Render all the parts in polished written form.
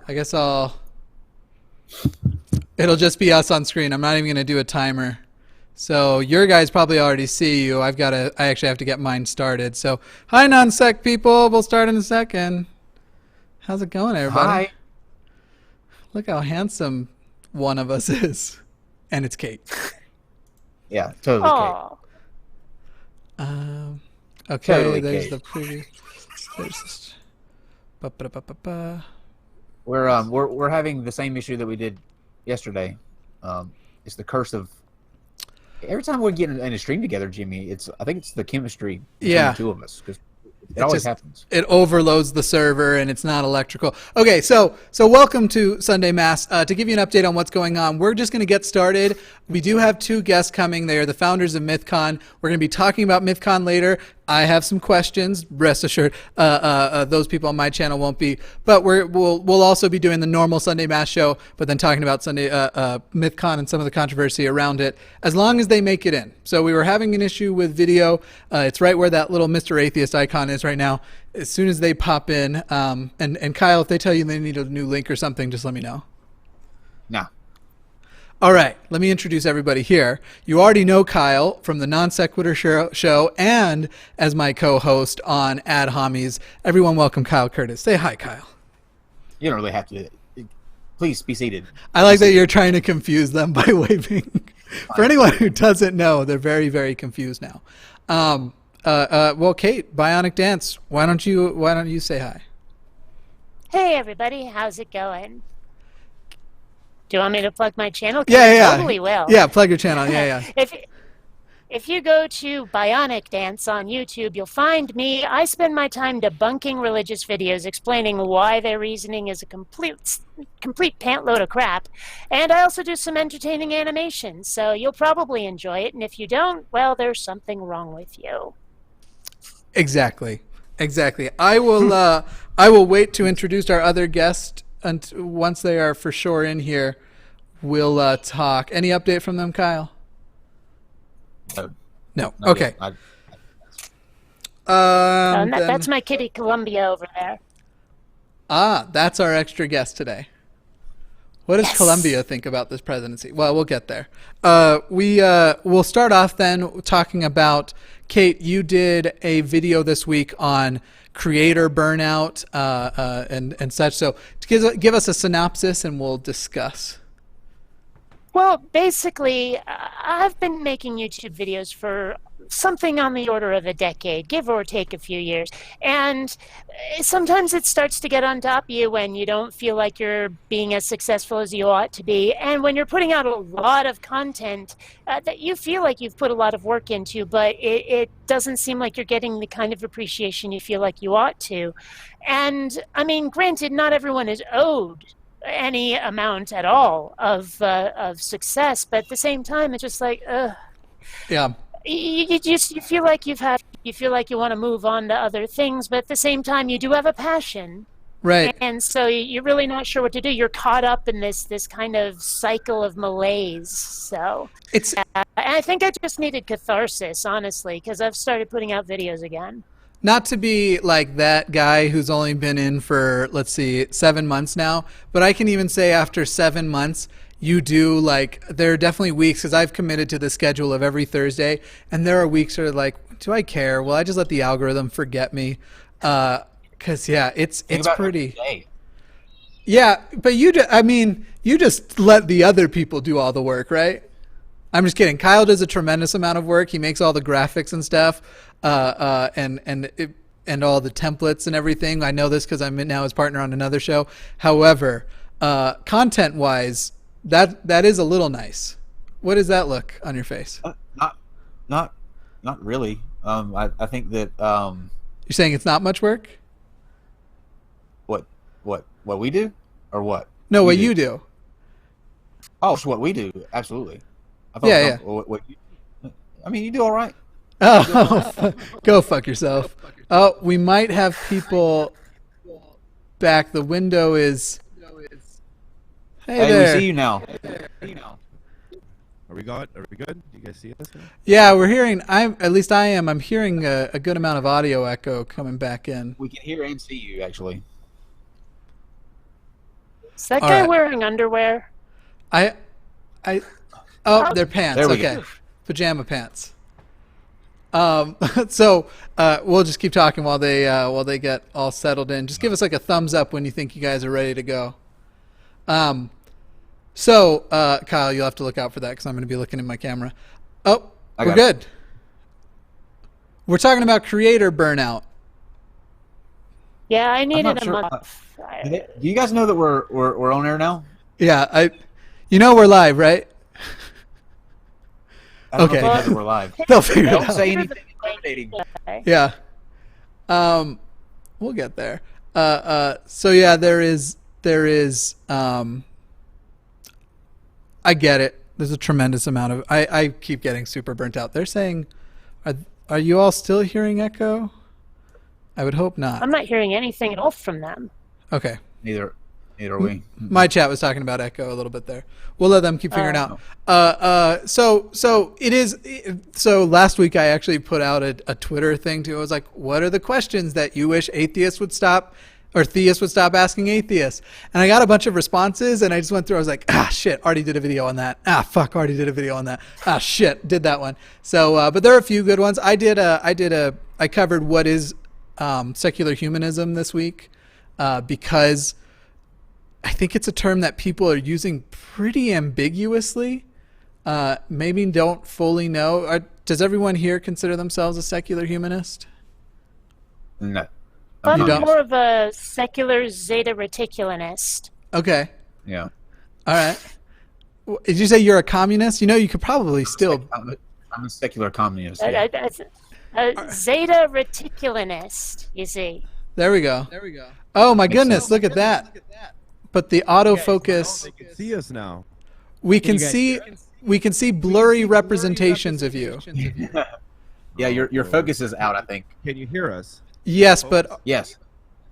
I guess it'll just be us on screen. I'm not even going to do a timer. So your guys probably already see you. I actually have to get mine started. So hi, non-sec people. We'll start in a second. How's it going, everybody? Hi. Look how handsome one of us is. And it's Kate. Yeah, totally Aw. Okay, Totally there's Kate. the preview. There's this. Ba-ba-da-ba-ba-ba. We're having the same issue that we did yesterday. It's the curse of every time we get in a stream together, Jimmy. I think it's the chemistry between Yeah. the two of us because it always happens. It overloads the server and it's not electrical. Okay, so welcome to Sunday Mass. To give you an update on what's going on, we're just going to get started. We do have two guests coming. They are the founders of Mythcon. We're going to be talking about Mythcon later. I have some questions. Rest assured, those people on my channel won't be. But we'll also be doing the normal Sunday Mass show, but then talking about Sunday Mythcon and some of the controversy around it, as long as they make it in. So we were having an issue with video. It's right where that little Mr. Atheist icon is right now. As soon as they pop in, and Kyle, if they tell you they need a new link or something, just let me know. Nah. All right, let me introduce everybody here. You already know Kyle from the NonSequitur show and as my co-host on Ad Homies. Everyone welcome Kyle Curtis. Say hi, Kyle. You don't really have to. Please be seated. I like that you're trying to confuse them by waving. For anyone who doesn't know, they're very, very confused now. Well, Kate, Bionic Dance, why don't you say hi? Hey everybody, how's it going? Do you want me to plug my channel? 'Cause Yeah, I yeah. totally will. Yeah, plug your channel. Yeah, yeah. If you go to Bionic Dance on YouTube, you'll find me. I spend my time debunking religious videos, explaining why their reasoning is a complete pantload of crap. And I also do some entertaining animations, so you'll probably enjoy it. And if you don't, well, there's something wrong with you. Exactly. I will wait to introduce our other guest, and once they are for sure in here, we'll talk. Any update from them, Kyle? No. Okay. That's my kitty Columbia over there. That's our extra guest today. What does Yes. Colombia think about this presidency? Well, we'll get there. We'll start off then talking about, Kate, you did a video this week on creator burnout and such. So give us a synopsis and we'll discuss. Well, basically, I've been making YouTube videos for something on the order of a decade, give or take a few years. And sometimes it starts to get on top of you when you don't feel like you're being as successful as you ought to be. And when you're putting out a lot of content that you feel like you've put a lot of work into, but it doesn't seem like you're getting the kind of appreciation you feel like you ought to. And I mean, granted, not everyone is owed any amount at all of success, but at the same time, it's just like, Yeah. you feel like you feel like you want to move on to other things, but at the same time, you do have a passion, Right. and so you're really not sure what to do. You're caught up in this kind of cycle of malaise. So It's I think I just needed catharsis, honestly, because I've started putting out videos again. not to be like that guy who's only been in for, let's see, 7 months now, but I can even say after 7 months, you do, like, there are definitely weeks, because I've committed to the schedule of every Thursday, and there are weeks where like, do I care? Well, I just let the algorithm forget me. Because, yeah, it's pretty... Yeah, but you just let the other people do all the work, right? I'm just kidding. Kyle does a tremendous amount of work. He makes all the graphics and stuff, and all the templates and everything. I know this because I'm now his partner on another show. However, content-wise, that is a little nice. What does that look on your face? Not really. I think that You're saying it's not much work? what we do or what? No, what you do. Oh, so what we do? Absolutely. Yeah. I mean, you do all right. Oh, go fuck yourself. Oh, we might have people back. The window is... Hey there. We see you now. Are we good? Are we good? Do you guys see us now? Yeah, we're hearing. At least I am. I'm hearing a good amount of audio echo coming back in. We can hear and see you, actually. Is that All guy right. wearing underwear? Oh, they're pants. There we Okay, go. pajama pants. So we'll just keep talking while they get all settled in. Just give us like a thumbs up when you think you guys are ready to go. So Kyle, you'll have to look out for that because I'm going to be looking in my camera. Oh, we're good. We're talking about creator burnout. Yeah, I needed a sure. month. Do you guys know that we're on air now? Yeah, we're live, right? I don't Okay. know if they know that we're live. They'll figure it Don't out. say anything incriminating. Yeah. We'll get there. So yeah, there is I get it. There's a tremendous amount of I keep getting super burnt out. They're saying are you all still hearing echo? I would hope not. I'm not hearing anything at all from them. Okay. Neither are we. My chat was talking about echo a little bit there. We'll let them keep figuring out. So it is. So last week I actually put out a Twitter thing too. I was like, "What are the questions that you wish atheists would stop, or theists would stop asking atheists?" And I got a bunch of responses, and I just went through. I was like, "Ah, shit, already did a video on that. Ah, fuck, already did a video on that. Ah, shit, did that one." So, but there are a few good ones. I covered what is secular humanism this week because I think it's a term that people are using pretty ambiguously. Maybe don't fully know. Does everyone here consider themselves a secular humanist? No. I'm don't? more of a secular zeta reticulanist. Okay. Yeah. All right. Did you say you're a communist? You know, you could probably still. I'm a secular communist. Yeah. Zeta reticulanist, you see. There we go. Oh my goodness! sense. Look at that. But the autofocus, They can see us now. we can you guys see. We can see blurry representations of you. Yeah, your focus is out, I think. Can you hear us? Yes, but Yes.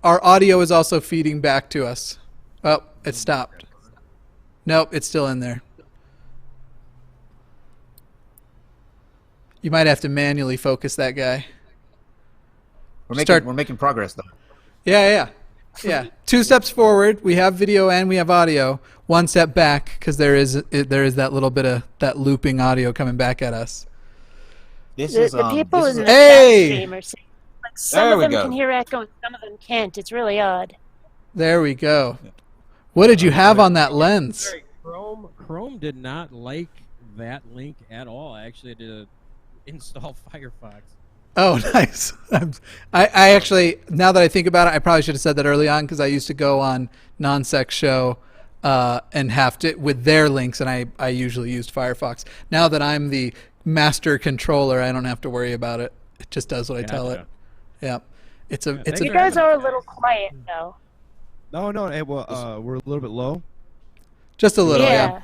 our audio is also feeding back to us. Oh, it stopped. Nope, it's still in there. You might have to manually focus that guy. We're making progress though. Yeah. 2 steps forward, we have video and we have audio. 1 step back, because there is that little bit of that looping audio coming back at us. This The is people this in is the Hey! chat stream are saying, like, some There of we them go. can hear echo and some of them can't. It's really odd. There we go. What did you have on that lens? Chrome did not like that link at all. I actually had to install Firefox. Oh, nice. I actually, now that I think about it, I probably should have said that early on because I used to go on NonSec show and have to, with their links, and I usually used Firefox. Now that I'm the master controller, I don't have to worry about it. It just does what I tell it. Gotcha. Yeah. It's thank a You guys are a little quiet, though. No. Hey, well, we're a little bit low. just a little, yeah.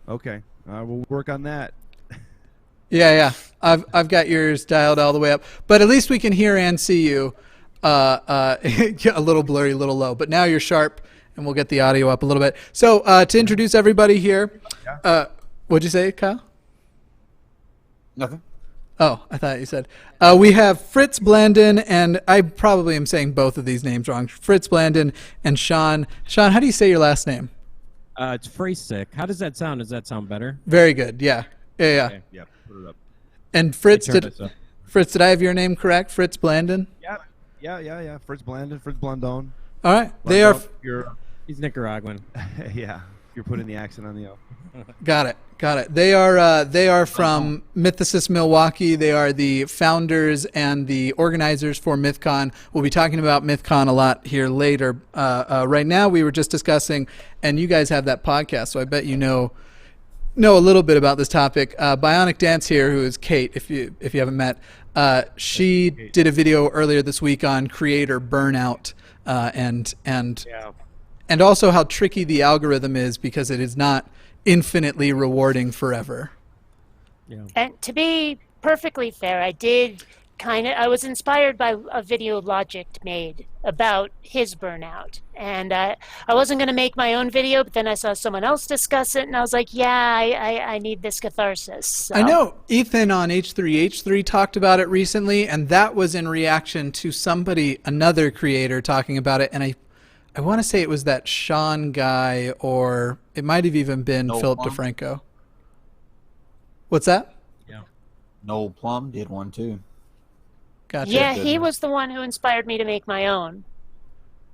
Okay. We'll work on that. Yeah. I've got yours dialed all the way up, but at least we can hear and see you. A little blurry, a little low, but now you're sharp, and we'll get the audio up a little bit. So to introduce everybody here, what'd you say, Kyle? nothing. Oh, I thought you said. We have Fritz, Blandon, and I probably am saying both of these names wrong. Fritz, Blandon, and Sean. Sean, how do you say your last name? It's Fracek. How does that sound? Does that sound better? Very good. Yeah. Okay. Yep. Put it up. And Fritz, Turn this up. Did I have your name correct? Fritz Blandon? Yeah. Fritz Blandon. Fritz Blandon. All right. They are. He's Nicaraguan. Yeah. You're putting the accent on the O. Got it. They are from Mythicist Milwaukee. They are the founders and the organizers for Mythcon. We'll be talking about Mythcon a lot here later. Right now, we were just discussing, and you guys have that podcast, so I bet you know a little bit about this topic. Bionic Dance here, who is Kate, if you haven't met, she did a video earlier this week on creator burnout and also how tricky the algorithm is because it is not infinitely rewarding forever. Yeah. And to be perfectly fair, I was inspired by a video Logic made about his burnout. And I wasn't going to make my own video, but then I saw someone else discuss it, and I was like, I need this catharsis. So. I know Ethan on H3H3 talked about it recently, and that was in reaction to another creator talking about it, and I I want to say it was that Sean guy, or it might have even been Noel Philip Plum? DeFranco. What's that? Yeah. Noel Plum did one too. Gotcha. Yeah, Good. he was the one who inspired me to make my own.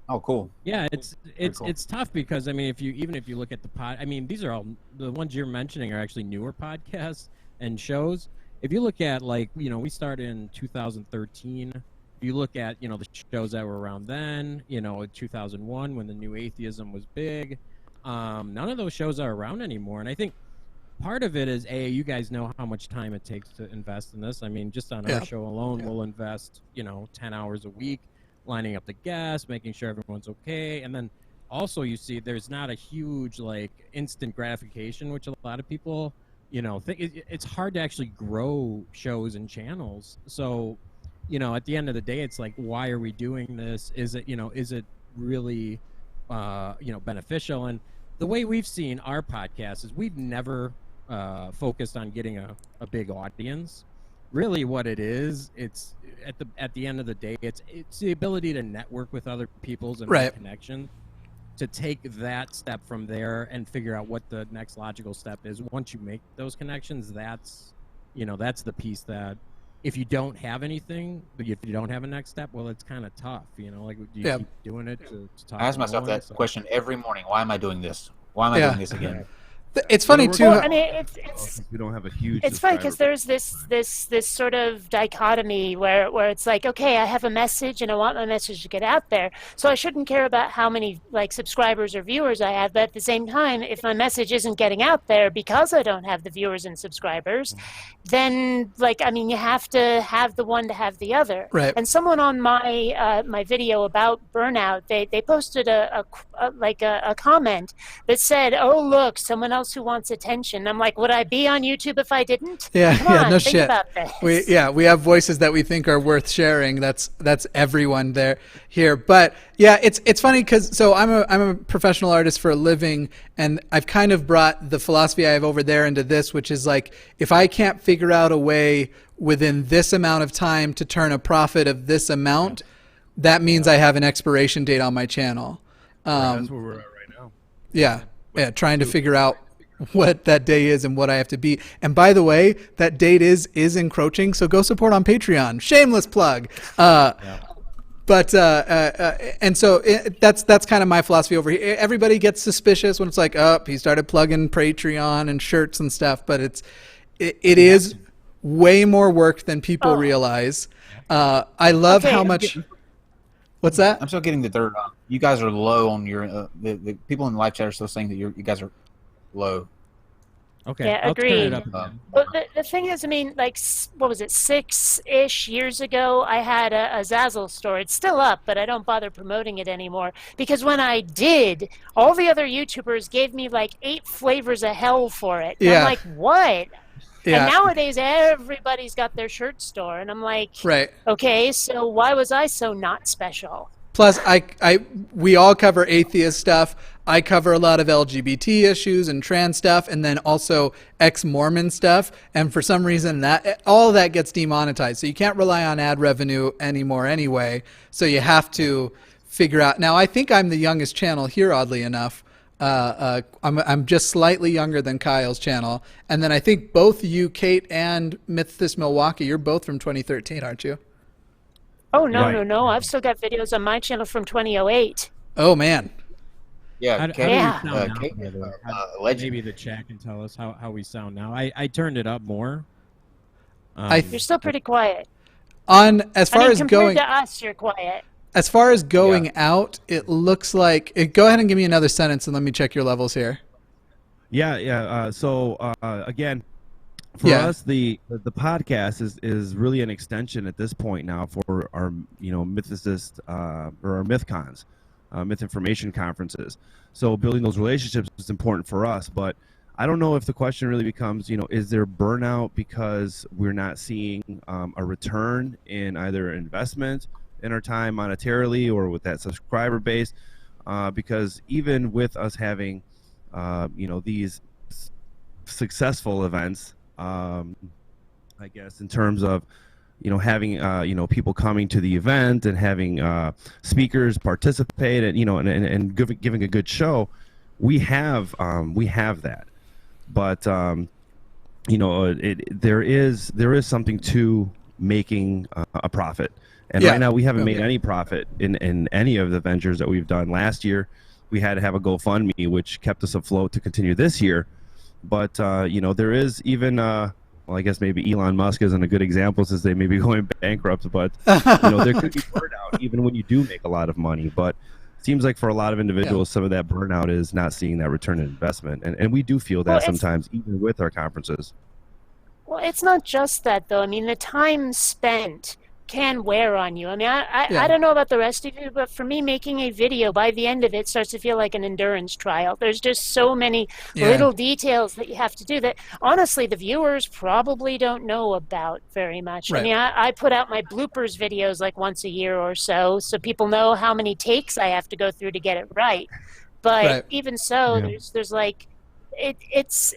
Oh, cool. Yeah, it's cool. it's tough because I mean, if you look at the I mean, these are all the ones you're mentioning are actually newer podcasts and shows. If you look at like we started in 2013. If you look at the shows that were around then, 2001 when the new atheism was big, none of those shows are around anymore. And I think part of it is you guys know how much time it takes to invest in this. I mean, just on our show alone, we'll invest 10 hours a week lining up the guests, making sure everyone's okay. And then also you see there's not a huge like instant gratification, which a lot of people, think it's hard to actually grow shows and channels. So, at the end of the day, it's like, why are we doing this? Is it really, beneficial? And the way we've seen our podcast is we've never focused on getting a big audience. Really what it is, it's at the end of the day, it's the ability to network with other people's and make connections, to take that step from there and figure out what the next logical step is. Once you make those connections, that's the piece that if you don't have anything, but if you don't have a next step, well, it's kind of tough, like do you keep doing it to talk I ask to myself no one? that question every morning. Why am I doing this? Why am I doing this again? It's funny too. Well, I mean, it's we don't have a huge. it's funny because there's this sort of dichotomy where it's like, okay, I have a message and I want my message to get out there, so I shouldn't care about how many like subscribers or viewers I have. But at the same time, if my message isn't getting out there because I don't have the viewers and subscribers, then you have to have the one to have the other. Right. And someone on my my video about burnout, they posted a comment that said, "Oh, look, someone else who wants attention." I'm like, would I be on YouTube if I didn't? Yeah, Come on, no think shit. about this. We have voices that we think are worth sharing. That's everyone there here. But yeah, it's funny because I'm a professional artist for a living, and I've kind of brought the philosophy I have over there into this, which is like, if I can't figure out a way within this amount of time to turn a profit of this amount, that means I have an expiration date on my channel. That's where we're at right now. Yeah, trying to figure out what that day is and what I have to be. And by the way, that date is encroaching, so go support on Patreon. Shameless plug. But and so that's kind of my philosophy over here. Everybody gets suspicious when it's like, oh, he started plugging Patreon and shirts and stuff, but it is way more work than people realize. I love how much. What's that? I'm still getting that they're you guys are low on your the people in the live chat are still saying that you guys are low. Okay. Yeah, I'll turn agreed. it up again. But the thing is, I mean, like, what was it, 6-ish years ago, I had a Zazzle store. It's still up, but I don't bother promoting it anymore. Because when I did, all the other YouTubers gave me like 8 flavors of hell for it. And I'm like, what? Yeah. And nowadays, everybody's got their shirt store. And I'm like, okay, so why was I so not special? Plus, we all cover atheist stuff. I cover a lot of LGBT issues and trans stuff, and then also ex-Mormon stuff. And for some reason, that all of that gets demonetized. So you can't rely on ad revenue anymore anyway. So you have to figure out. Now, I think I'm the youngest channel here, oddly enough. I'm just slightly younger than Kyle's channel. And then I think both you, Kate, and Mythcon Milwaukee, you're both from 2013, aren't you? Oh, no. I've still got videos on my channel from 2008. Oh, man. Yeah, Kate, maybe the chat can tell us how we sound now. I turned it up more. You're still pretty quiet. As far as compared to us, you're quiet. As far as going out, it looks like. Go ahead and give me another sentence, and let me check your levels here. Yeah. So again, for us, the podcast is really an extension at this point now for our mythicist or our Mythcons. Myth information conferences. So building those relationships is important for us, but I don't know if the question really becomes, is there burnout because we're not seeing a return in either investment in our time monetarily or with that subscriber base? Because even with us having, these successful events, I guess in terms of, having people coming to the event and having speakers participate and giving a good show. We have that, but there is something to making a profit. And right now we haven't made any profit in any of the ventures that we've done. Last year we had to have a GoFundMe, which kept us afloat to continue this year. But there is even well, I guess maybe Elon Musk isn't a good example since they may be going bankrupt, but there could be burnout even when you do make a lot of money. But it seems like for a lot of individuals, some of that burnout is not seeing that return on investment. And we do feel that sometimes, even with our conferences. Well, it's not just that, though. I mean, the time spent can wear on you. I mean, I don't know about the rest of you, but for me, making a video, by the end of it, starts to feel like an endurance trial. There's just so many little details that you have to do that, honestly, the viewers probably don't know about very much. Right. I mean, I put out my bloopers videos like once a year or so people know how many takes I have to go through to get it right. But even so, there's like, it's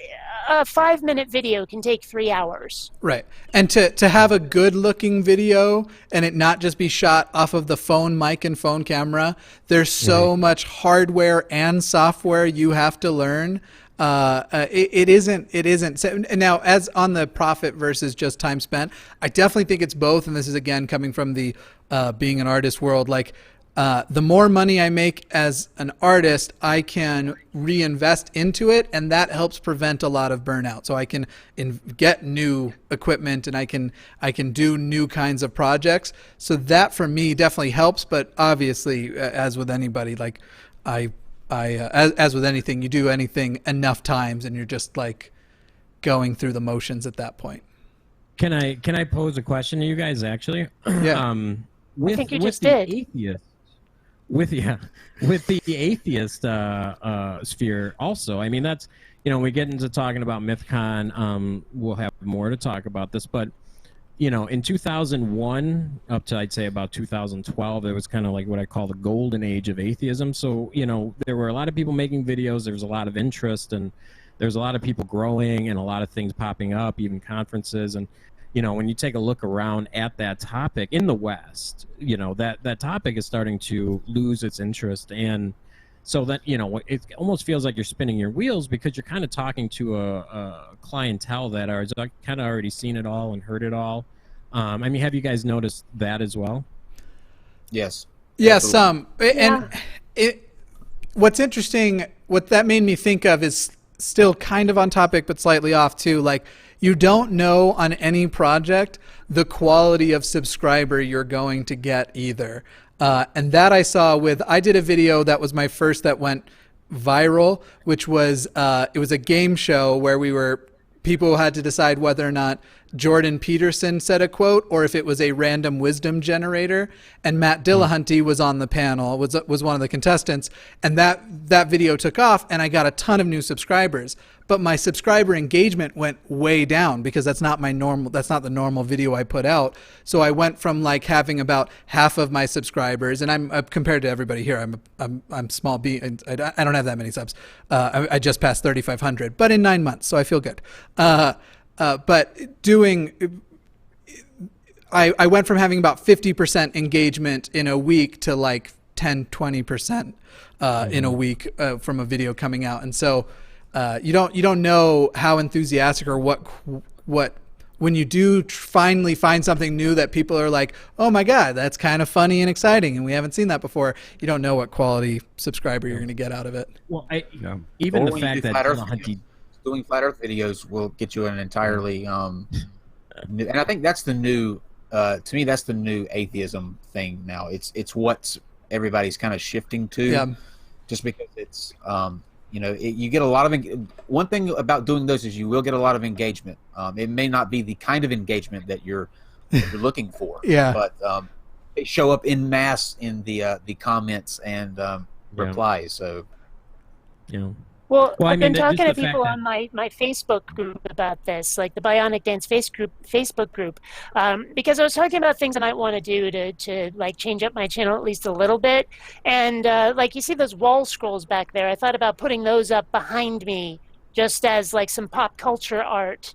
a 5-minute video can take 3 hours. Right. And to have a good looking video and it not just be shot off of the phone mic and phone camera, there's so much hardware and software you have to learn. It isn't. And now, as on the profit versus just time spent, I definitely think it's both. And this is, again, coming from the being an artist world, like, the more money I make as an artist, I can reinvest into it, and that helps prevent a lot of burnout. So I can get new equipment, and I can do new kinds of projects. So that for me definitely helps. But obviously, as with anybody, like as with anything, you do anything enough times, and you're just like going through the motions at that point. Can I pose a question to you guys? Actually, I think you just did. With the atheist sphere also. I mean, that's, we get into talking about Mythcon, we'll have more to talk about this, but in 2001 up to, I'd say, about 2012, it was kind of like what I call the golden age of atheism. So there were a lot of people making videos, there was a lot of interest, and there's a lot of people growing and a lot of things popping up, even conferences. And when you take a look around at that topic in the West, that topic is starting to lose its interest. And so that, it almost feels like you're spinning your wheels because you're kind of talking to a clientele that are kind of already seen it all and heard it all. I mean, have you guys noticed that as well? Yes. Yes. And what's interesting, what that made me think of is still kind of on topic, but slightly off too. Like, you don't know on any project the quality of subscriber you're going to get either. And that I saw I did a video that was my first that went viral, which was, it was a game show where people had to decide whether or not Jordan Peterson said a quote or if it was a random wisdom generator. And Matt Dillahunty was on the panel, was one of the contestants. And that video took off and I got a ton of new subscribers. But my subscriber engagement went way down because that's not the normal video I put out. So I went from like having about half of my subscribers, and I'm compared to everybody here, I'm small B, and I don't have that many subs. I just passed 3,500, but in 9 months, so I feel good. But I went from having about 50% engagement in a week to like 10-20% in a week from a video coming out, and so. You don't know how enthusiastic or what when you do finally find something new that people are like, oh my God, that's kind of funny and exciting, and we haven't seen that before. You don't know what quality subscriber you're going to get out of it. Well, even the fact that doing flat Earth videos will get you an entirely new, and I think that's the new. To me, that's the new atheism thing now. It's what everybody's kind of shifting to, just because it's. You get a lot of one thing about doing those is you will get a lot of engagement. It may not be the kind of engagement that you're looking for, but they show up in mass in the comments and replies. So, Well, I've been talking to people on my Facebook group about this, like the Bionic Dance Facebook group, because I was talking about things I might want to do to like change up my channel at least a little bit. And like you see those wall scrolls back there, I thought about putting those up behind me just as like some pop culture art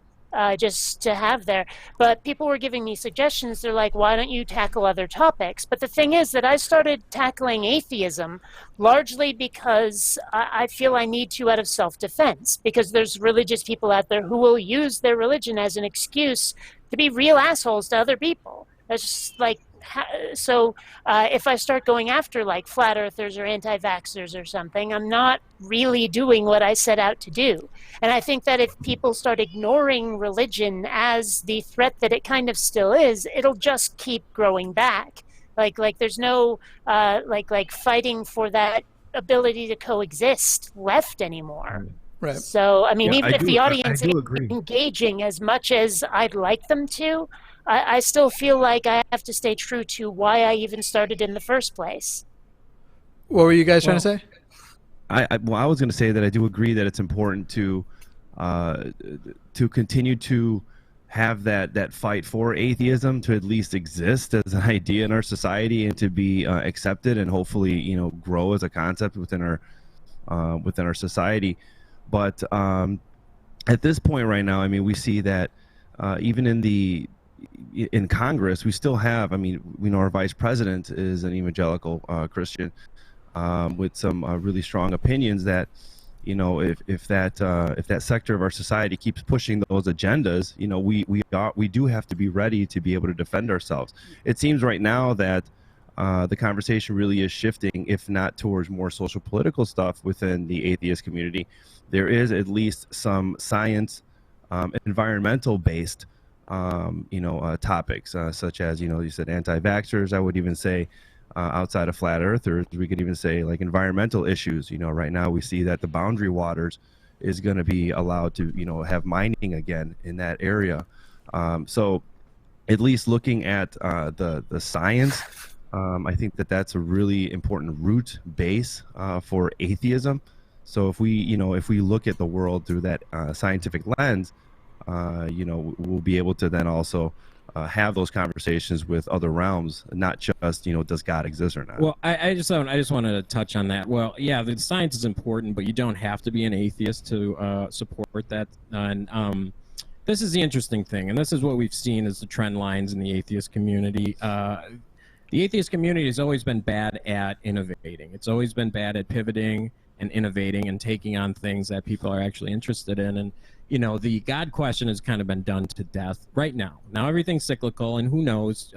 just to have there. But people were giving me suggestions. They're like, why don't you tackle other topics? But the thing is that I started tackling atheism largely because I feel I need to out of self-defense, because there's religious people out there who will use their religion as an excuse to be real assholes to other people. That's just like, so if I start going after like flat earthers or anti-vaxxers or something, I'm not really doing what I set out to do. And I think that if people start ignoring religion as the threat that it kind of still is, it'll just keep growing back. Like there's no like fighting for that ability to coexist left anymore. Right. So I mean, Yeah, even if the audience isn't agree. engaging as much as I'd like them to, I still feel like I have to stay true to why I even started in the first place. What were you guys trying to say? I was going to say that I do agree that it's important to continue to have that fight for atheism to at least exist as an idea in our society and to be accepted and hopefully grow as a concept within our society. But at this point right now, I mean, we see that even in Congress, we still have, I mean, we know our vice president is an evangelical Christian with some really strong opinions that, if that sector of our society keeps pushing those agendas, we do have to be ready to be able to defend ourselves. It seems right now that the conversation really is shifting, if not towards more social political stuff within the atheist community. There is at least some science, environmental based topics, such as, you said anti-vaxxers. I would even say outside of flat earthers, we could even say like environmental issues. Right now we see that the boundary waters is going to be allowed to, have mining again in that area. So at least looking at the science, I think that's a really important root base for atheism. So if we look at the world through that scientific lens, we'll be able to then also have those conversations with other realms, not just, does God exist or not? Well, I just wanted to touch on that. Well, yeah, the science is important, but you don't have to be an atheist to support that. And this is the interesting thing, and this is what we've seen as the trend lines in the atheist community. The atheist community has always been bad at innovating. It's always been bad at pivoting and innovating and taking on things that people are actually interested in. And the God question has kind of been done to death right now. Now everything's cyclical, and who knows,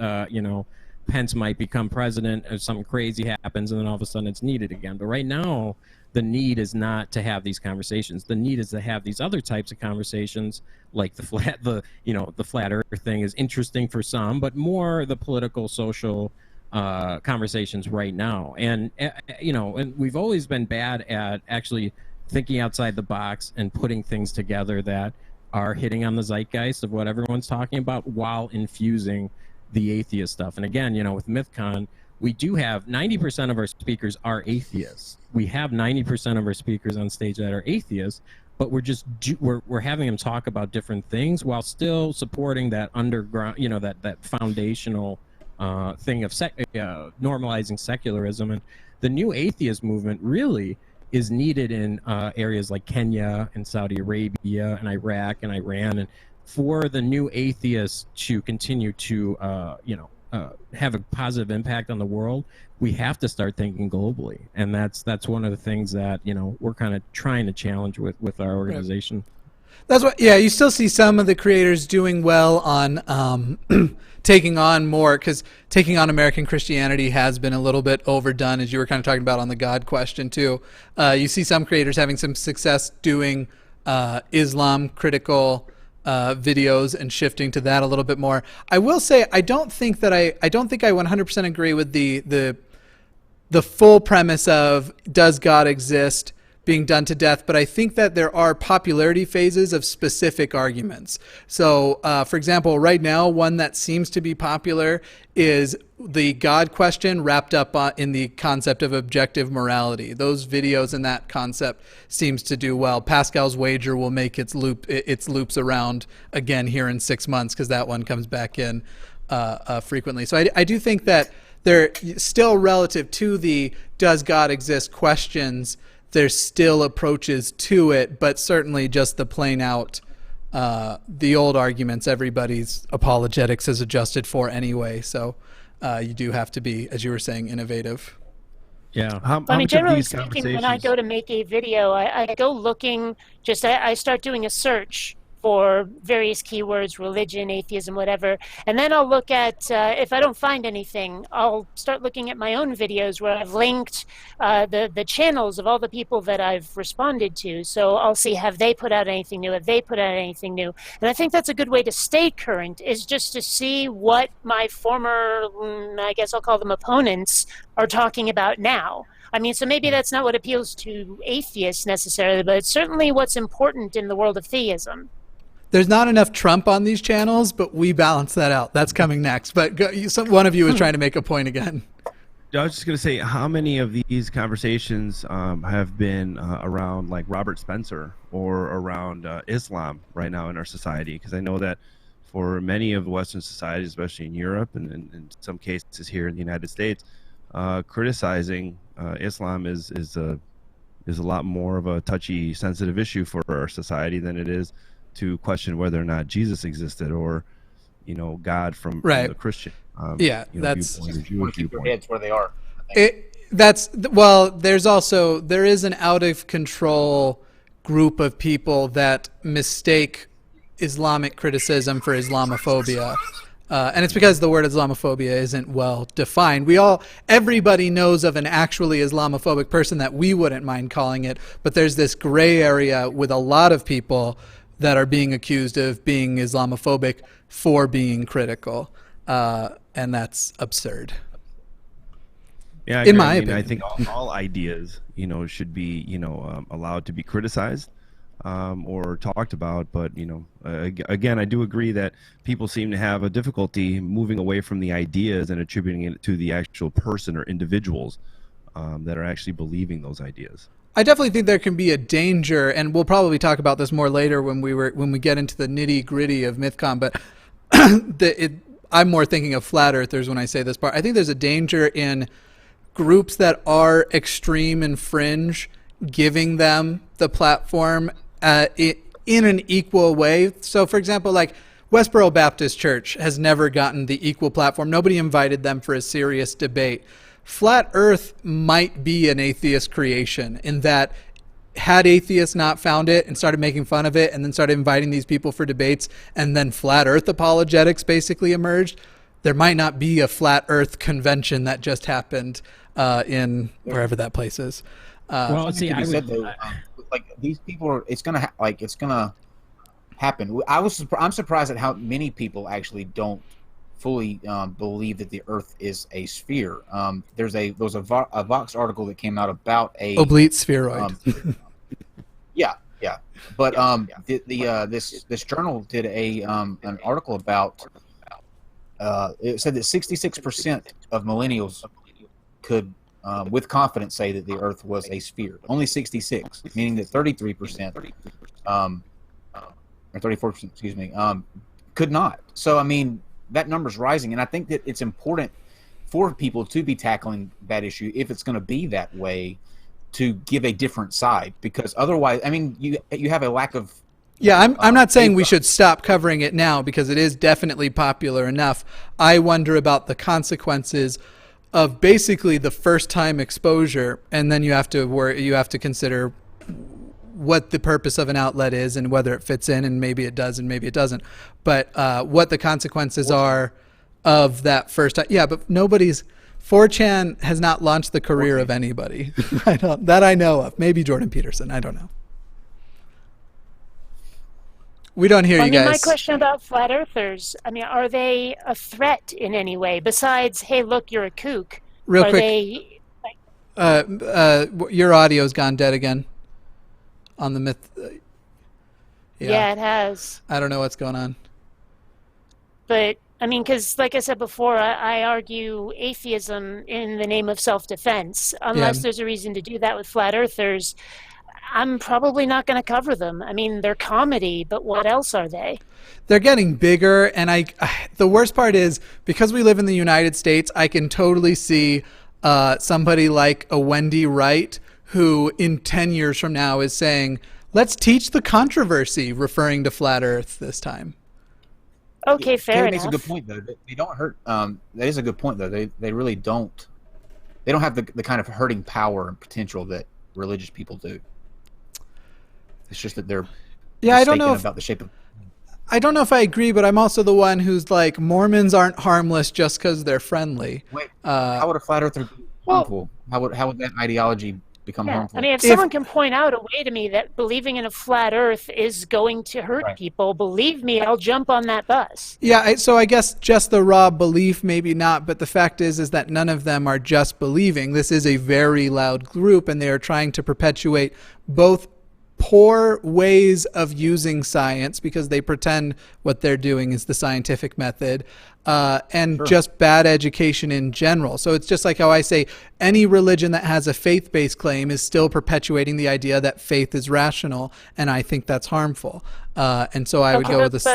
Pence might become president if something crazy happens, and then all of a sudden it's needed again. But right now, the need is not to have these conversations. The need is to have these other types of conversations, like the flat earth thing is interesting for some, but more the political, social conversations right now. And and we've always been bad at actually thinking outside the box and putting things together that are hitting on the zeitgeist of what everyone's talking about while infusing the atheist stuff. And again, with Mythcon, we do have 90% of our speakers are atheists. We have 90% of our speakers on stage that are atheists, but we're having them talk about different things while still supporting that underground, that foundational thing of normalizing secularism. And the new atheist movement really is needed in areas like Kenya and Saudi Arabia and Iraq and Iran, and for the new atheists to continue to have a positive impact on the world, we have to start thinking globally, and that's one of the things that we're kind of trying to challenge with our organization. That's what. Yeah, you still see some of the creators doing well on taking on more, because taking on American Christianity has been a little bit overdone, as you were kind of talking about on the God question too. You see some creators having some success doing Islam critical videos and shifting to that a little bit more. I will say I don't think I 100% agree with the full premise of does God exist being done to death, but I think that there are popularity phases of specific arguments. So, for example, right now, one that seems to be popular is the God question wrapped up in the concept of objective morality. Those videos and that concept seems to do well. Pascal's Wager will make its loops around again here in 6 months, because that one comes back in frequently. So I do think that they're still relative to the does God exist questions. There's still approaches to it, but certainly just the plain out the old arguments, everybody's apologetics is adjusted for anyway. So you do have to be, as you were saying, innovative. Yeah. I mean, generally speaking, when I go to make a video, I go looking, I start doing a search for various keywords, religion, atheism, whatever. And then I'll look at, if I don't find anything, I'll start looking at my own videos where I've linked the channels of all the people that I've responded to. So I'll see, have they put out anything new? Have they put out anything new? And I think that's a good way to stay current, is just to see what my former, I guess I'll call them opponents, are talking about now. I mean, so maybe that's not what appeals to atheists necessarily, but it's certainly what's important in the world of theism. There's not enough Trump on these channels, but we balance that out. That's coming next. But one of you is trying to make a point again. I was just going to say, how many of these conversations have been around like Robert Spencer or around Islam right now in our society? Because I know that for many of Western societies, especially in Europe and in some cases here in the United States, criticizing Islam is a lot more of a touchy, sensitive issue for our society than it is to question whether or not Jesus existed or, God from the Christian. That's Jewish viewpoint. Heads where they are. There is an out of control group of people that mistake Islamic criticism for Islamophobia. And it's because the word Islamophobia isn't well defined. Everybody knows of an actually Islamophobic person that we wouldn't mind calling it, but there's this gray area with a lot of people that are being accused of being Islamophobic for being critical. And that's absurd. Yeah, in my opinion. I think all ideas, should be, allowed to be criticized or talked about. But, again, I do agree that people seem to have a difficulty moving away from the ideas and attributing it to the actual person or individuals that are actually believing those ideas. I definitely think there can be a danger, and we'll probably talk about this more later when we get into the nitty gritty of Mythcon. But I'm more thinking of flat earthers when I say this part. I think there's a danger in groups that are extreme and fringe, giving them the platform in an equal way. So, for example, like Westboro Baptist Church has never gotten the equal platform. Nobody invited them for a serious debate. Flat Earth might be an atheist creation in that had atheists not found it and started making fun of it and then started inviting these people for debates and then Flat Earth apologetics basically emerged, there might not be a Flat Earth convention that just happened in wherever that place is. Well, see, like these people it's gonna happen. I'm surprised at how many people actually don't fully believe that the Earth is a sphere. There was a Vox article that came out about a oblate spheroid. Yeah. But this journal did an article about. It said that 66% of millennials could, with confidence, say that the Earth was a sphere. Only 66, meaning that 33%, or 34%, excuse me, could not. So I mean, that number's rising, and I think that it's important for people to be tackling that issue if it's going to be that way, to give a different side, because otherwise, I mean, you have a lack of. Yeah, I'm not saying we should stop covering it now because it is definitely popular enough. I wonder about the consequences of basically the first time exposure, and then you have to consider what the purpose of an outlet is and whether it fits in, and maybe it does and maybe it doesn't. But what the consequences are of that first time. Yeah, but 4chan has not launched the career of anybody. That I know of. Maybe Jordan Peterson. I don't know. We don't hear you guys. My question about flat earthers, I mean, are they a threat in any way besides, hey, look, you're a kook? Real quick. Your audio's gone dead again on the myth. Yeah, it has. I don't know what's going on. But, I mean, because like I said before, I argue atheism in the name of self-defense. Unless there's a reason to do that with flat earthers, I'm probably not going to cover them. I mean, they're comedy, but what else are they? They're getting bigger, and the worst part is, because we live in the United States, I can totally see somebody like a Wendy Wright, who in 10 years from now is saying, Let's teach the controversy, referring to flat Earth this time. Okay, fair enough. Makes a good point though. They don't hurt. That is a good point though. They really don't. They don't have the kind of hurting power and potential that religious people do. It's just that they're I don't know about the shape of. I don't know if I agree, but I'm also the one who's like, Mormons aren't harmless just because they're friendly. Wait, how would a flat earther be harmful? How would that ideology become harmful? I mean, if someone can point out a way to me that believing in a flat Earth is going to hurt people, believe me, I'll jump on that bus. Yeah, so I guess just the raw belief, maybe not, but the fact is that none of them are just believing. This is a very loud group, and they are trying to perpetuate both poor ways of using science because they pretend what they're doing is the scientific method, and just bad education in general. So it's just like how I say any religion that has a faith-based claim is still perpetuating the idea that faith is rational, and I think that's harmful. And so I would go with this.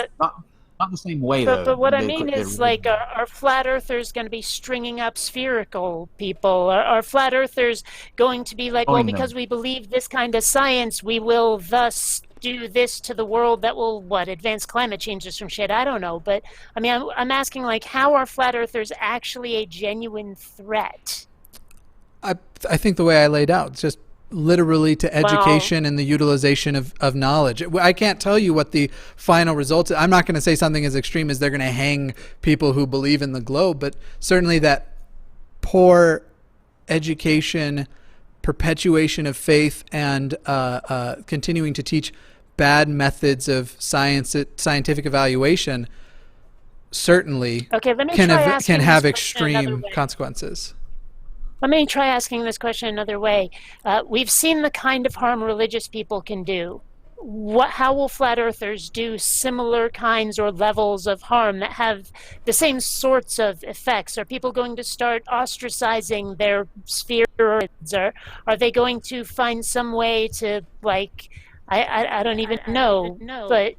Not the same way, though. But what I mean is, like, are flat earthers going to be stringing up spherical people? Are flat earthers going to be like, well, because we believe this kind of science, we will thus do this to the world that will, advance climate change or some shit? I don't know. But, I mean, I'm asking, like, how are flat earthers actually a genuine threat? I think the way I laid out, it's just literally to education and the utilization of knowledge. I can't tell you what the final result is. I'm not going to say something as extreme as they're going to hang people who believe in the globe, but certainly that poor education, perpetuation of faith, and continuing to teach bad methods of scientific evaluation certainly can have extreme consequences. Let me try asking this question another way. We've seen the kind of harm religious people can do. How will flat earthers do similar kinds or levels of harm that have the same sorts of effects? Are people going to start ostracizing their spheroids? Are they going to find some way to, like, I don't even know, but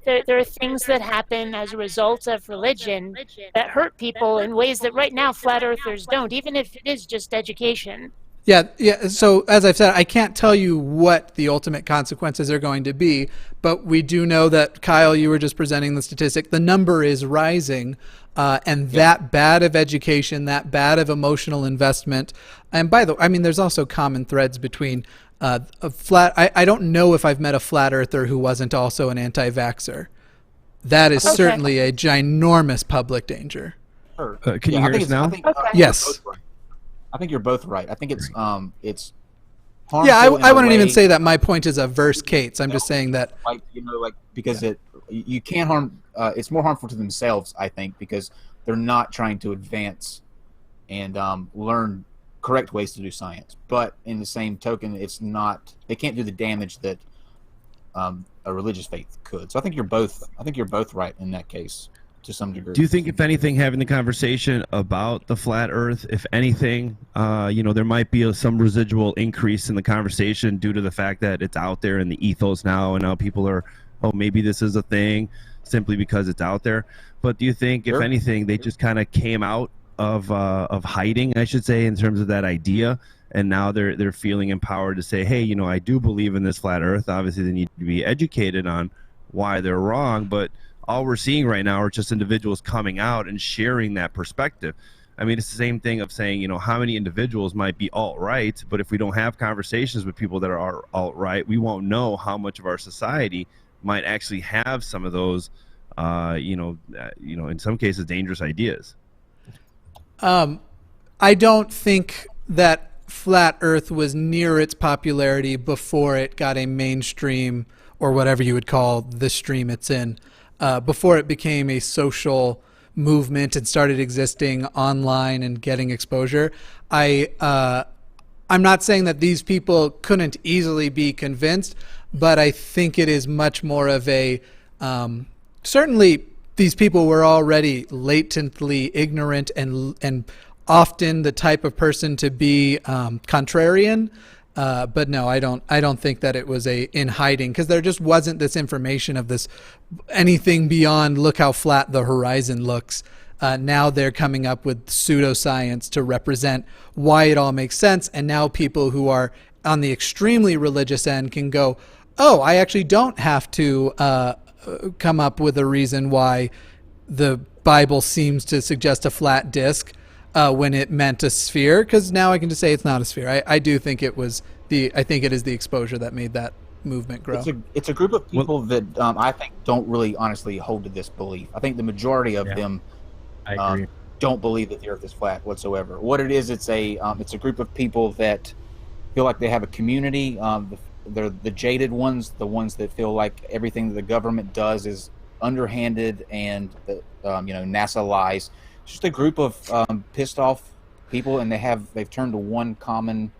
there are things that happen as a result of religion that hurt people in ways that right now flat earthers don't, even if it is just education. Yeah. So as I've said, I can't tell you what the ultimate consequences are going to be, but we do know that, Kyle, you were just presenting the statistic, the number is rising, and that bad of education, that bad of emotional investment. And by the way, I mean, there's also common threads between I don't know if I've met a flat earther who wasn't also an anti-vaxxer. That is certainly a ginormous public danger. Sure. Can you hear us now? Yes. I think you're both right. I think it's harmful. Yeah, I wouldn't even say that my point is averse Kate's. I'm just saying that, because you can't harm. It's more harmful to themselves, I think, because they're not trying to advance and learn correct ways to do science. But in the same token, they can't do the damage that a religious faith could. So I think you're both right in that case to some degree. Do you think, if anything, having the conversation about the flat Earth, if anything, there might be some residual increase in the conversation due to the fact that it's out there in the ethos now, and now people are, maybe this is a thing simply because it's out there. But do you think, if anything, they just kind of came out of hiding, I should say, in terms of that idea, and now they're feeling empowered to say, hey, I do believe in this flat Earth. Obviously, they need to be educated on why they're wrong, but all we're seeing right now are just individuals coming out and sharing that perspective. I mean, it's the same thing of saying, how many individuals might be alt-right, but if we don't have conversations with people that are alt-right, we won't know how much of our society might actually have some of those, in some cases, dangerous ideas. I don't think that flat Earth was near its popularity before it got a mainstream, or whatever you would call the stream it's in, before it became a social movement and started existing online and getting exposure. I'm not saying that these people couldn't easily be convinced, but I think it is much more of a certainly these people were already latently ignorant and often the type of person to be contrarian. But no, I don't think that it was in hiding, because there just wasn't this information of this anything beyond look how flat the horizon looks. Now they're coming up with pseudoscience to represent why it all makes sense. And now people who are on the extremely religious end can go, oh, I actually don't have to come up with a reason why the Bible seems to suggest a flat disc when it meant a sphere, because now I can just say it's not a sphere. I do think it was I think it is the exposure that made that movement grow. It's a group of people that I think don't really honestly hold to this belief. I think the majority of them I agree. Don't believe that the Earth is flat whatsoever. What it is, it's a group of people that feel like they have a community. They're the jaded ones, the ones that feel like everything that the government does is underhanded and NASA lies. It's just a group of pissed off people, and they've turned to one common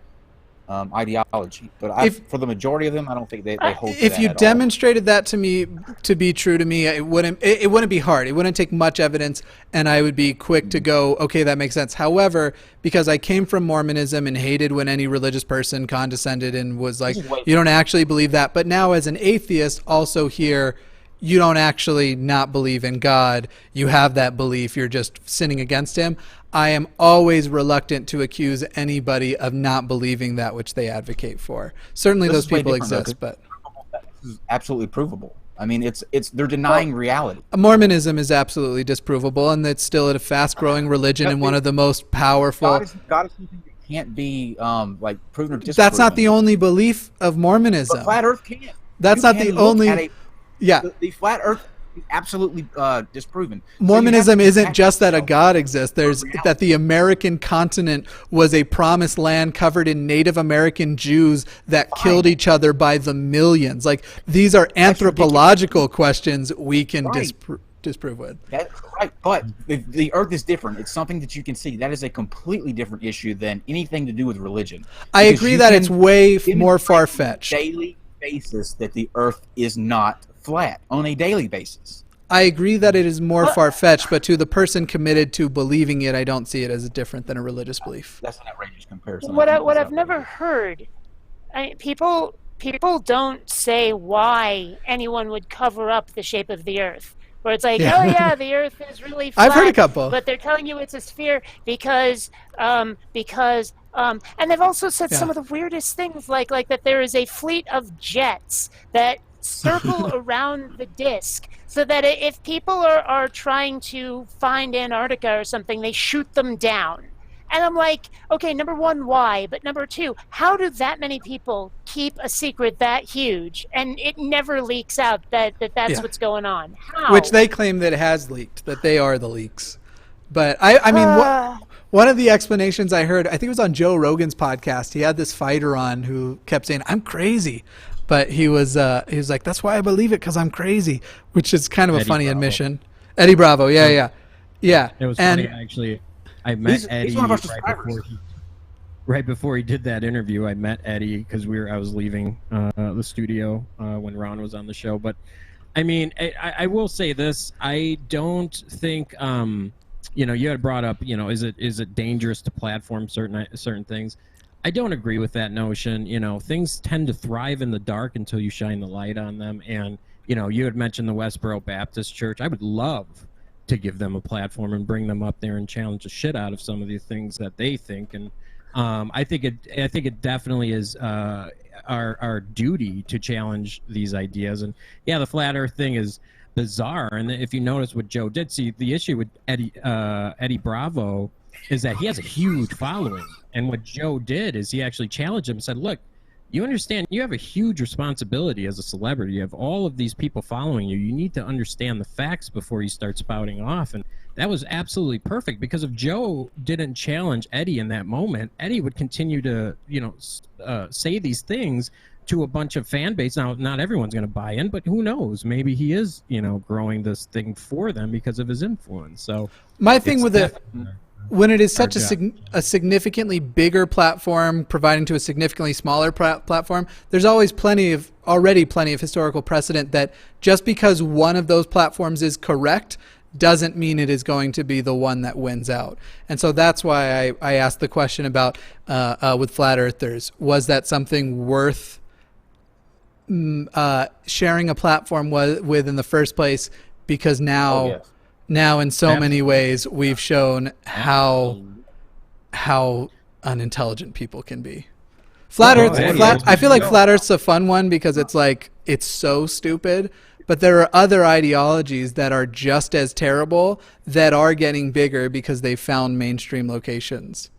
ideology. But for the majority of them, I don't think they hold to that. If you demonstrated that to me to be true to me, it wouldn't be hard. It wouldn't take much evidence, and I would be quick to go, okay, that makes sense. However, because I came from Mormonism and hated when any religious person condescended and was like, you don't actually believe that. But now as an atheist, also here, you don't actually not believe in God. You have that belief. You're just sinning against him. I am always reluctant to accuse anybody of not believing that which they advocate for. Certainly those people exist, but this is absolutely provable. I mean, they're denying reality. Mormonism is absolutely disprovable, and it's still a fast-growing religion and one of the most powerful. God is something that can't be proven or disproven. That's not the only belief of Mormonism. But flat Earth can. That's not the only. The flat Earth is absolutely disproven. Mormonism isn't just that a God exists. There's that the American continent was a promised land covered in Native American Jews that killed each other by the millions. Like, these are anthropological questions we can disprove with. That's right, but the Earth is different. It's something that you can see. That is a completely different issue than anything to do with religion. I agree that it's way more far-fetched. Daily basis that the Earth is not flat on a daily basis. I agree that it is more far-fetched, but to the person committed to believing it, I don't see it as different than a religious belief. That's an outrageous comparison. What I've never heard, people don't say why anyone would cover up the shape of the Earth. Where it's like, oh yeah, the Earth is really flat. I've heard a couple, but they're telling you it's a sphere because and they've also said some of the weirdest things, like that there is a fleet of jets that circle around the disk, so that if people are trying to find Antarctica or something, they shoot them down. And I'm like, okay, number one, why? But number two, how do that many people keep a secret that huge and it never leaks out that's what's going on? How? Which they claim that it has leaked, that they are the leaks. But I mean, one of the explanations I heard, I think it was on Joe Rogan's podcast, he had this fighter on who kept saying, I'm crazy. But he was like, that's why I believe it, because I'm crazy, which is kind of a funny admission. Eddie Bravo, yeah. It was funny, actually. I met Eddie right before he did that interview. I met Eddie because I was leaving the studio when Ron was on the show. But I mean, I will say this: I don't think you had brought up, is it dangerous to platform certain things? I don't agree with that notion. Things tend to thrive in the dark until you shine the light on them. And you had mentioned the Westboro Baptist Church. I would love to give them a platform and bring them up there and challenge the shit out of some of the things that they think. And I think it definitely is our duty to challenge these ideas. And yeah, the flat Earth thing is bizarre. And if you notice what Joe did, see, the issue with Eddie Bravo is that he has a huge following. And what Joe did is he actually challenged him and said, look, you understand you have a huge responsibility as a celebrity. You have all of these people following you. You need to understand the facts before you start spouting off. And that was absolutely perfect, because if Joe didn't challenge Eddie in that moment, Eddie would continue to, say these things to a bunch of fan base. Now, not everyone's going to buy in, but who knows? Maybe he is, growing this thing for them because of his influence. So my thing with it, when it is such a significantly bigger platform providing to a significantly smaller platform, there's always plenty of historical precedent that just because one of those platforms is correct doesn't mean it is going to be the one that wins out. And so that's why I asked the question about with flat earthers, was that something worth sharing a platform with in the first place? Because now in so many ways we've shown how unintelligent people can be. Flat Earth. yeah. I feel like Flat Earth's a fun one because it's like it's so stupid. But there are other ideologies that are just as terrible that are getting bigger because they've found mainstream locations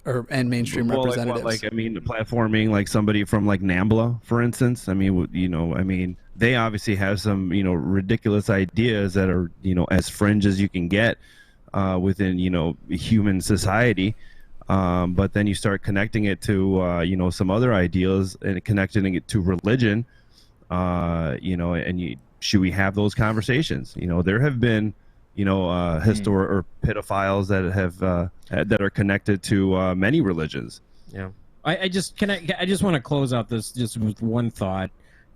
and mainstream representatives. Like platforming like somebody from like NAMBLA, for instance. I mean, they obviously have some, ridiculous ideas that are, as fringe as you can get within, human society. But then you start connecting it to, some other ideals and connecting it to religion, should we have those conversations? There have been, or pedophiles that have that are connected to many religions. Yeah, I just want to close out this just with one thought.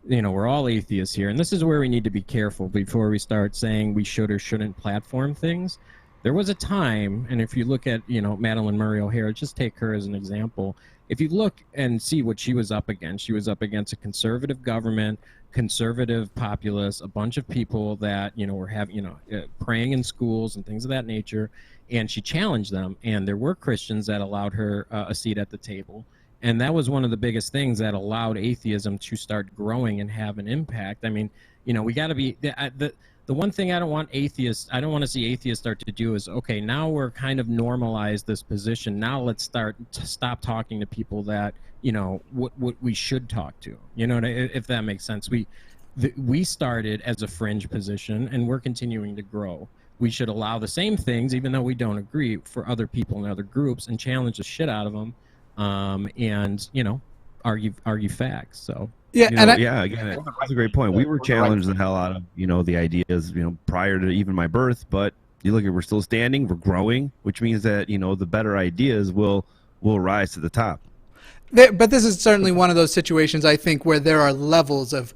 We're all atheists here, and this is where we need to be careful before we start saying we should or shouldn't platform things. There was a time, and if you look at Madalyn Murray O'Hair, just take her as an example. If you look and see what she was up against a conservative government, conservative populace, a bunch of people that were having praying in schools and things of that nature, and she challenged them. And there were Christians that allowed her a seat at the table, and that was one of the biggest things that allowed atheism to start growing and have an impact. I mean, we got to be the one thing I don't want to see atheists start to do is, okay, now we're kind of normalized this position. Now let's stop talking to people that, what we should talk to, if that makes sense. We started as a fringe position and we're continuing to grow. We should allow the same things, even though we don't agree, for other people in other groups and challenge the shit out of them, and, argue facts. So. Yeah, again, that's a great point. We were challenged the hell out of, the ideas, prior to even my birth, but you look at, we're still standing, we're growing, which means that, the better ideas will rise to the top. But this is certainly one of those situations, I think, where there are levels of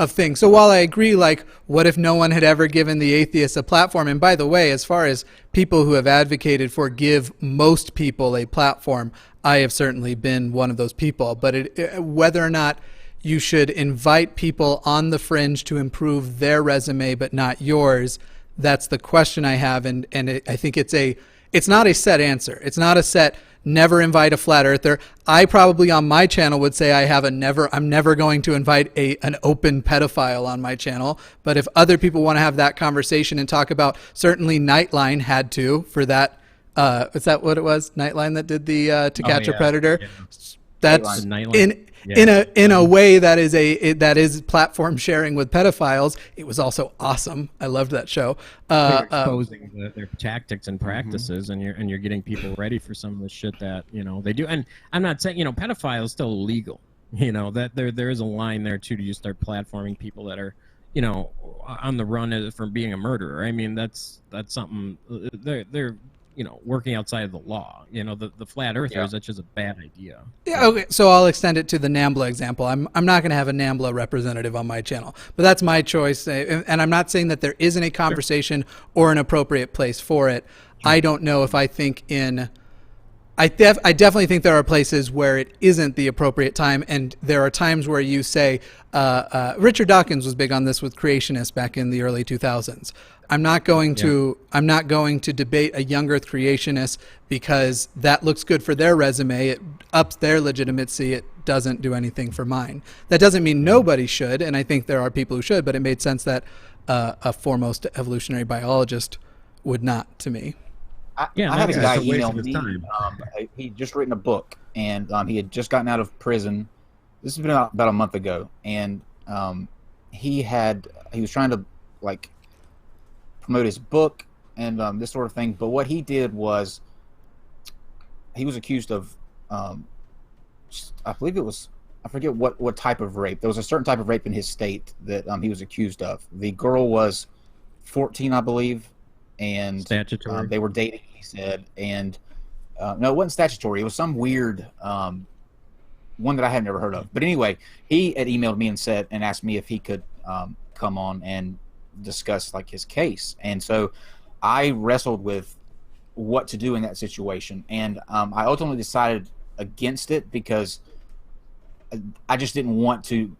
things. So while I agree, like, what if no one had ever given the atheists a platform? And by the way, as far as people who have advocated for give most people a platform, I have certainly been one of those people. But whether or not you should invite people on the fringe to improve their resume but not yours, that's the question I have. And I think it's not a set answer. It's not a set never invite a flat earther. I probably on my channel would say I'm never going to invite an open pedophile on my channel. But if other people want to have that conversation and talk about, certainly Nightline had to for that. Is that what it was? Nightline that did the To Catch a Predator. Yeah. That's in a way that is platform sharing with pedophiles. It was also awesome. I loved that show. Exposing their tactics and practices, and you're getting people ready for some of the shit that they do. And I'm not saying pedophile is still illegal. That there is a line there too. Do you start platforming people that are on the run from being a murderer? I mean, that's something they're working outside of the law. The flat earthers, that's just a bad idea. Yeah, okay. So I'll extend it to the NAMBLA example. I'm not going to have a NAMBLA representative on my channel, but that's my choice. And I'm not saying that there isn't a conversation or an appropriate place for it. I don't know if I think I definitely think there are places where it isn't the appropriate time, and there are times where you say, Richard Dawkins was big on this with creationists back in the early 2000s. I'm not going to debate a young Earth creationist because that looks good for their resume. It ups their legitimacy. It doesn't do anything for mine. That doesn't mean nobody should, and I think there are people who should, but it made sense that a foremost evolutionary biologist would not, to me. I had a guy email me. He'd just written a book, and he had just gotten out of prison. This has been about a month ago, and he was trying to promote his book and this sort of thing. But what he did was he was accused of, I believe it was, I forget what type of rape. There was a certain type of rape in his state that he was accused of. The girl was 14, I believe, and statutory. They were dating, he said, and no, it wasn't statutory. It was some weird one that I had never heard of. But anyway, he had emailed me and asked me if he could come on and discuss his case. And so I wrestled with what to do in that situation, and I ultimately decided against it because I just didn't want to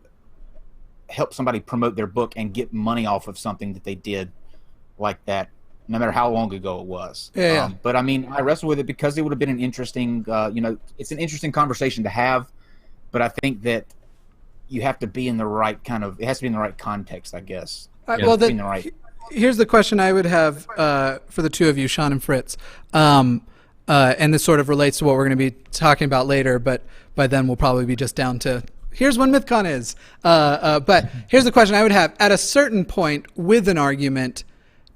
help somebody promote their book and get money off of something that they did like that, no matter how long ago it was. But I mean, I wrestled with it because it would have been an interesting it's an interesting conversation to have, but I think that you have to be in the right it has to be in the right context, I guess. Well, here's the question I would have for the two of you, Sean and Fritz. And this sort of relates to what we're going to be talking about later, but by then we'll probably be just down to here's when Mythcon is. But here's the question I would have. At a certain point with an argument,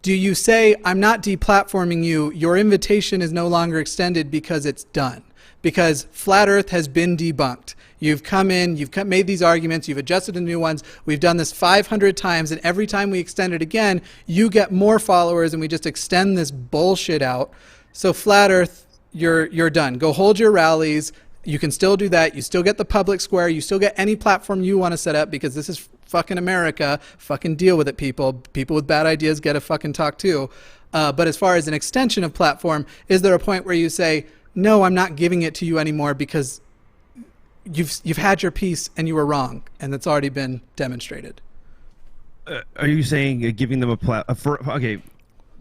do you say, I'm not deplatforming you, your invitation is no longer extended because it's done? Because Flat Earth has been debunked. You've come in, made these arguments, you've adjusted the new ones. We've done this 500 times, and every time we extend it again, you get more followers, and we just extend this bullshit out. So Flat Earth, you're done. Go hold your rallies. You can still do that. You still get the public square. You still get any platform you want to set up because this is fucking America. Fucking deal with it, people. People with bad ideas get to fucking talk too. But as far as an extension of platform, is there a point where you say, no, I'm not giving it to you anymore because you've had your piece and you were wrong, and that's already been demonstrated? Are you saying giving them okay?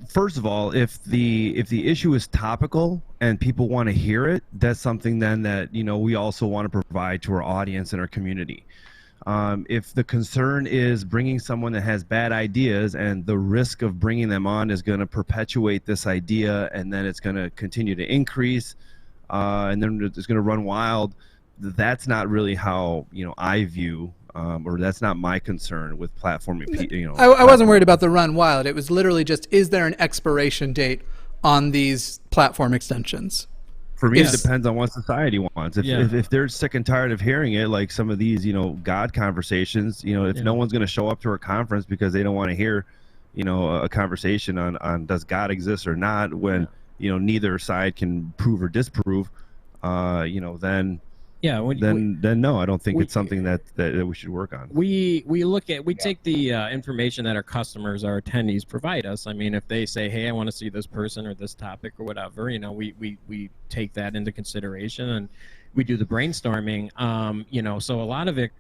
First of all, if the issue is topical and people want to hear it, that's something then that we also want to provide to our audience and our community. If the concern is bringing someone that has bad ideas and the risk of bringing them on is going to perpetuate this idea and then it's going to continue to increase and then it's going to run wild, that's not really how I view or that's not my concern with platforming. I wasn't worried about the run wild. It was literally just, is there an expiration date on these platform extensions? For me, it depends on what society wants. If they're sick and tired of hearing it, like some of these, God conversations, if no one's going to show up to our conference because they don't want to hear, a conversation on does God exist or not, when, neither side can prove or disprove, then no, I don't think it's something that we should work on. We take the information that our customers, our attendees provide us. I mean, if they say, hey, I want to see this person or this topic or whatever, we take that into consideration and we do the brainstorming. So a lot of it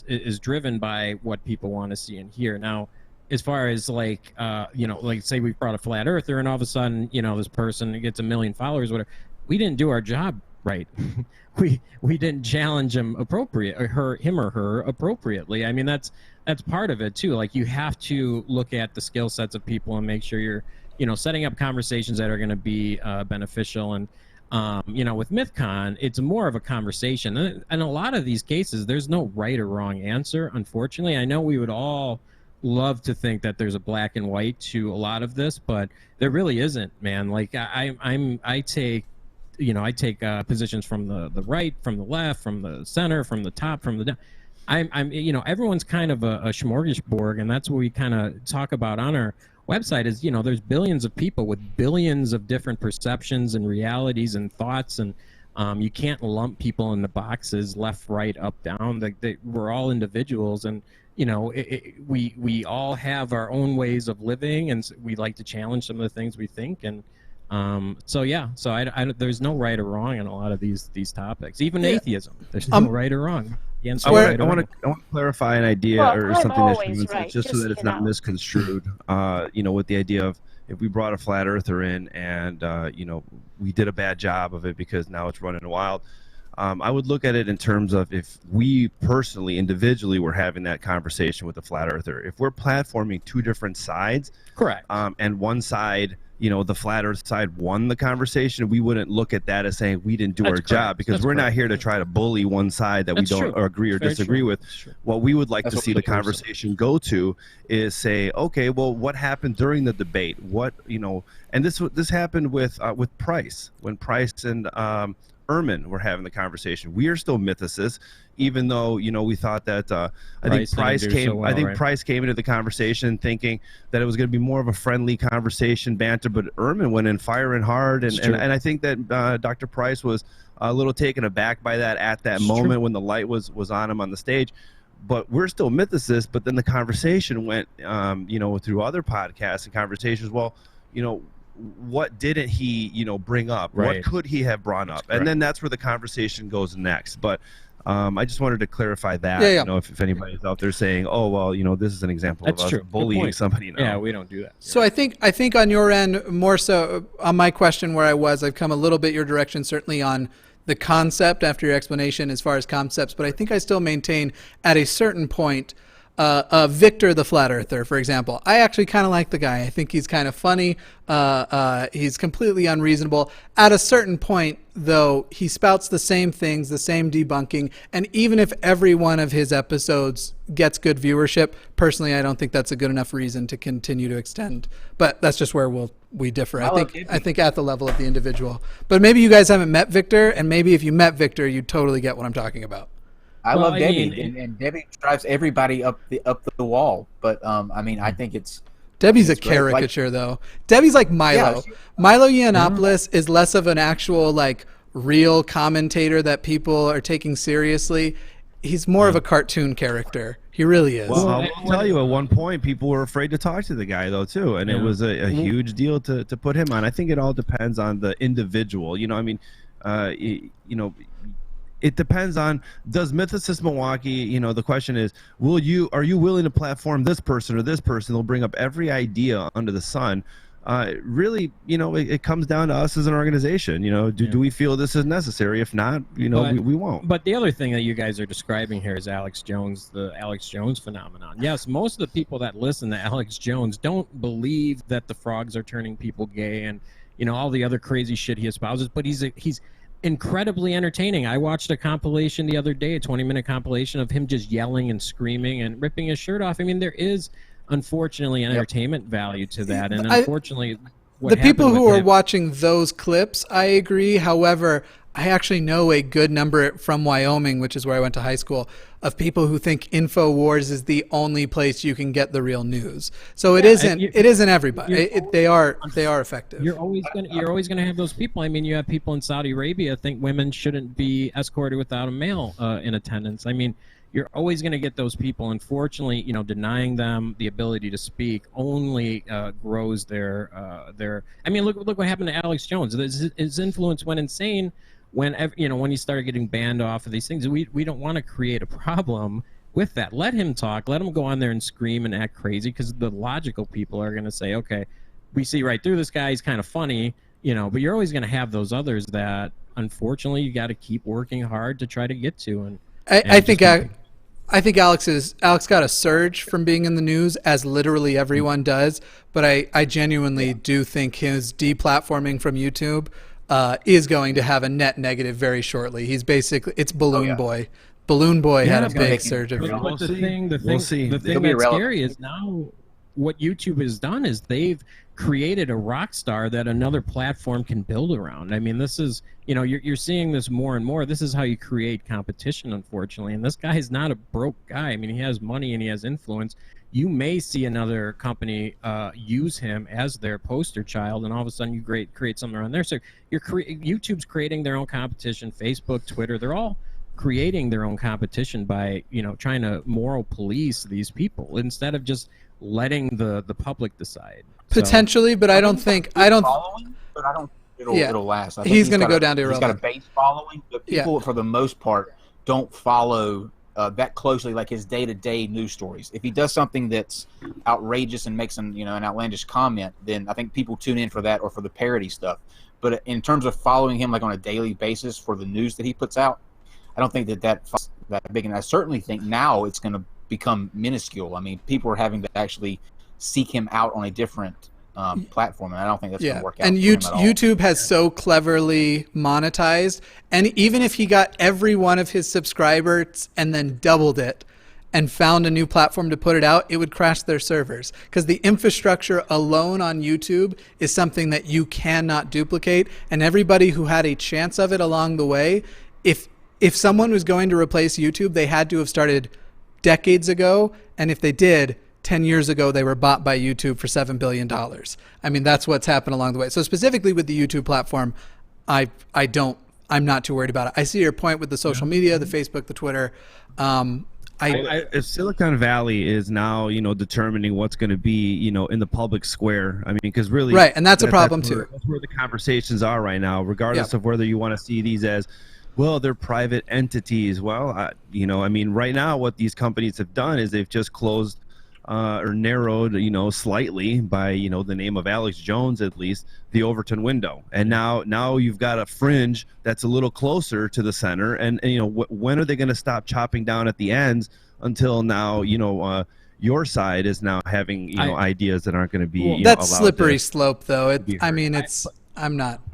is driven by what people want to see and hear. Now, as far as like say we brought a flat earther and all of a sudden, this person gets 1 million followers, whatever, we didn't do our job right. we didn't challenge him him or her appropriately. I mean, that's part of it too. Like, you have to look at the skill sets of people and make sure you're setting up conversations that are going to be beneficial. And with Mythcon, it's more of a conversation. And in a lot of these cases, there's no right or wrong answer. Unfortunately, I know we would all love to think that there's a black and white to a lot of this, but there really isn't, man. Like I take positions from the right, from the left, from the center, from the top, from the down. Everyone's kind of a smorgasbord, and that's what we kind of talk about on our website is, there's billions of people with billions of different perceptions and realities and thoughts, and you can't lump people in the boxes left, right, up, down. We're all individuals, and we all have our own ways of living, and we like to challenge some of the things we think. And so there's no right or wrong in a lot of these topics. Even atheism, there's no right or wrong. I want to clarify an idea or something that's right, just so that it's not misconstrued. With the idea of, if we brought a flat earther in and we did a bad job of it because now it's running wild, I would look at it in terms of, if we personally, individually, were having that conversation with the flat earther, if we're platforming two different sides, correct, and one side, the flat earth side won the conversation, we wouldn't look at that as saying we didn't do our job, because we're not here to try to bully one side that we don't agree or disagree with. What we would like to see the conversation go to is say, okay, well, what happened during the debate? And this happened with Price, when Price and Ehrman were having the conversation. We are still mythicists, even though we thought that I think Price came into the conversation thinking that it was going to be more of a friendly conversation, banter, but Ehrman went in firing hard, and I think that Dr. Price was a little taken aback by that at that moment when the light was on him on the stage. But we're still mythicists. But then the conversation went through other podcasts and conversations. Well, what didn't he bring up? What could he have brought up? And then that's where the conversation goes next. But I just wanted to clarify that. If anybody's out there saying, oh, well, this is an example of us bullying somebody. Yeah, we don't do that. So I think on your end, more so on my question where I've come a little bit your direction, certainly on the concept after your explanation as far as concepts, but I think I still maintain at a certain point, Victor the Flat Earther, for example. I actually kind of like the guy. I think he's kind of funny. He's completely unreasonable. At a certain point, though, he spouts the same things, the same debunking, and even if every one of his episodes gets good viewership, personally, I don't think that's a good enough reason to continue to extend. But that's just where we differ. I think at the level of the individual. But maybe you guys haven't met Victor, and maybe if you met Victor, you totally get what I'm talking about. I love Debbie, and Debbie drives everybody up the wall. But I think Debbie's a caricature, though. Debbie's like Milo. Yeah, Milo Yiannopoulos is less of an actual real commentator that people are taking seriously. He's more of a cartoon character. He really is. Well, I'll tell you, at one point, people were afraid to talk to the guy, though, too. And it was a huge deal to put him on. I think it all depends on the individual. It depends on, does Mythicist Milwaukee, the question is, are you willing to platform this person or this person? They'll bring up every idea under the sun. Really, it comes down to us as an organization. Do we feel this is necessary? If not, we won't. But the other thing that you guys are describing here is Alex Jones, the Alex Jones phenomenon. Yes, most of the people that listen to Alex Jones don't believe that the frogs are turning people gay and, all the other crazy shit he espouses, but he's incredibly entertaining. I watched a compilation the other day, a 20-minute compilation of him just yelling and screaming and ripping his shirt off. I mean, there is unfortunately an entertainment value to that, and unfortunately the people who are watching those clips, I agree. However, I actually know a good number from Wyoming, which is where I went to high school, of people who think InfoWars is the only place you can get the real news. So it isn't everybody. They are effective. You're always gonna have those people. I mean, you have people in Saudi Arabia think women shouldn't be escorted without a male in attendance. I mean, you're always going to get those people. Unfortunately, denying them the ability to speak only grows their. I mean, look what happened to Alex Jones. His influence went insane when he started getting banned off of these things. We don't want to create a problem with that. Let him talk. Let him go on there and scream and act crazy, because the logical people are going to say, okay, we see right through this guy. He's kind of funny, But you're always going to have those others that, unfortunately, you got to keep working hard to try to get to. And I think Alex got a surge from being in the news, as literally everyone does. But I genuinely do think his deplatforming from YouTube is going to have a net negative very shortly. He's basically, it's Balloon Boy. Balloon Boy had a big surge of views. But the thing that's scary is now what YouTube has done is they've created a rock star that another platform can build around. I mean, this is, you're seeing this more and more. This is how you create competition, unfortunately. And this guy is not a broke guy. I mean, he has money and he has influence. You may see another company use him as their poster child, and all of a sudden you create something around there. So YouTube's creating their own competition. Facebook, Twitter, they're all creating their own competition by trying to moral police these people instead of just letting the public decide. Potentially, but I don't think following, but I don't think it'll last. I think he's going to go down to irrelevant. He's got a base following, but people for the most part don't follow that closely, like his day-to-day news stories. If he does something that's outrageous and makes an outlandish comment, then I think people tune in for that or for the parody stuff. But in terms of following him on a daily basis for the news that he puts out, I don't think that's that big. And I certainly think now it's going to become minuscule. I mean, people are having to actually seek him out on a different platform, and I don't think that's going to work out. And YouTube has so cleverly monetized, and even if he got every one of his subscribers and then doubled it and found a new platform to put it out, it would crash their servers, because the infrastructure alone on YouTube is something that you cannot duplicate. And everybody who had a chance of it along the way, if someone was going to replace YouTube, they had to have started decades ago, and if they did, 10 years ago, they were bought by YouTube for $7 billion. I mean, that's what's happened along the way. So specifically with the YouTube platform, I'm not too worried about it. I see your point with the social media, the Facebook, the Twitter. If Silicon Valley is now, determining what's going to be, in the public square, I mean, because really, right, and that's a problem too. That's where the conversations are right now, regardless of whether you want to see these as, well, they're private entities. Well, right now, what these companies have done is they've just closed or narrowed, slightly by, the name of Alex Jones, at least, the Overton window. And now you've got a fringe that's a little closer to the center. And when are they going to stop chopping down at the ends until now, your side is now having, ideas that aren't going to be, that's allowed slippery to slope, though.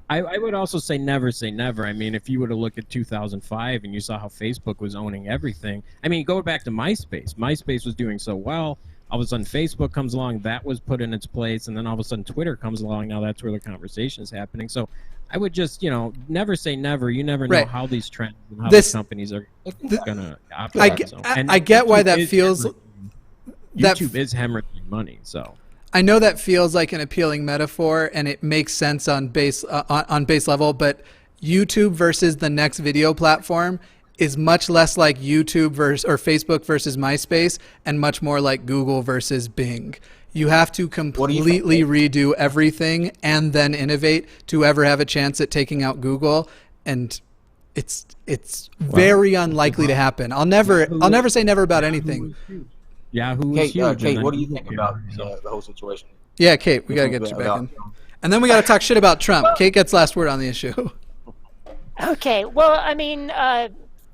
I would also say never say never. I mean, if you were to look at 2005 and you saw how Facebook was owning everything, I mean, go back to MySpace. MySpace was doing so well. All of a sudden, Facebook comes along, that was put in its place, and then all of a sudden, Twitter comes along. Now that's where the conversation is happening. So, I would just, never say never. You never know how these trends and how these companies are going to operate. I get why that feels. YouTube is hemorrhaging money. So I know that feels like an appealing metaphor, and it makes sense on base level. But YouTube versus the next video platform is much less like YouTube versus or Facebook versus MySpace, and much more like Google versus Bing. You have to completely redo everything and then innovate to ever have a chance at taking out Google, and it's very unlikely to happen. I'll never say never about anything. Yahoo! Kate, what do you think about the whole situation? Yeah, Kate, we gotta get you back in, and then we gotta talk shit about Trump. Kate gets last word on the issue. Okay, well, I mean,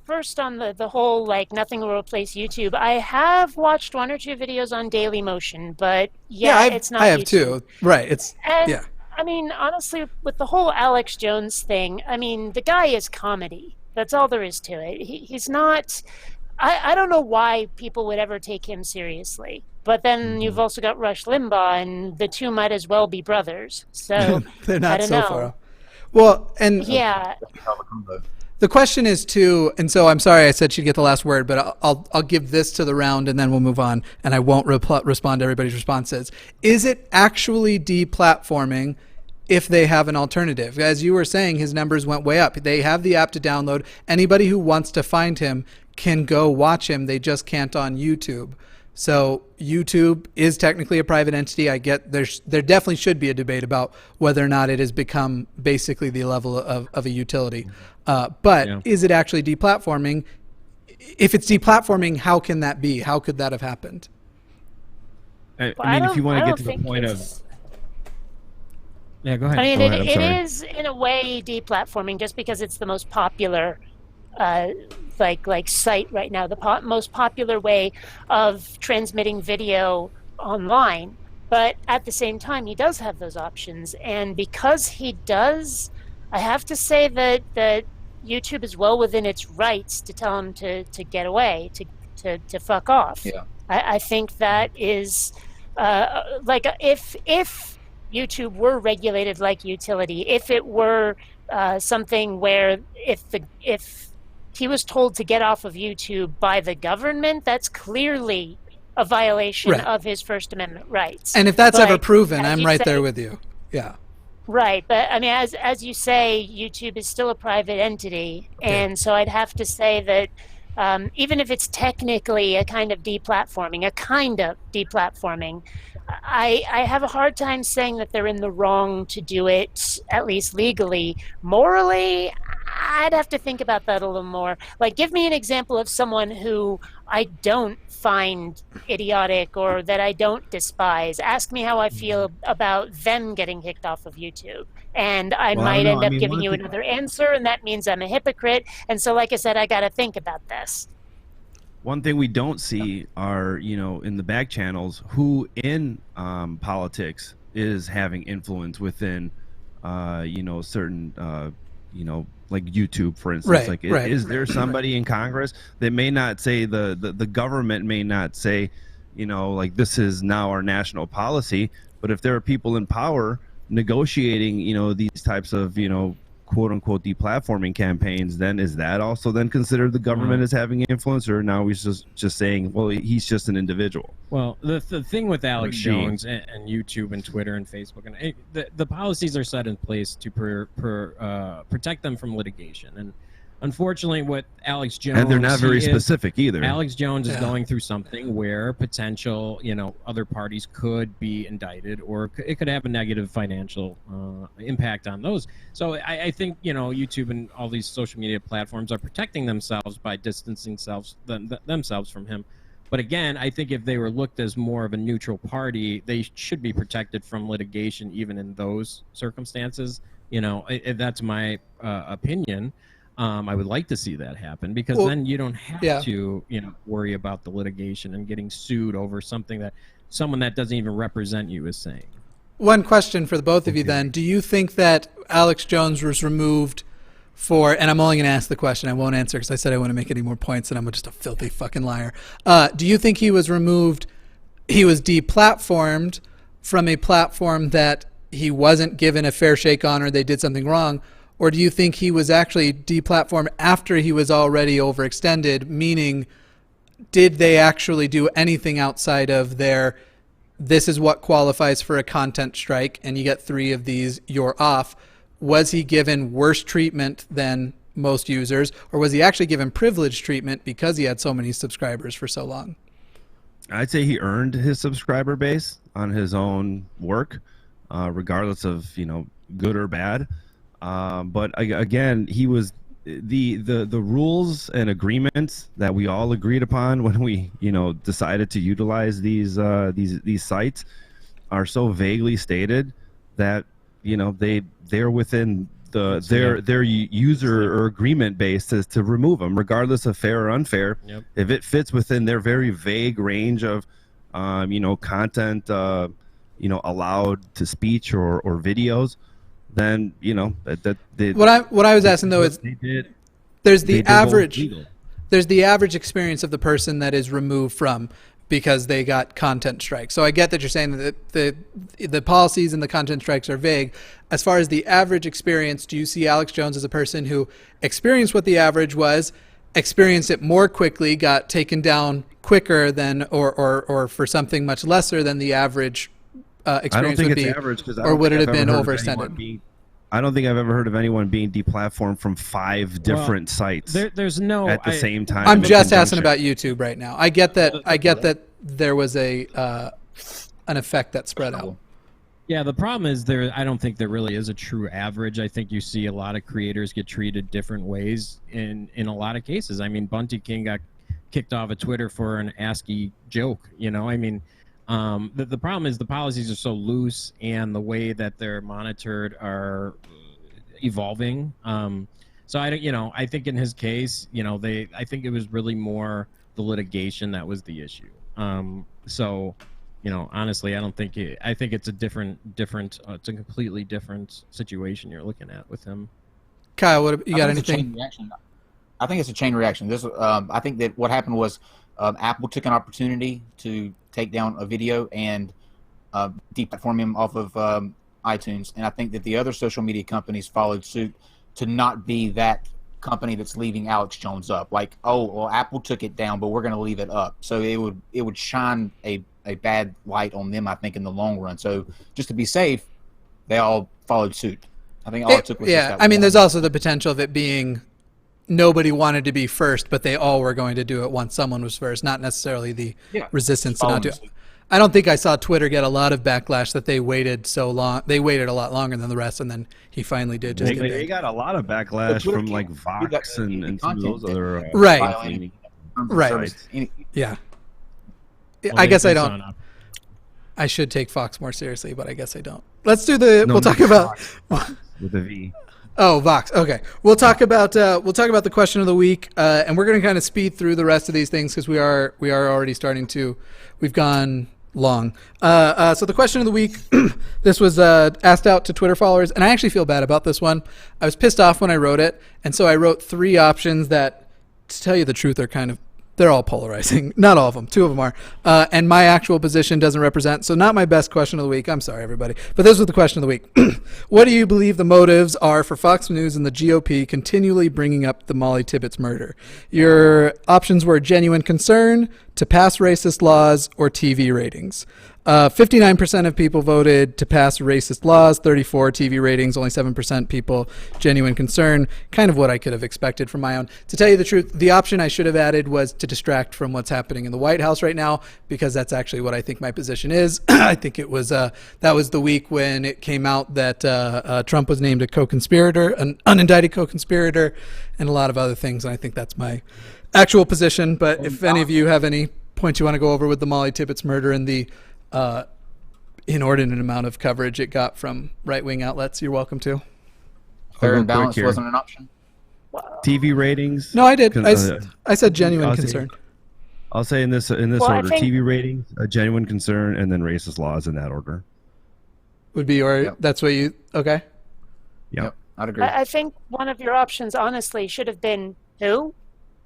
first on the whole, like, nothing will replace YouTube. I have watched one or two videos on Dailymotion, but it's not. I have YouTube. too. Right? I mean, honestly, with the whole Alex Jones thing, I mean, the guy is comedy. That's all there is to it. He's not. I don't know why people would ever take him seriously. But then you've also got Rush Limbaugh, and the two might as well be brothers. So they're not I don't so know. far off. Well, and the question is too, and so I'm sorry I said she'd get the last word, but I'll give this to the round and then we'll move on, and I won't respond to everybody's responses. Is it actually deplatforming if they have an alternative? As you were saying, his numbers went way up. They have the app to download. Anybody who wants to find him can go watch him. They just can't on YouTube. So YouTube is technically a private entity. I get there definitely should be a debate about whether or not it has become basically the level of a utility. But is it actually deplatforming? If it's deplatforming, how can that be? How could that have happened? I mean, if you want to get to the point of... Yeah, go ahead. I mean, it is in a way deplatforming just because it's the most popular like site right now, the most popular way of transmitting video online. But at the same time, he does have those options, and because he does, I have to say that YouTube is well within its rights to tell him to get away, to fuck off. Yeah. I think that is like if YouTube were regulated like utility, if it were something where if he was told to get off of YouTube by the government, that's clearly a violation of his First Amendment rights. And if that's ever proven, I'm right there with you. Yeah. Right, but I mean, as you say, YouTube is still a private entity, and so I'd have to say that even if it's technically a kind of deplatforming, I have a hard time saying that they're in the wrong to do it, at least legally. Morally, I'd have to think about that a little more. Like, give me an example of someone who I don't find idiotic or that I don't despise. Ask me how I feel about them getting kicked off of YouTube. And I might end up giving you another answer, and that means I'm a hypocrite. And so, like I said, I got to think about this. One thing we don't see are, in the back channels, who in politics is having influence within, certain, like YouTube, for instance. Is there somebody in Congress that may not say, the government may not say, like, this is now our national policy, but if there are people in power negotiating, these types of, quote unquote deplatforming campaigns, then is that also then considered the government as having influence, or now he's just saying, well, he's just an individual? Well, the thing with Alex Jones and YouTube and Twitter and Facebook, and the policies are set in place to protect them from litigation. And unfortunately, what Alex Jones, and they're not very specific either. Alex Jones is going through something where potential, other parties could be indicted, or it could have a negative financial impact on those. So I think YouTube and all these social media platforms are protecting themselves by distancing themselves from him. But again, I think if they were looked as more of a neutral party, they should be protected from litigation even in those circumstances. That's my opinion. I would like to see that happen because then you don't have to, worry about the litigation and getting sued over something that someone that doesn't even represent you is saying. One question for the both of you then. Do you think that Alex Jones was removed for, and I'm only going to ask the question, I won't answer because I said I want to make any more points and I'm just a filthy fucking liar. Do you think he was removed, he was deplatformed from a platform that he wasn't given a fair shake on or they did something wrong? Or do you think he was actually deplatformed after he was already overextended, meaning did they actually do anything outside of their, this is what qualifies for a content strike and you get 3 of these, you're off? Was he given worse treatment than most users, or was he actually given privileged treatment because he had so many subscribers for so long? I'd say he earned his subscriber base on his own work, regardless of, good or bad. But again, he was the rules and agreements that we all agreed upon when we, decided to utilize these sites are so vaguely stated that, they're within their user or agreement base to remove them, regardless of fair or unfair. Yep. If it fits within their very vague range of, content, allowed to speech or videos, then what I was asking though is there's the average experience of the person that is removed from because they got content strikes. So I get that you're saying that the policies and the content strikes are vague. As far as the average experience, do you see Alex Jones as a person who experienced what the average was, experienced it more quickly, got taken down quicker than, or for something much lesser than the average experience would be, or would it have been overextended? I don't think I've ever heard of anyone being deplatformed from 5 different sites. There's no at the same time. I'm just asking about YouTube right now. I get that. I get that there was an effect that spread out. Yeah, the problem is I don't think there really is a true average. I think you see a lot of creators get treated different ways in a lot of cases. I mean, Bunty King got kicked off of Twitter for an ASCII joke. The problem is the policies are so loose and the way that they're monitored are evolving. So I think in his case, I think it was really more the litigation that was the issue. Honestly, I think it's a different, it's a completely different situation you're looking at with him. Kyle, what you got? Anything? I think it's a chain reaction. I think that what happened was Apple took an opportunity to take down a video and deplatform him off of iTunes, and I think that the other social media companies followed suit to not be that company that's leaving Alex Jones up. Like, oh, well, Apple took it down, but we're going to leave it up. So it would shine a bad light on them, I think, in the long run. So just to be safe, they all followed suit. I think all it took was just that one. There's also the potential of it being nobody wanted to be first, but they all were going to do it once someone was first, not necessarily the resistance to not do it. I don't think I saw Twitter get a lot of backlash that they waited so long. They waited a lot longer than the rest, and then he finally did. They got a lot of backlash from like Vox and some of those other right. Yeah. I guess I don't. I should take Fox more seriously, but I guess I don't. Let's do we'll talk about with a V. Oh, Vox. Okay, we'll talk about the question of the week, and we're going to kind of speed through the rest of these things because we are already starting to. We've gone long. So the question of the week, this was asked out to Twitter followers, and I actually feel bad about this one. I was pissed off when I wrote it, and so I wrote 3 options that, to tell you the truth, they're all polarizing. Not all of them. 2 of them are. And my actual position doesn't represent, so not my best question of the week. I'm sorry, everybody. But this was the question of the week. What do you believe the motives are for Fox News and the GOP continually bringing up the Molly Tibbetts murder? Your options were genuine concern, to pass racist laws, or TV ratings. 59% of people voted to pass racist laws, 34 TV ratings, only 7% people genuine concern, kind of what I could have expected from my own. To tell you the truth, the option I should have added was to distract from what's happening in the White House right now, because that's actually what I think my position is. I think it was that was the week when it came out that Trump was named a co-conspirator, an unindicted co-conspirator, and a lot of other things, and I think that's my actual position. But if any of you have any point you want to go over with the Molly Tippett's murder and the inordinate amount of coverage it got from right-wing outlets, you're welcome to. Fair and balanced wasn't an option. TV ratings? No, I did. I said genuine concern. I'll say in this order: TV ratings, a genuine concern, and then racist laws in that order. Would be that's what you okay? Yep. I'd agree. I think one of your options, honestly, should have been who?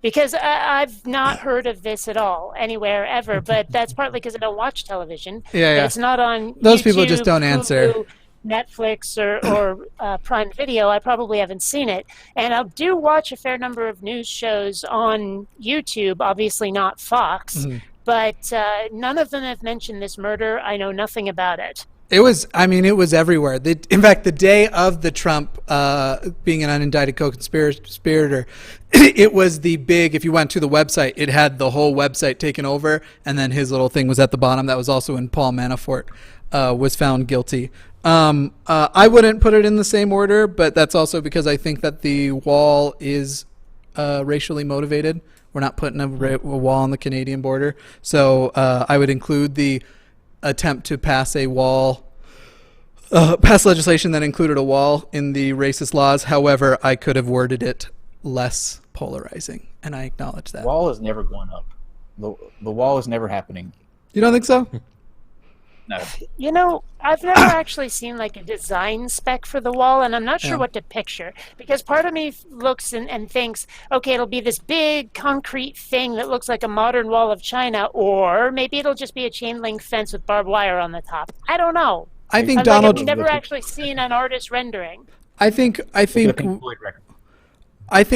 Because I've not heard of this at all anywhere ever, but that's partly because I don't watch television. Yeah. It's not on Those YouTube, people just don't answer. Hulu, Netflix or Prime Video. I probably haven't seen it. And I do watch a fair number of news shows on YouTube, obviously not Fox, but none of them have mentioned this murder. I know nothing about it. It was everywhere. In fact, the day of the Trump being an unindicted co-conspirator, it was the big, if you went to the website, it had the whole website taken over, and then his little thing was at the bottom. That was also when Paul Manafort was found guilty. I wouldn't put it in the same order, but that's also because I think that the wall is racially motivated. We're not putting a wall on the Canadian border. So I would include the attempt to pass a wall, pass legislation that included a wall in the racist laws. However, I could have worded it less polarizing, and I acknowledge that. The wall is never going up. The wall is never happening. You don't think so? No. You know, I've never actually seen like a design spec for the wall, and I'm not sure what to picture, because part of me looks and thinks, okay, it'll be this big concrete thing that looks like a modern wall of China, or maybe it'll just be a chain link fence with barbed wire on the top. I don't know. I think I've never actually seen an artist rendering. I think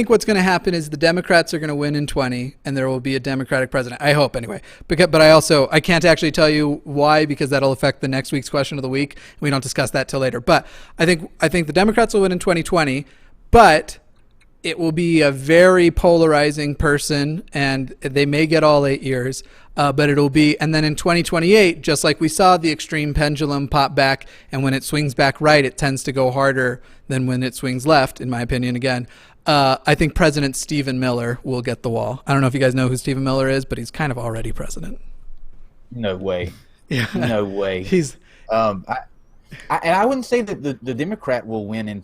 what's going to happen is the Democrats are going to win in 20, and there will be a Democratic president. I hope, anyway. But I can't actually tell you why, because that'll affect the next week's question of the week. We don't discuss that till later. But I think the Democrats will win in 2020, but it will be a very polarizing person, and they may get all 8 years. But it'll be, and then in 2028, just like we saw the extreme pendulum pop back, and when it swings back right, it tends to go harder than when it swings left, in my opinion, again. I think President Stephen Miller will get the wall. I don't know if you guys know who Stephen Miller is, but he's kind of already president. No way. Yeah. No way. He's. I wouldn't say that the Democrat will win in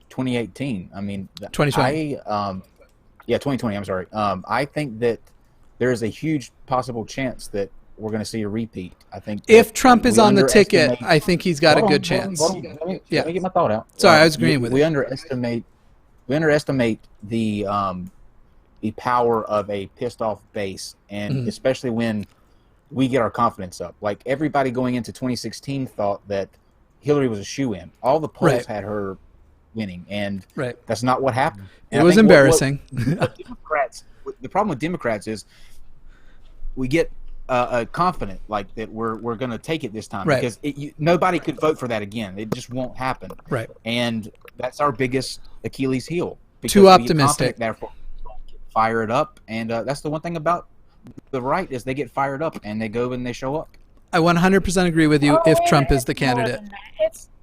2018. I mean, 2020. 2020. I'm sorry. I think that there is a huge possible chance that we're going to see a repeat. I think if Trump is on the ticket, I think he's got a good chance. Let me get my thought out. Sorry, I was agreeing with you. We underestimate the power of a pissed off base, and especially when we get our confidence up. Like, everybody going into 2016 thought that Hillary was a shoo-in. All the polls had her winning, and that's not what happened. And it was embarrassing. The problem with Democrats is we get confident, like that we're going to take it this time, because nobody could vote for that again. It just won't happen. Right. And that's our biggest Achilles heel. Too optimistic. Therefore, get fired up, and that's the one thing about the right is they get fired up and they go and they show up. I 100% agree with you if Trump is the candidate.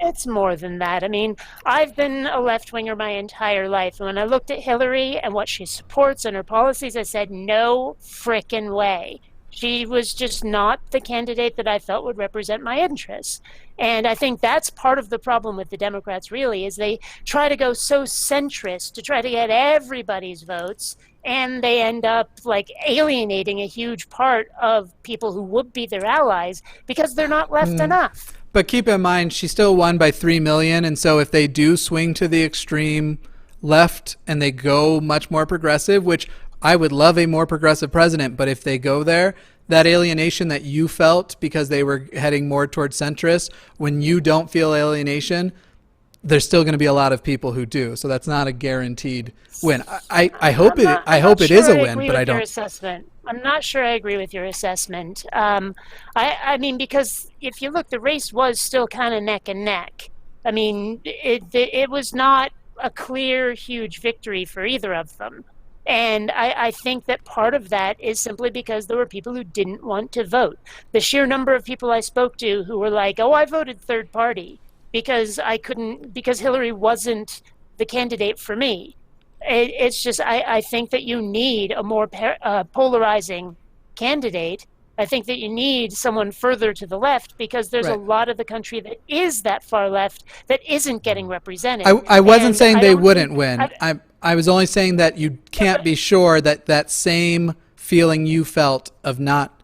It's more than that. I mean, I've been a left-winger my entire life, and when I looked at Hillary and what she supports and her policies, I said, no frickin' way. She was just not the candidate that I felt would represent my interests. And I think that's part of the problem with the Democrats, really, is they try to go so centrist to try to get everybody's votes, and they end up like alienating a huge part of people who would be their allies because they're not left enough. But keep in mind, she still won by 3 million, and so if they do swing to the extreme left and they go much more progressive, which I would love a more progressive president, but if they go there, that alienation that you felt because they were heading more towards centrist, when you don't feel alienation, there's still going to be a lot of people who do. So that's not a guaranteed win. I hope it is a win, but I don't. I'm not sure I agree with your assessment. I mean, because if you look, the race was still kind of neck and neck. I mean, it was not a clear, huge victory for either of them. And I think that part of that is simply because there were people who didn't want to vote. The sheer number of people I spoke to who were like, oh, I voted third party because Hillary wasn't the candidate for me. It's just, I think that you need a more polarizing candidate. I think that you need someone further to the left because there's a lot of the country that is that far left that isn't getting represented. I wasn't saying they wouldn't win. I was only saying that you can't be sure that that same feeling you felt of not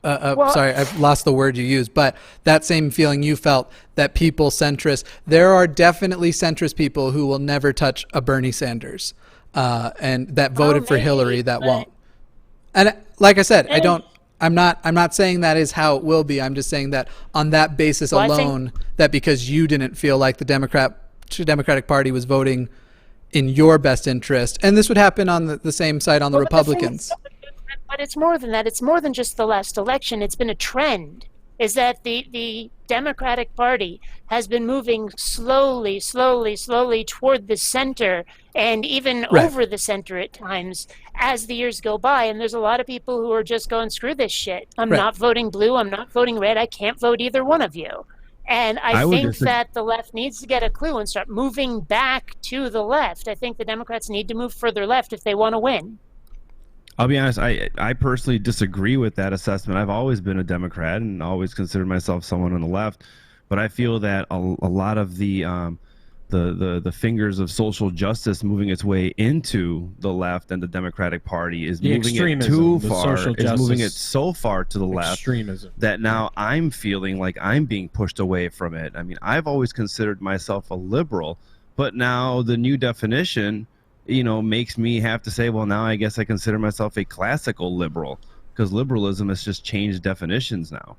sorry, I've lost the word you used, but that same feeling you felt that people centrist, there are definitely centrist people who will never touch a Bernie Sanders, and that voted for Hillary that won't. And like I said, I'm not saying that is how it will be. I'm just saying that on that basis alone, that because you didn't feel like the Democratic Party was voting in your best interest, and this would happen on the same side on the Republicans. But it's more than that. It's more than just the last election. It's been a trend, is that the Democratic Party has been moving slowly toward the center and even over the center at times as the years go by. And there's a lot of people who are just going, screw this shit. I'm not voting blue. I'm not voting red. I can't vote either one of you. And I think that the left needs to get a clue and start moving back to the left. I think the Democrats need to move further left if they want to win. I'll be honest, I personally disagree with that assessment. I've always been a Democrat and always considered myself someone on the left, but I feel that a lot of the fingers of social justice moving its way into the left and the Democratic Party is moving it too far. It's moving it so far to the left that now I'm feeling like I'm being pushed away from it. I mean, I've always considered myself a liberal, but now the new definition, you know, makes me have to say, well, now I guess I consider myself a classical liberal, because liberalism has just changed definitions now.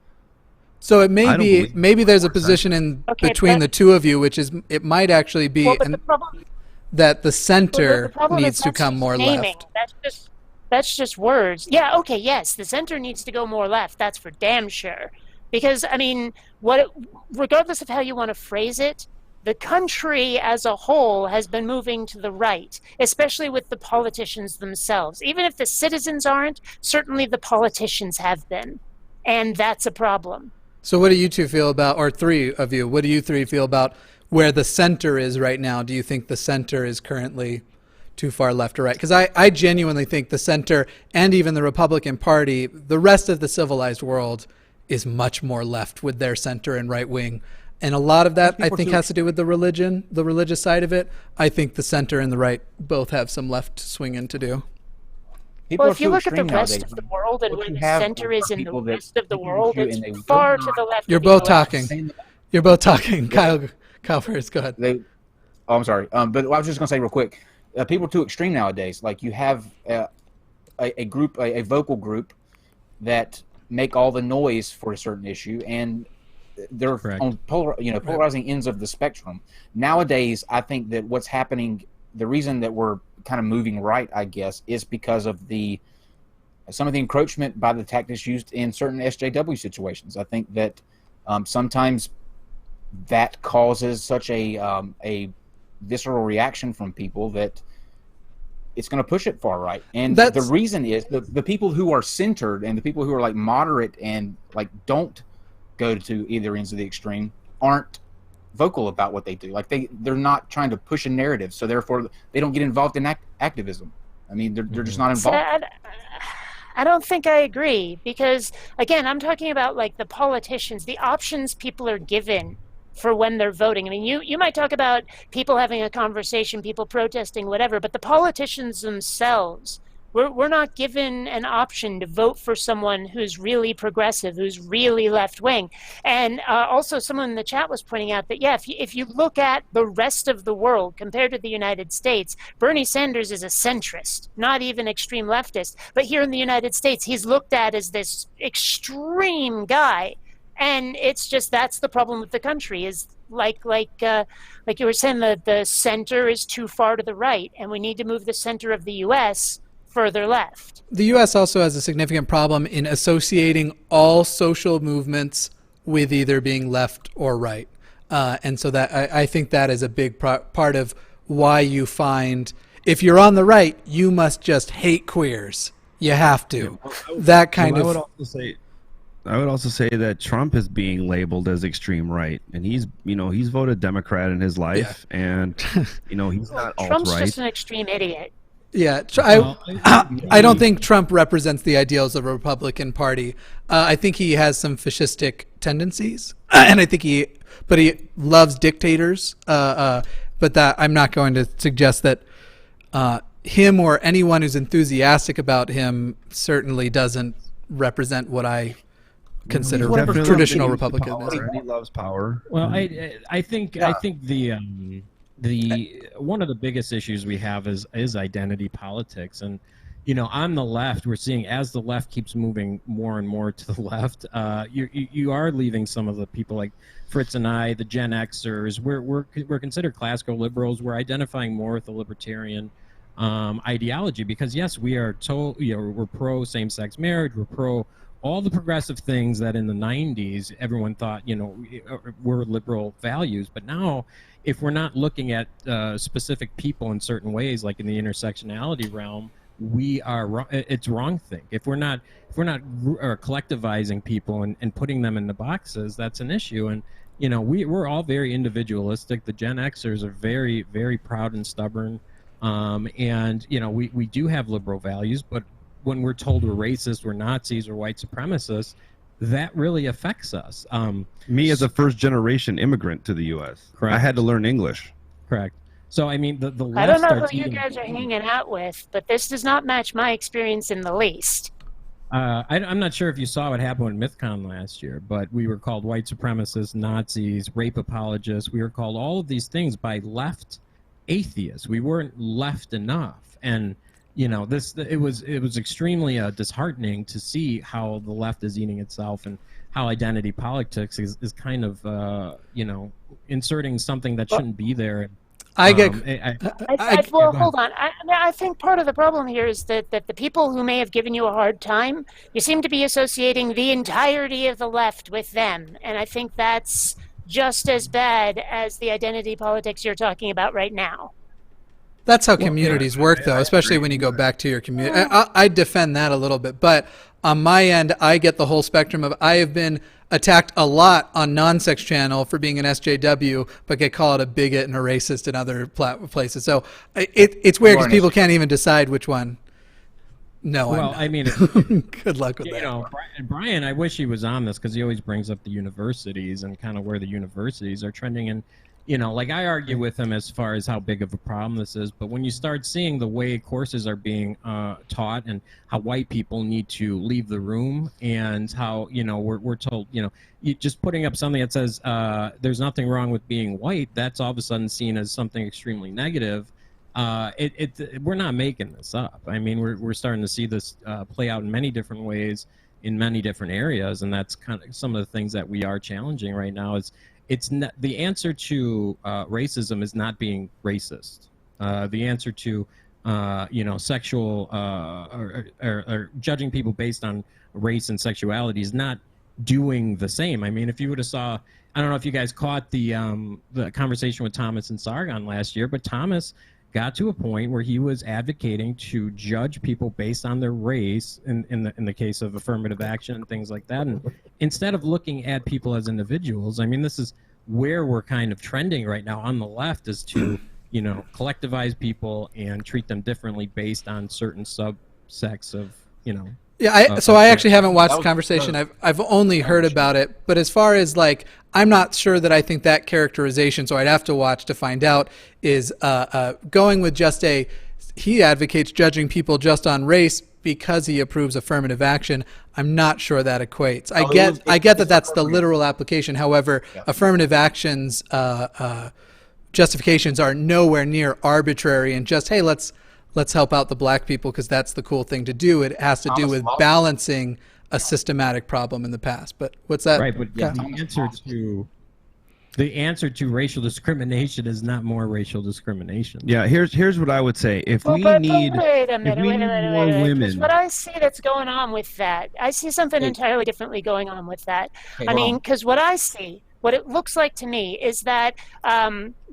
So it may be, maybe there's a position in between the two of you, which is, it might actually be that the center needs to come more left. That's just words. Yeah, okay, yes, the center needs to go more left. That's for damn sure. Because, I mean, regardless of how you want to phrase it, the country as a whole has been moving to the right, especially with the politicians themselves. Even if the citizens aren't, certainly the politicians have been. And that's a problem. So what do you two feel about, or three of you, what do you three feel about where the center is right now? Do you think the center is currently too far left or right? Because I genuinely think the center and even the Republican Party, the rest of the civilized world, is much more left with their center and right wing. And a lot of that, I think, has to do with the religious side of it. I think the center and the right both have some left swinging to do. Well, if you look at the rest of the world and where the center is in the rest of the world, it's far to the left. You're both talking. You're both talking. Kyle first, go ahead. I'm sorry. But I was just going to say real quick, people are too extreme nowadays. Like, you have a group, a vocal group that make all the noise for a certain issue, and they're on polarizing ends of the spectrum. Nowadays, I think that what's happening, the reason that we're kind of moving right, I guess, is because of some of the encroachment by the tactics used in certain SJW situations. I think that sometimes that causes such a visceral reaction from people that it's going to push it far right. And the reason is the people who are centered and the people who are like moderate and like don't go to either ends of the extreme aren't vocal about what they do. Like they're not trying to push a narrative, so therefore they don't get involved in activism. I mean, they're just not involved. I don't think I agree, because again, I'm talking about like the politicians, the options people are given for when they're voting. I mean, you might talk about people having a conversation, people protesting, whatever, but the politicians themselves, we're not given an option to vote for someone who's really progressive, who's really left-wing. And also someone in the chat was pointing out that, yeah, if you look at the rest of the world compared to the United States, Bernie Sanders is a centrist, not even extreme leftist. But here in the United States, he's looked at as this extreme guy. And it's just, that's the problem with the country, is like you were saying, the center is too far to the right, and we need to move the center of the U.S. further left. The U.S. also has a significant problem in associating all social movements with either being left or right. And so that I think that is a big part of why you find, if you're on the right, you must just hate queers. You have to. That kind of... I would also say that Trump is being labeled as extreme right, and he's voted Democrat in his life, and he's not alt-right. Trump's just an extreme idiot. Yeah, Well, I don't think Trump represents the ideals of the Republican Party. I think he has some fascistic tendencies, and I think he loves dictators. But that I'm not going to suggest that him or anyone who's enthusiastic about him certainly doesn't represent what I consider traditional republicanism. He loves power. Well, I think the one of the biggest issues we have is identity politics, and on the left we're seeing, as the left keeps moving more and more to the left, you are leaving some of the people like Fritz and I, the Gen Xers. We're considered classical liberals. We're identifying more with the libertarian ideology, because yes, we are we're pro same-sex marriage, we're pro all the progressive things that in the 90s everyone thought were liberal values. But now, if we're not looking at specific people in certain ways, like in the intersectionality realm, it's wrong thing. If we're not collectivizing people and putting them into boxes, that's an issue. And we're all very individualistic. The Gen Xers are very, very proud and stubborn, and we do have liberal values, but when we're told we're racist, we're Nazis, or white supremacists, that really affects us. Me as a first-generation immigrant to the U.S., correct. I had to learn English. Correct. So, I mean, the left I don't know starts who you guys are hanging out with, but this does not match my experience in the least. I'm not sure if you saw what happened with Mythcon last year, but we were called white supremacists, Nazis, rape apologists. We were called all of these things by left atheists. We weren't left enough. And it was extremely disheartening to see how the left is eating itself, and how identity politics is kind of inserting something that shouldn't be there. Well, hold on. I think part of the problem here is that the people who may have given you a hard time, you seem to be associating the entirety of the left with them, and I think that's just as bad as the identity politics you're talking about right now. That's how communities work, though, especially when you go back to your community. I defend that a little bit, but on my end, I get the whole spectrum of. I have been attacked a lot on Non-Sex channel for being an SJW, but get called a bigot and a racist in other places. So it's weird because people can't even decide which one. No, well, I mean, good luck with that. Brian, I wish he was on this, because he always brings up the universities and kind of where the universities are trending. And like, I argue with him as far as how big of a problem this is, but when you start seeing the way courses are being taught, and how white people need to leave the room, and how we're told you just putting up something that says there's nothing wrong with being white, that's all of a sudden seen as something extremely negative. We're not making this up. I mean, we're starting to see this play out in many different ways in many different areas, and that's kind of some of the things that we are challenging right now. It's not, the answer to racism is not being racist. The answer to sexual or judging people based on race and sexuality is not doing the same. I mean, if you would have saw, I don't know if you guys caught the conversation with Thomas and Sargon last year, but Thomas got to a point where he was advocating to judge people based on their race in the case of affirmative action and things like that. And instead of looking at people as individuals, I mean, this is where we're kind of trending right now on the left, is to, collectivize people and treat them differently based on certain subsects of, Yeah, I actually haven't watched the conversation. I've only heard about it. But as far as I'm not sure that I think that characterization, so I'd have to watch to find out, is going with just he advocates judging people just on race because he approves affirmative action. I'm not sure that equates. I get that that's the literal application. However, affirmative actions justifications are nowhere near arbitrary and just, hey, let's help out the black people because that's the cool thing to do. It has to do with balancing a systematic problem in the past. But what's that? Right, but the answer to racial discrimination is not more racial discrimination. Yeah, here's what I would say. If we need more women, what I see that's going on with that, I see something entirely differently going on with that. I mean, because what it looks like to me is that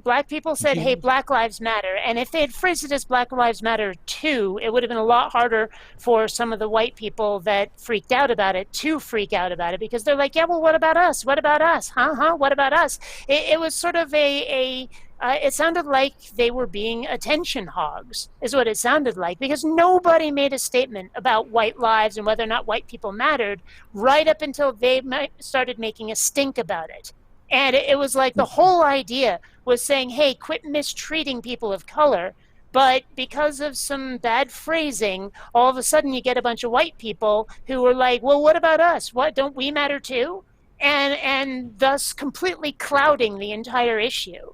black people said, hey, Black Lives Matter. And if they had phrased it as Black Lives Matter too, it would have been a lot harder for some of the white people that freaked out about it to freak out about it, because they're like, yeah, well, what about us? What about us? What about us? It was sort of a it sounded like they were being attention hogs, is what it sounded like, because nobody made a statement about white lives and whether or not white people mattered right up until they started making a stink about it. And it was like the whole idea was saying, hey, quit mistreating people of color. But because of some bad phrasing, all of a sudden you get a bunch of white people who are like, well, what about us? What, don't we matter too? And thus completely clouding the entire issue.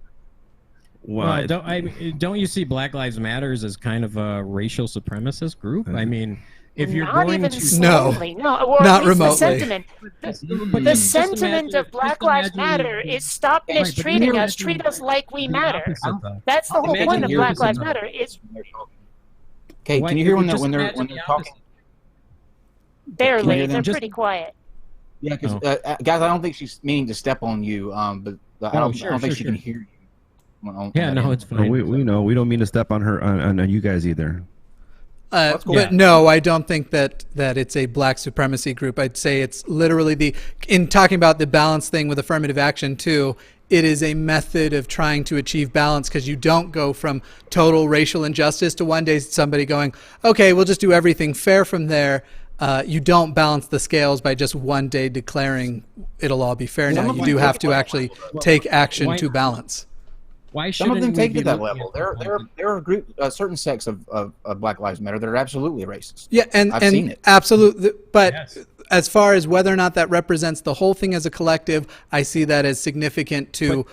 Well, don't you see Black Lives Matter as kind of a racial supremacist group? I mean, if you're not going even to slowly, no, or not at least remotely. the sentiment. The sentiment of Black Lives Matter is stop mistreating us, treat us like we matter. That's the whole point of Black Lives Matter. Is okay, can you hear when they're talking? Barely. They're pretty quiet. Yeah, because guys, I don't think she's meaning to step on you, but I don't think she can hear you. Yeah, no, it's fine. We know we don't mean to step on her on you guys either. But no, I don't think that it's a black supremacy group. I'd say it's literally in talking about the balance thing with affirmative action too, it is a method of trying to achieve balance, because you don't go from total racial injustice to one day somebody going, okay, we'll just do everything fair from there. You don't balance the scales by just one day declaring it'll all be fair. Now you do have to actually take action to balance. Why some of them take it to that level. There are group certain sects of Black Lives Matter that are absolutely racist. Yeah, and I've seen it. Absolutely. But yes, as far as whether or not that represents the whole thing as a collective, I see that as significant to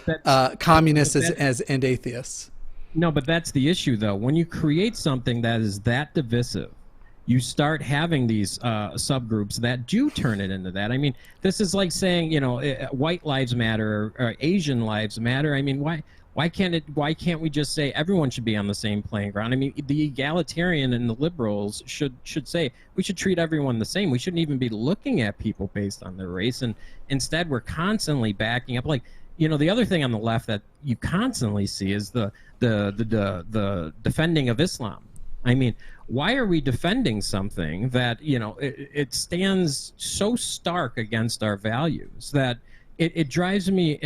communists and atheists. No, but that's the issue, though. When you create something that is that divisive, you start having these subgroups that do turn it into that. I mean, this is like saying, white lives matter or Asian lives matter. I mean, why can't we just say everyone should be on the same playing ground? I mean, the egalitarian and the liberals should say we should treat everyone the same. We shouldn't even be looking at people based on their race, and instead we're constantly backing up. Like, the other thing on the left that you constantly see is the defending of Islam. I mean, why are we defending something that it stands so stark against our values that it drives me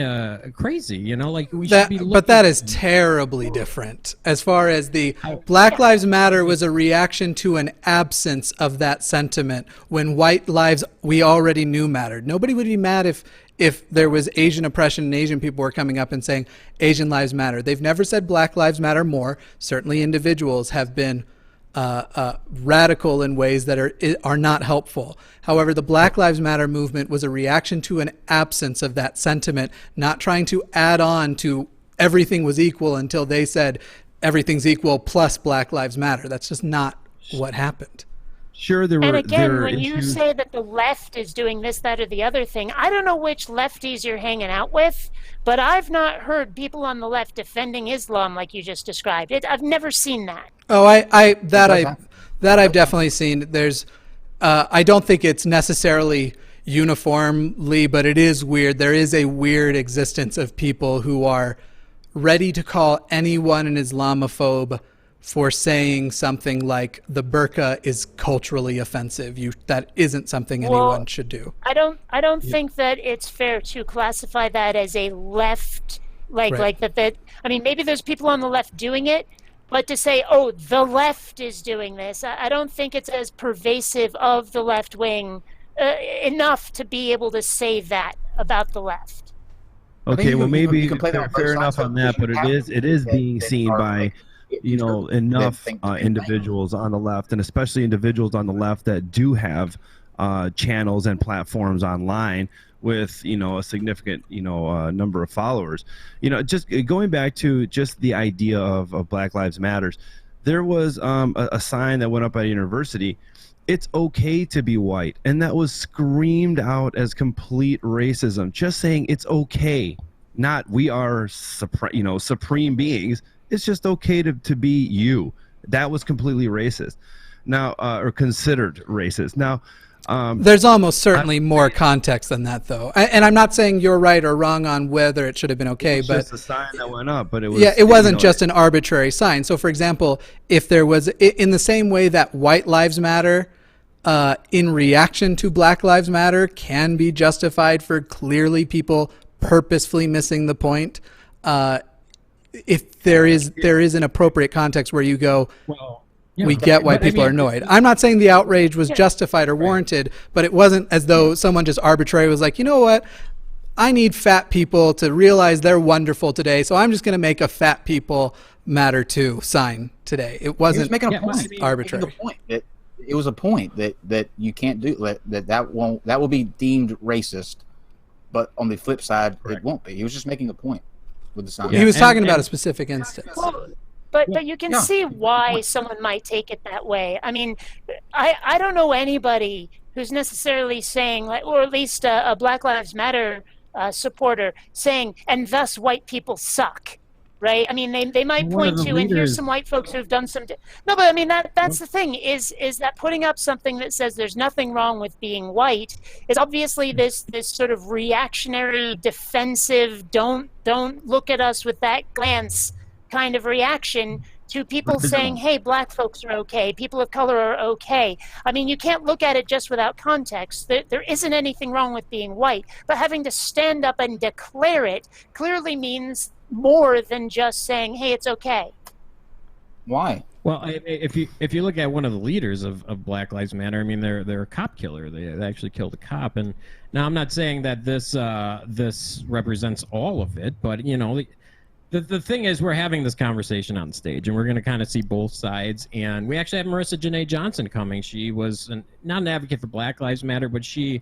crazy, like we should be looking. But that is terribly different. As far as the Black Lives Matter was a reaction to an absence of that sentiment when white lives we already knew mattered. Nobody would be mad if there was Asian oppression and Asian people were coming up and saying Asian lives matter. They've never said Black Lives Matter more. Certainly individuals have been radical in ways that are not helpful. However, the Black Lives Matter movement was a reaction to an absence of that sentiment, not trying to add on to everything was equal until they said everything's equal plus Black Lives Matter. That's just not what happened. Sure, there were. And again, when you say that the left is doing this, that, or the other thing, I don't know which lefties you're hanging out with, but I've not heard people on the left defending Islam like you just described. I've never seen that. Oh, I've definitely seen. There's, I don't think it's necessarily uniformly, but it is weird. There is a weird existence of people who are ready to call anyone an Islamophobe for saying something like the burqa is culturally offensive. That isn't something anyone should do. I don't think that it's fair to classify that as a left, like that. I mean, maybe there's people on the left doing it, but to say, oh, the left is doing this, I don't think it's as pervasive of the left wing enough to be able to say that about the left. Okay, well, maybe fair enough on that, but it is being seen by enough individuals on the left, and especially individuals on the left that do have channels and platforms online with a significant number of followers. Just going back to just the idea of Black Lives Matters, there was a sign that went up at a university. It's okay to be white, and that was screamed out as complete racism. Just saying it's okay, not we are supreme beings. It's just okay to be you. That was completely racist. Now, or considered racist. Now, there's almost certainly more context than that, though. And I'm not saying you're right or wrong on whether it should have been okay, but just a sign that went up. But it was it wasn't just an arbitrary sign. So, for example, if there was, in the same way that white lives matter, in reaction to Black Lives Matter, can be justified for clearly people purposefully missing the point. if there is an appropriate context where you go, Well, we get why people are annoyed. I'm not saying the outrage was justified or warranted, but it wasn't as though someone just arbitrarily was like, you know what? I need fat people to realize they're wonderful today, so I'm just going to make a fat people matter too sign today. It wasn't making a point. arbitrary. Making a point that it was a point that you can't do that will be deemed racist, but on the flip side, it won't be. He was just making a point with the sign. He was talking about a specific instance. Well, but you can see why someone might take it that way. I mean, I don't know anybody who's necessarily saying, like, or at least a Black Lives Matter supporter saying, and thus white people suck, right? I mean, they might point to, and here's some white folks who've done some. No, but I mean that's the thing is that putting up something that says there's nothing wrong with being white is obviously this sort of reactionary, defensive, don't look at us with that glance kind of reaction to people saying, hey, black folks are okay, people of color are okay. I mean, you can't look at it just without context. There isn't anything wrong with being white, but having to stand up and declare it clearly means more than just saying, hey, it's okay. Why? Well, if you look at one of the leaders of Black Lives Matter, I mean, they're a cop killer. They actually killed a cop. And now I'm not saying that this represents all of it, but you know, the thing is, we're having this conversation on stage, and we're going to kind of see both sides. And we actually have Marissa Janae Johnson coming. She was not an advocate for Black Lives Matter, but she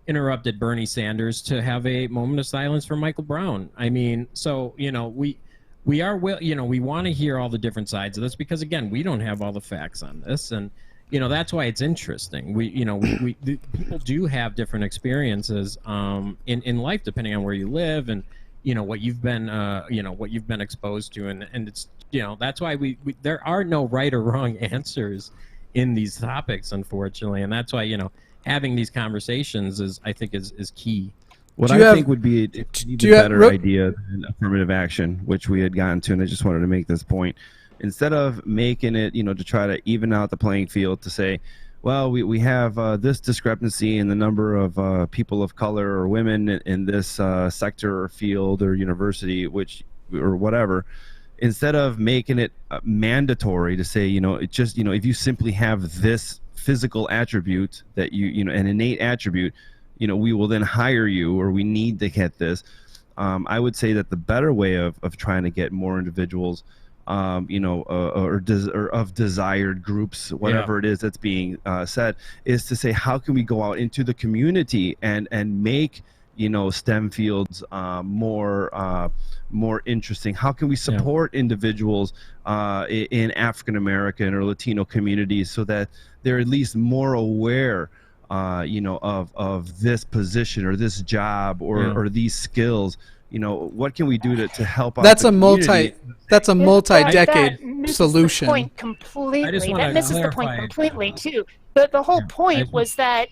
interrupted Bernie Sanders to have a moment of silence for Michael Brown. I mean, so you know, we want to hear all the different sides of this because again, we don't have all the facts on this, and you know that's why it's interesting. People do have different experiences in life depending on where you live and you know what you've been exposed to, and it's that's why we there are no right or wrong answers in these topics, unfortunately, and that's why having these conversations is key. What I think would be an even better idea than affirmative action, which we had gotten to, and I just wanted to make this point. Instead of making it, to try to even out the playing field, to say, well, we have this discrepancy in the number of people of color or women in this sector or field or university, or whatever. Instead of making it mandatory to say, if you simply have this physical attribute that an innate attribute, we will then hire you, or we need to get this. I would say that the better way of trying to get more individuals, or of desired groups, whatever it is that's being said, is to say, how can we go out into the community and make STEM fields more interesting? How can we support individuals in African American or Latino communities so that they're at least more aware of this position or this job or these skills? What can we do to help out? That's a multi-decade solution. That misses the point completely too. The whole point was that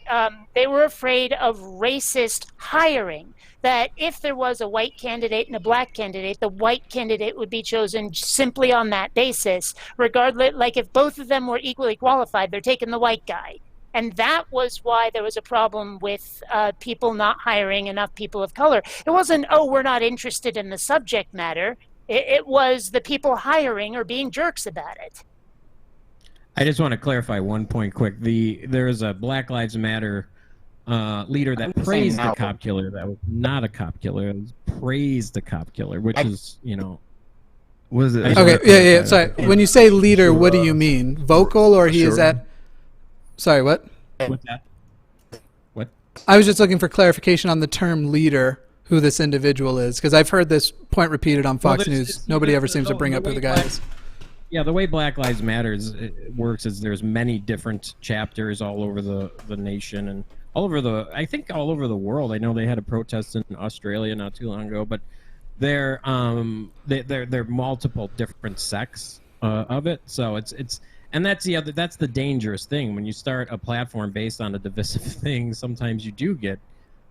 they were afraid of racist hiring. That if there was a white candidate and a black candidate, the white candidate would be chosen simply on that basis, regardless. Like if both of them were equally qualified, they're taking the white guy. And that was why there was a problem with people not hiring enough people of color. It wasn't, we're not interested in the subject matter. It was the people hiring or being jerks about it. I just want to clarify one point quick. There is a Black Lives Matter leader that praised the cop killer. That was not a cop killer. It was praised the cop killer, which is, What is it? Okay, yeah. Sorry. When you say leader, what do you mean? Vocal, or he is at... Sorry, what? What's that? What? I was just looking for clarification on the term leader, who this individual is, because I've heard this point repeated on Fox News. Nobody ever seems to bring up who the guy is. Yeah, the way Black Lives Matter works is there's many different chapters all over the nation and all over the world. I know they had a protest in Australia not too long ago, but they're multiple different sects of it. So it's and that's the dangerous thing when you start a platform based on a divisive thing. Sometimes you do get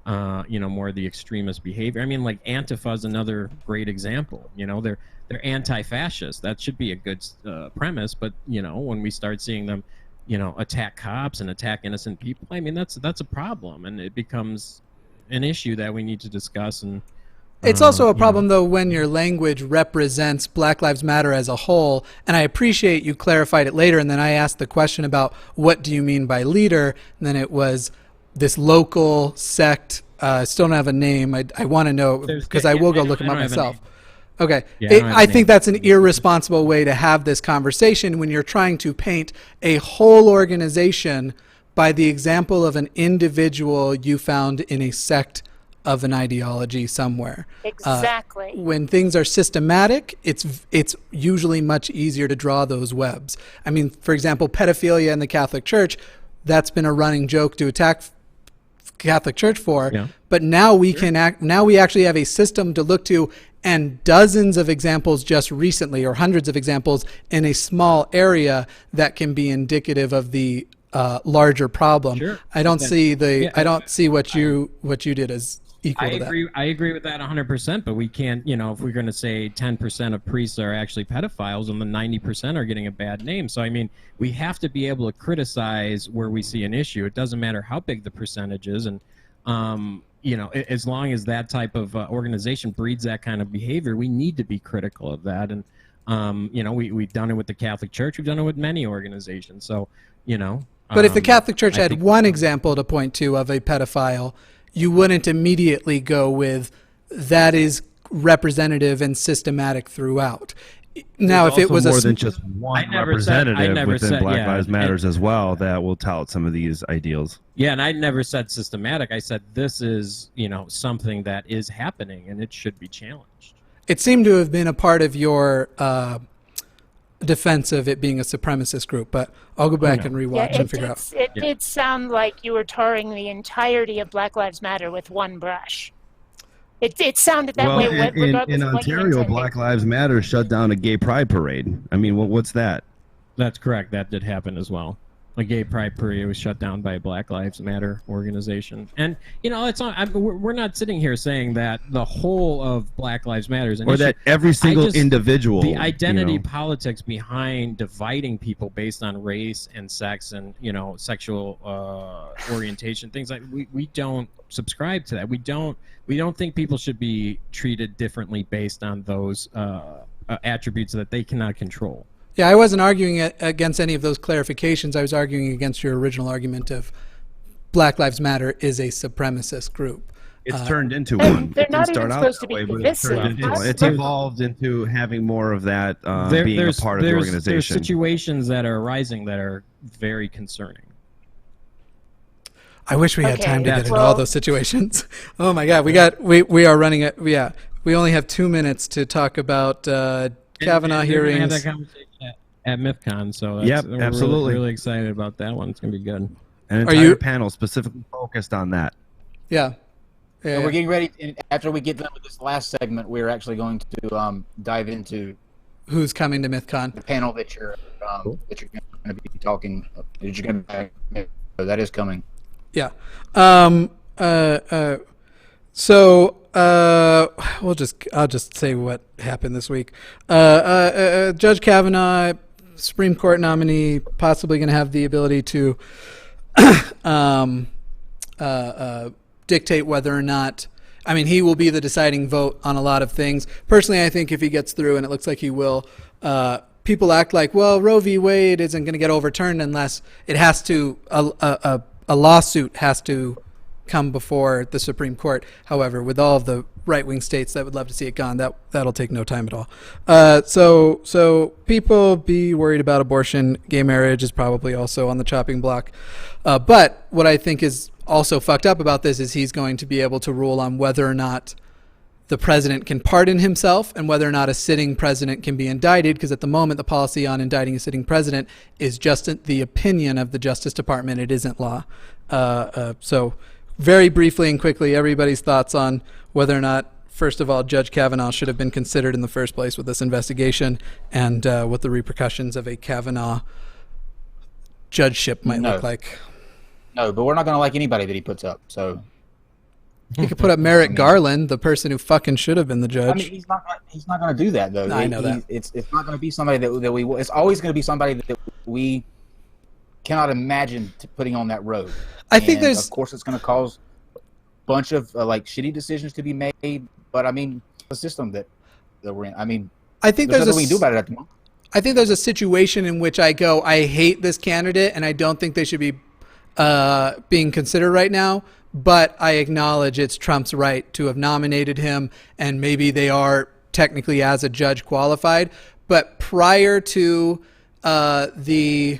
more of the extremist behavior. I mean, like Antifa is another great example. They're anti-fascist. That should be a good premise, but when we start seeing them attack cops and attack innocent people, I mean that's a problem, and it becomes an issue that we need to discuss and It's also a problem, though, when your language represents Black Lives Matter as a whole. And I appreciate you clarified it later. And then I asked the question about what do you mean by leader? And then it was this local sect. Still don't have a name. I want to know because I will go look them up myself. Okay. I think that's an irresponsible way to have this conversation when you're trying to paint a whole organization by the example of an individual you found in a sect of an ideology somewhere. Exactly. When things are systematic, it's usually much easier to draw those webs. I mean, for example, pedophilia in the Catholic Church, that's been a running joke to attack Catholic Church for. Yeah. But now we now we actually have a system to look to, and dozens of examples just recently, or hundreds of examples in a small area that can be indicative of the larger problem. Sure. I don't see what you did as equal to that. I agree with that 100%, but we can't, if we're going to say 10% of priests are actually pedophiles and the 90% are getting a bad name. So, I mean, we have to be able to criticize where we see an issue. It doesn't matter how big the percentage is. And, as long as that type of organization breeds that kind of behavior, we need to be critical of that. And, we've done it with the Catholic Church. We've done it with many organizations. So, But if the Catholic Church had one example to point to of a pedophile, you wouldn't immediately go with that is representative and systematic throughout. Now, if it was more than just one representative within Black Lives Matters as well that will tout some of these ideals. Yeah, and I never said systematic. I said this is, something that is happening and it should be challenged. It seemed to have been a part of your defense of it being a supremacist group, but I'll go back and rewatch and figure out. It did sound like you were tarring the entirety of Black Lives Matter with one brush. It sounded that way. In Ontario, Black Lives Matter shut down a gay pride parade. I mean, what's that? That's correct. That did happen as well. A gay pride parade was shut down by a Black Lives Matter organization. And, it's not, we're not sitting here saying that the whole of Black Lives Matter is an issue. Or that every single individual. The identity politics behind dividing people based on race and sex and, sexual orientation, things like we don't subscribe to that. We don't think people should be treated differently based on those attributes that they cannot control. Yeah, I wasn't arguing against any of those clarifications. I was arguing against your original argument of Black Lives Matter is a supremacist group. It's turned into one. They're not even supposed to be divisive. It's evolved into having more of that being a part of the organization. There's situations that are arising that are very concerning. I wish we had time to get into all those situations. Oh my God, we are running it. Yeah, we only have 2 minutes to talk about Kavanaugh hearings. We're gonna have that conversation at Mythcon, so we're absolutely really excited about that one. It's gonna be good. An entire panel specifically focused on that. Yeah. So we're getting ready. And after we get done with this last segment, we're actually going to dive into who's coming to Mythcon. The panel that you're going to be talking. That you're going to be. That is coming. Yeah. So I'll just say what happened this week. Judge Kavanaugh, Supreme Court nominee, possibly going to have the ability to dictate whether or not. I mean, he will be the deciding vote on a lot of things. Personally, I think if he gets through, and it looks like he will, people act like, well, Roe v. Wade isn't going to get overturned unless it has to. A lawsuit has to come before the Supreme Court. However, with all of the right-wing states that would love to see it gone, that'll take no time at all. So people be worried about abortion. Gay marriage is probably also on the chopping block. But what I think is also fucked up about this is he's going to be able to rule on whether or not the president can pardon himself and whether or not a sitting president can be indicted, because at the moment the policy on indicting a sitting president is just the opinion of the Justice Department. It isn't law. So very briefly and quickly, everybody's thoughts on whether or not, first of all, Judge Kavanaugh should have been considered in the first place with this investigation, and what the repercussions of a Kavanaugh judgeship might look like. No, but we're not going to like anybody that he puts up, so... He could put up Merrick Garland, the person who fucking should have been the judge. I mean, he's not going to do that, though. No, I know that. It's not going to be somebody that we... It's always going to be somebody that we cannot imagine putting on that road. I think there's... Of course, it's going to cause a bunch of, shitty decisions to be made But I mean, the system that we're in. I mean, I think there's there's nothing we can do about it at the moment. I think there's a situation in which I go, I hate this candidate, and I don't think they should be being considered right now. But I acknowledge it's Trump's right to have nominated him, and maybe they are technically as a judge qualified. But prior to the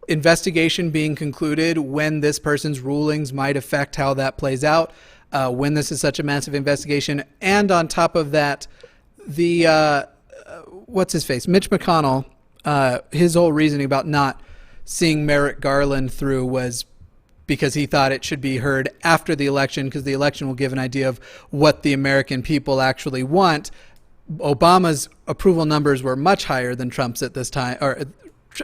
investigation being concluded, when this person's rulings might affect how that plays out, when this is such a massive investigation, and on top of that, the what's his face, Mitch McConnell, his whole reasoning about not seeing Merrick Garland through was because he thought it should be heard after the election, because the election will give an idea of what the American people actually want. Obama's approval numbers were much higher than Trump's at this time, or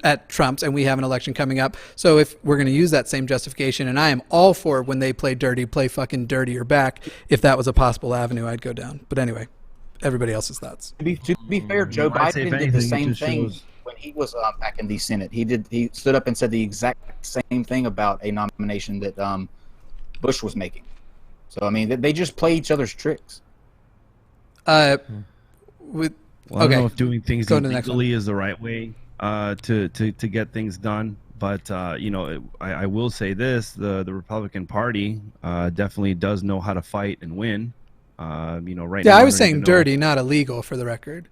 at Trump's, and we have an election coming up. So if we're going to use that same justification, and I am all for when they play dirty, play fucking dirtier back. If that was a possible avenue, I'd go down. But anyway, everybody else's thoughts. To be fair, Joe Biden did the same thing when he was back in the Senate. He stood up and said the exact same thing about a nomination that Bush was making. So I mean, they just play each other's tricks. I don't know if doing things legally is the right way to get things done, but I will say this: the Republican Party definitely does know how to fight and win. Right now. Yeah, I was saying dirty, not illegal, for the record.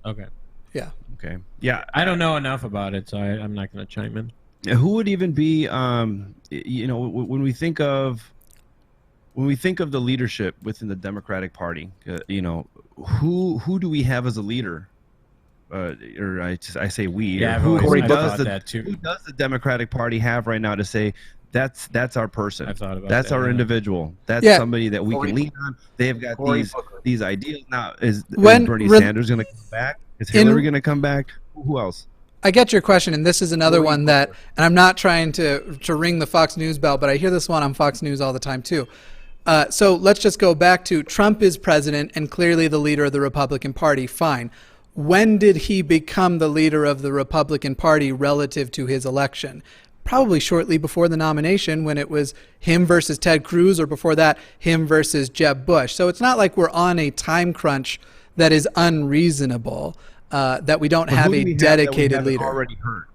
Okay. Yeah. Okay. Yeah, I don't know enough about it, so I'm not going to chime in. Who would even be, when we think of the leadership within the Democratic Party, who do we have as a leader? Or I say we. Yeah, who does the Democratic Party have right now to say that's our person? I've thought about that's that, our yeah. individual. That's somebody that we can lean on. They have got these ideas now. Is Bernie Sanders going to come back? Is Hillary going to come back? Who else? I get your question, and this is another one that, and I'm not trying to ring the Fox News bell, but I hear this one on Fox News all the time too. So let's just go back to Trump is president and clearly the leader of the Republican Party. Fine. When did he become the leader of the Republican Party relative to his election? Probably shortly before the nomination, when it was him versus Ted Cruz, or before that, him versus Jeb Bush. So it's not like we're on a time crunch that is unreasonable, that we don't have a dedicated leader. Already heard?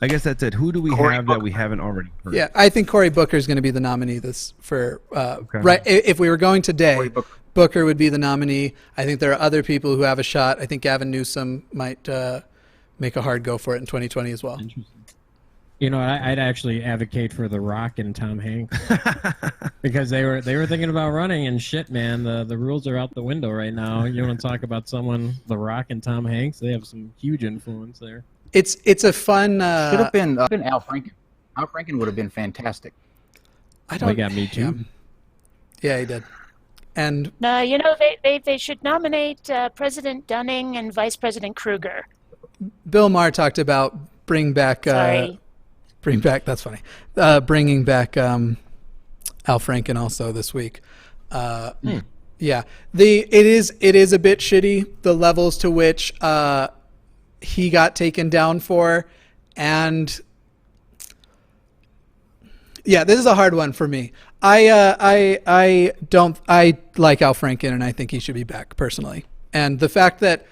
I guess that's it. Who do we have that we haven't already heard? Yeah, I think Cory Booker is going to be the nominee right. If we were going today, Booker would be the nominee. I think there are other people who have a shot. I think Gavin Newsom might make a hard go for it in 2020 as well. Interesting. I'd actually advocate for The Rock and Tom Hanks because they were thinking about running, and shit, man, the rules are out the window right now. You want to talk about someone, The Rock and Tom Hanks? They have some huge influence there. It's a fun. Should have been Al Franken. Al Franken would have been fantastic. They got me too. Yeah, he did. And no, they should nominate President Dunning and Vice President Kruger. Bill Maher talked about bringing back. That's funny. Bringing back Al Franken also this week. Yeah, it is a bit shitty, the levels to which he got taken down for, and yeah, this is a hard one for me. I like Al Franken, and I think he should be back personally. And the fact that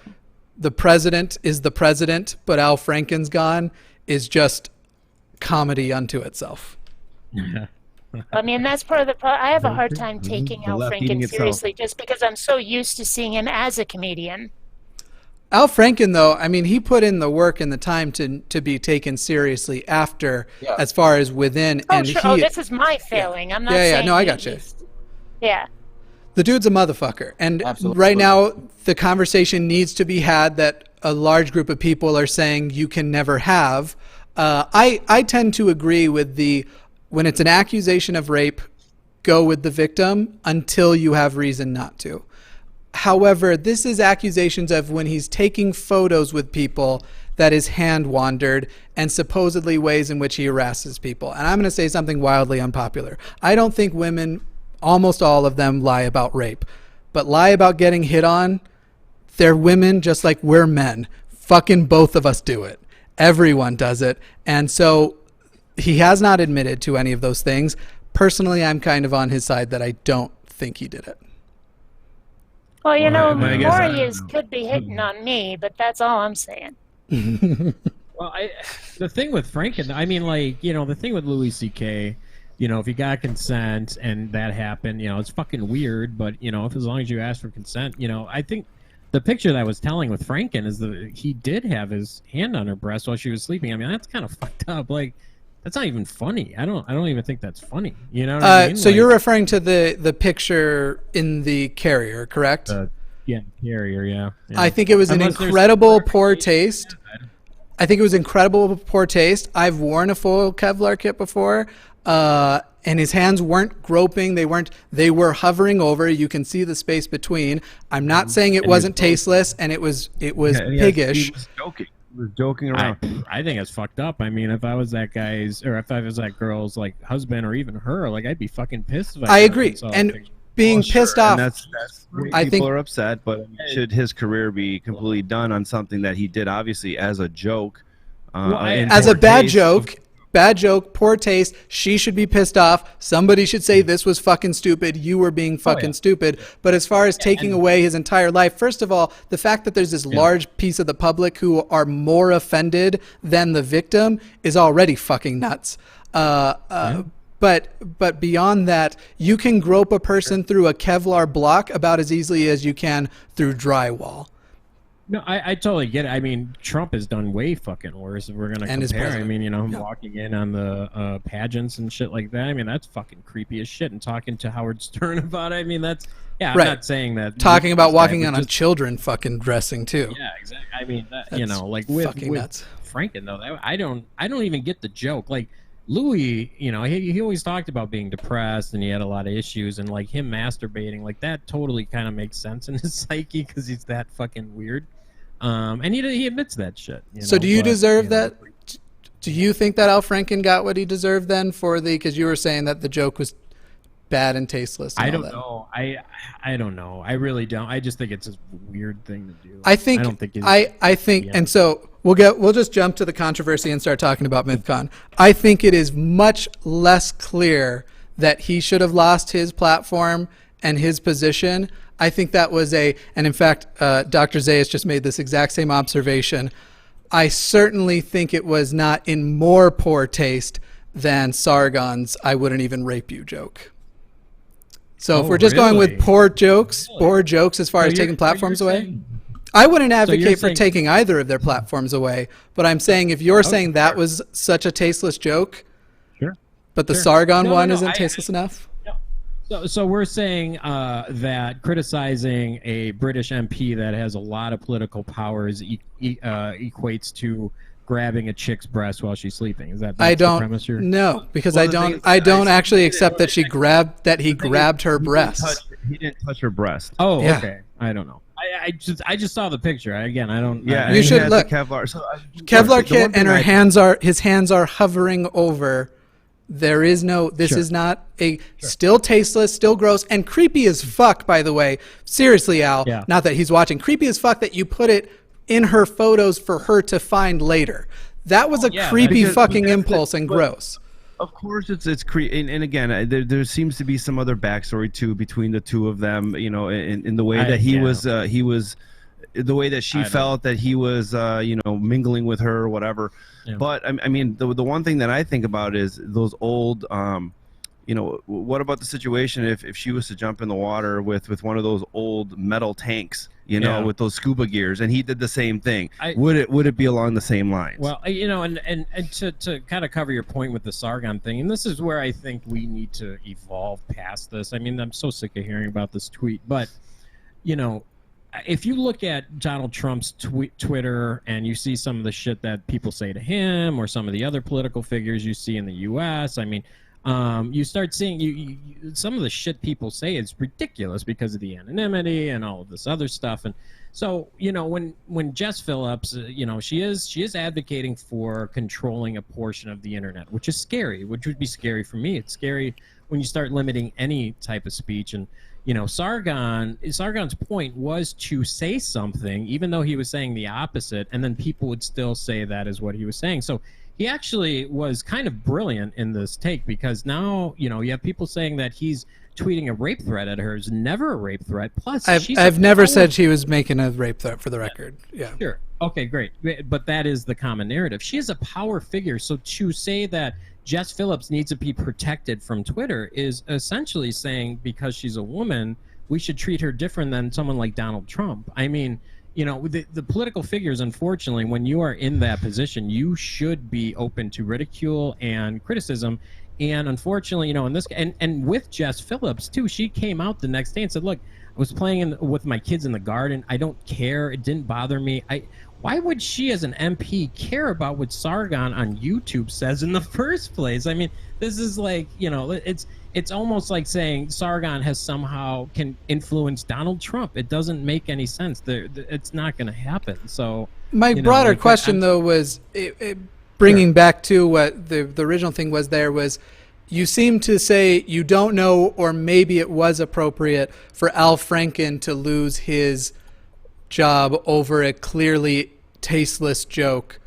the president is the president, but Al Franken's gone, is just comedy unto itself. I mean, that's part of the problem. I have a hard time taking Al Franken seriously just because I'm so used to seeing him as a comedian. Al Franken, though, I mean, he put in the work and the time to be taken seriously after, as far as within. Oh, and sure. This is my failing. I'm not saying. Yeah, no, I got you. Yeah. The dude's a motherfucker. And Absolutely. Right now, the conversation needs to be had that a large group of people are saying you can never have. I tend to agree with when it's an accusation of rape, go with the victim until you have reason not to. However, this is accusations of when he's taking photos with people that is hand wandered and supposedly ways in which he harasses people. And I'm going to say something wildly unpopular. I don't think women, almost all of them, lie about rape, but lie about getting hit on. They're women just like we're men. Fucking both of us do it. Everyone does it. And so he has not admitted to any of those things. Personally, I'm kind of on his side that I don't think he did it. Well, you know, I more guess of yous could be hitting on me, but that's all I'm saying. Well, the thing with Franken, I mean, like, you know, the thing with Louis C.K., you know, if you got consent and that happened, you know, it's fucking weird, but, you know, if as long as you ask for consent, you know, I think the picture that I was telling with Franken is that he did have his hand on her breast while she was sleeping. I mean, that's kind of fucked up. Like, that's not even funny. I don't even think that's funny. You know what I mean? So like, you're referring to the picture in the carrier, correct? Yeah, carrier, yeah. I think it was an incredible poor taste. I think it was incredible poor taste. I've worn a full Kevlar kit before, and his hands weren't groping. They were hovering over. You can see the space between. I'm not saying it wasn't tasteless, and it was piggish. He was joking. He was joking around. I think it's fucked up. I mean, if I was that guy's, or if I was that girl's like husband, or even her, like I'd be fucking pissed. If I agree, and being pissed off. And that's I people think are upset, but should his career be completely done on something that he did obviously as a joke? As a bad joke, poor taste. She should be pissed off. Somebody should say this was fucking stupid. You were being fucking stupid. But as far as taking away his entire life, first of all, the fact that there's this large piece of the public who are more offended than the victim is already fucking nuts. But beyond that, you can grope a person through a Kevlar block about as easily as you can through drywall. No, I totally get it. I mean, Trump has done way fucking worse if we're going to compare. I mean, you know, him walking in on the pageants and shit like that. I mean, that's fucking creepy as shit. And talking to Howard Stern about it. I mean, that's, yeah, I'm not saying that. Talking about walking in on children fucking dressing too. Yeah, exactly. I mean, that, you know, like with Franken, though, I don't even get the joke. Like, Louis, you know, he always talked about being depressed and he had a lot of issues, and like him masturbating, like that totally kind of makes sense in his psyche because he's that fucking weird. And he admits that shit. So do you deserve that? Do you think that Al Franken got what he deserved then because you were saying that the joke was bad and tasteless? And I don't know. I don't know. I really don't. I just think it's a weird thing to do. I think, and so we'll just jump to the controversy and start talking about Mythcon. I think it is much less clear that he should have lost his platform and his position. I think that was and in fact, Dr. Zayas just made this exact same observation. I certainly think it was not in more poor taste than Sargon's "I wouldn't even rape you" joke. So if we're just going with poor jokes as far as taking platforms away, I wouldn't advocate for taking either of their platforms away. But I'm saying if you're saying that was such a tasteless joke, but the Sargon one isn't tasteless enough. So we're saying that criticizing a British MP that has a lot of political powers equates to grabbing a chick's breast while she's sleeping. Is that the premise here? No, because I don't actually accept that he grabbed her breast. He didn't touch her breast. Oh, yeah. Okay. I don't know. I just saw the picture. Again, I don't. Yeah, you should look. Kevlar kit, and his hands are hovering over. There is no, this is not still tasteless, still gross, and creepy as fuck, by the way. Seriously, Al, not that he's watching. Creepy as fuck that you put it in her photos for her to find later. That was a creepy fucking impulse and gross. Of course, it's creepy, and again, there seems to be some other backstory too between the two of them. You know, in the way that he was, the way that she felt that he was, mingling with her or whatever. Yeah. But I mean, the one thing that I think about is those old, what about the situation if she was to jump in the water with one of those old metal tanks, with those scuba gears, and he did the same thing? Would it be along the same lines? Well, and to kind of cover your point with the Sargon thing, and this is where I think we need to evolve past this. I mean, I'm so sick of hearing about this tweet, but if you look at Donald Trump's Twitter and you see some of the shit that people say to him or some of the other political figures you see in the U.S., I mean, you start seeing some of the shit people say is ridiculous because of the anonymity and all of this other stuff. And so, when Jess Phillips, she is advocating for controlling a portion of the internet, which is scary, which would be scary for me. It's scary when you start limiting any type of speech. And Sargon's point was to say something, even though he was saying the opposite, and then people would still say that is what he was saying. So he actually was kind of brilliant in this take, because now, you have people saying that he's tweeting a rape threat at her is never a rape threat. Plus, I've never said she was making a rape threat, for the record. Yeah. Sure. Okay, great. But that is the common narrative. She is a power figure. So to say that Jess Phillips needs to be protected from Twitter is essentially saying because she's a woman, we should treat her different than someone like Donald Trump. I mean, you know, the political figures, unfortunately, when you are in that position, you should be open to ridicule and criticism. And unfortunately, you know, in this, and with Jess Phillips too, she came out the next day and said, "Look, I was playing with my kids in the garden. I don't care. It didn't bother me. Why would she, as an MP, care about what Sargon on YouTube says in the first place? I mean, this is like, you know, it's almost like saying Sargon has somehow can influence Donald Trump. It doesn't make any sense. It's not going to happen. So my broader question, though, was bringing back to what the original thing was. There was, you seem to say you don't know, or maybe it was appropriate for Al Franken to lose his job over a clearly tasteless joke.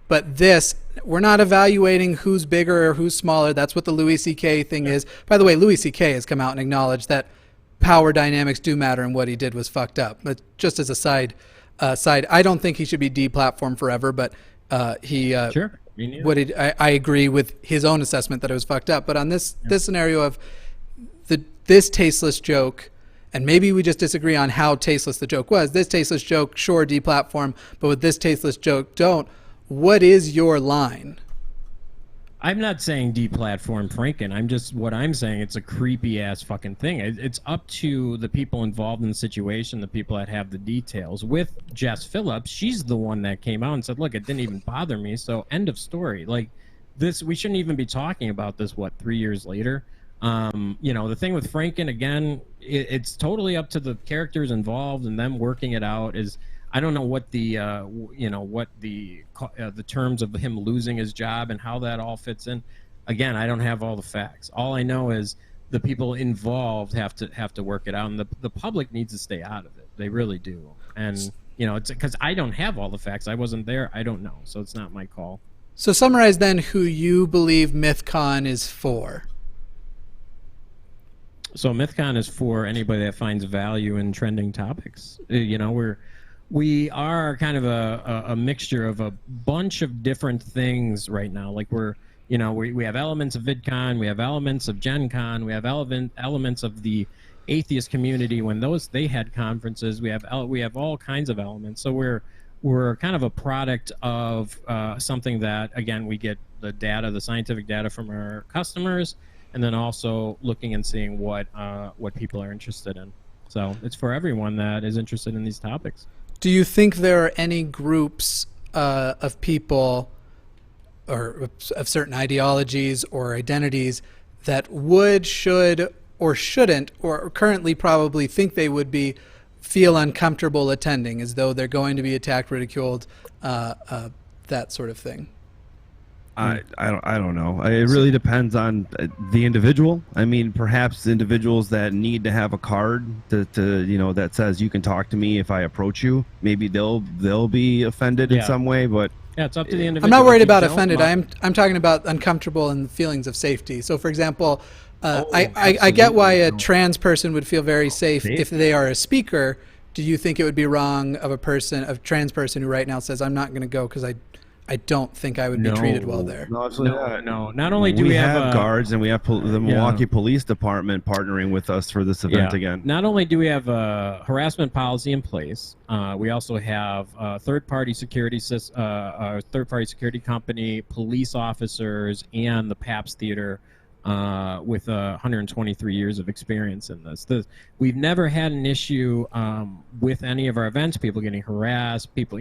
But this, we're not evaluating who's bigger or who's smaller. That's what the Louis C.K. thing is. By the way, Louis C.K. has come out and acknowledged that power dynamics do matter and what he did was fucked up. But just as a side, I don't think he should be deplatformed forever, but sure. I agree with his own assessment that it was fucked up. But on this scenario of this tasteless joke, and maybe we just disagree on how tasteless the joke was. This tasteless joke, sure, deplatform, but with this tasteless joke, don't. What is your line? I'm not saying deplatform Franken. What I'm saying, it's a creepy ass fucking thing. It's up to the people involved in the situation, the people that have the details. With Jess Phillips, she's the one that came out and said, "Look, it didn't even bother me." So end of story. Like this, we shouldn't even be talking about this. 3 years later? You know, the thing with Franken, again, it's totally up to the characters involved and them working it out. I don't know what the terms of him losing his job and how that all fits in. Again, I don't have all the facts. All I know is the people involved have to work it out, and the public needs to stay out of it. They really do. And you know, it's because I don't have all the facts. I wasn't there. I don't know, so it's not my call. So summarize then who you believe Mythcon is for. So Mythcon is for anybody that finds value in trending topics. You know, we are kind of a mixture of a bunch of different things right now. Like we have elements of VidCon, we have elements of Gen Con, we have elements of the atheist community when they had conferences. We have all kinds of elements. So we're kind of a product of something that, again, we get the data, the scientific data from our customers, and then also looking and seeing what people are interested in. So it's for everyone that is interested in these topics. Do you think there are any groups of people or of certain ideologies or identities that would, should, or shouldn't, or currently probably think they would feel uncomfortable attending, as though they're going to be attacked, ridiculed, that sort of thing? I don't know. It really depends on the individual. I mean, perhaps individuals that need to have a card to that says you can talk to me if I approach you. Maybe they'll be offended in some way, but yeah, it's up to the individual. I'm not worried about offended. I'm talking about uncomfortable and feelings of safety. So, for example, I get why a trans person would feel very safe if they are a speaker. Do you think it would be wrong of a trans person who right now says, "I'm not going to go because I don't think I would be treated well there"? No, absolutely not. No. Not only do we have guards, and we have the Milwaukee Police Department partnering with us for this event again. Not only do we have a harassment policy in place, we also have a third-party security company, police officers, and the Pabst Theater with 123 years of experience in this. We've never had an issue with any of our events, people getting harassed, people,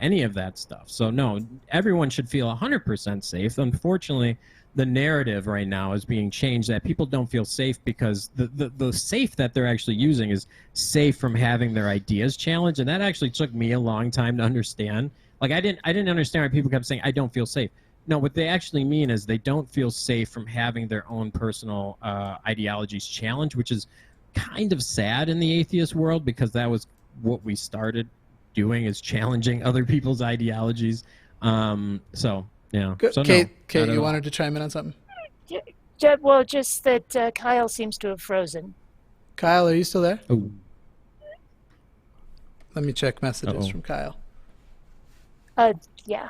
any of that stuff. So no, everyone should feel 100% safe. Unfortunately, the narrative right now is being changed that people don't feel safe because the safe that they're actually using is safe from having their ideas challenged, and that actually took me a long time to understand. Like I didn't understand why people kept saying I don't feel safe. No, what they actually mean is they don't feel safe from having their own personal ideologies challenged, which is kind of sad in the atheist world because that was what we started doing, is challenging other people's ideologies. So, yeah. So Kate, you wanted to chime in on something? Well, just that Kyle seems to have frozen. Kyle, are you still there? Oh. Let me check messages Uh-oh. from Kyle. Yeah.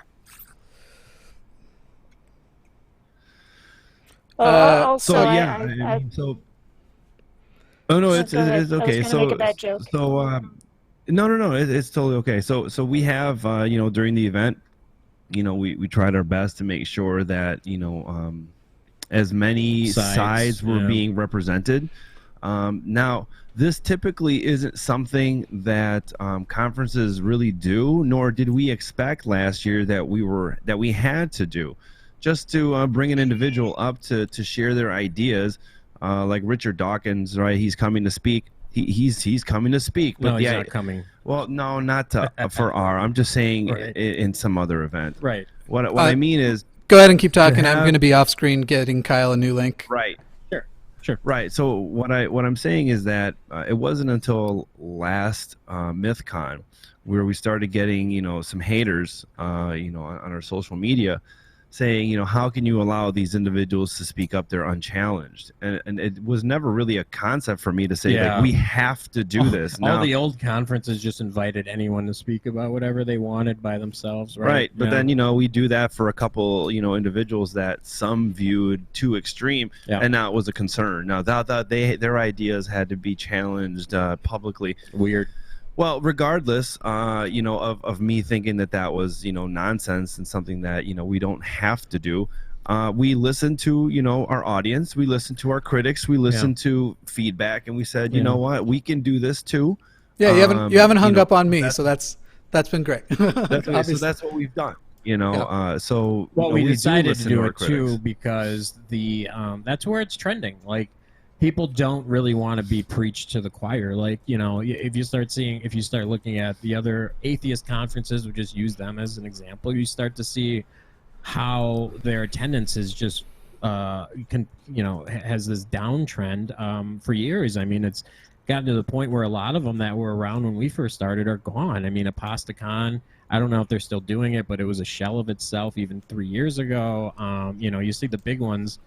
So oh no, it's okay. I was gonna make a bad joke. No, it's totally okay. So we have during the event, we tried our best to make sure that as many sides were being represented. Now, this typically isn't something that conferences really do, nor did we expect last year that we had to do, just to bring an individual up to share their ideas, like Richard Dawkins, right? He's coming to speak. He's coming to speak, but no, he's not coming. Well, no, not for our. I'm just saying Right. in some other event. Right. What I mean is, go ahead and keep talking. I'm going to be off screen getting Kyle a new link. Right. Sure. Right. So what I'm saying is that it wasn't until last Mythcon where we started getting some haters on our social media saying how can you allow these individuals to speak up there unchallenged, and it was never really a concept for me to say like we have to do this. All the old conferences just invited anyone to speak about whatever they wanted by themselves, right? But then we do that for a couple individuals that some viewed too extreme, and now it was a concern. Now that their ideas had to be challenged publicly. Weird. Well, regardless, of me thinking that was, nonsense and something that, we don't have to do, we listened to, our audience, we listened to our critics, we listened to feedback, and we said, you know what, we can do this too. Yeah, you haven't hung up on me, so that's been great. So that's what we've done. So we decided to do it critics too because that's where it's trending. Like, people don't really want to be preached to the choir. Like, if you start looking at the other atheist conferences, we just use them as an example, you start to see how their attendance is just, has this downtrend for years. I mean, it's gotten to the point where a lot of them that were around when we first started are gone. I mean, Apostacon, I don't know if they're still doing it, but it was a shell of itself even 3 years ago. You see the big ones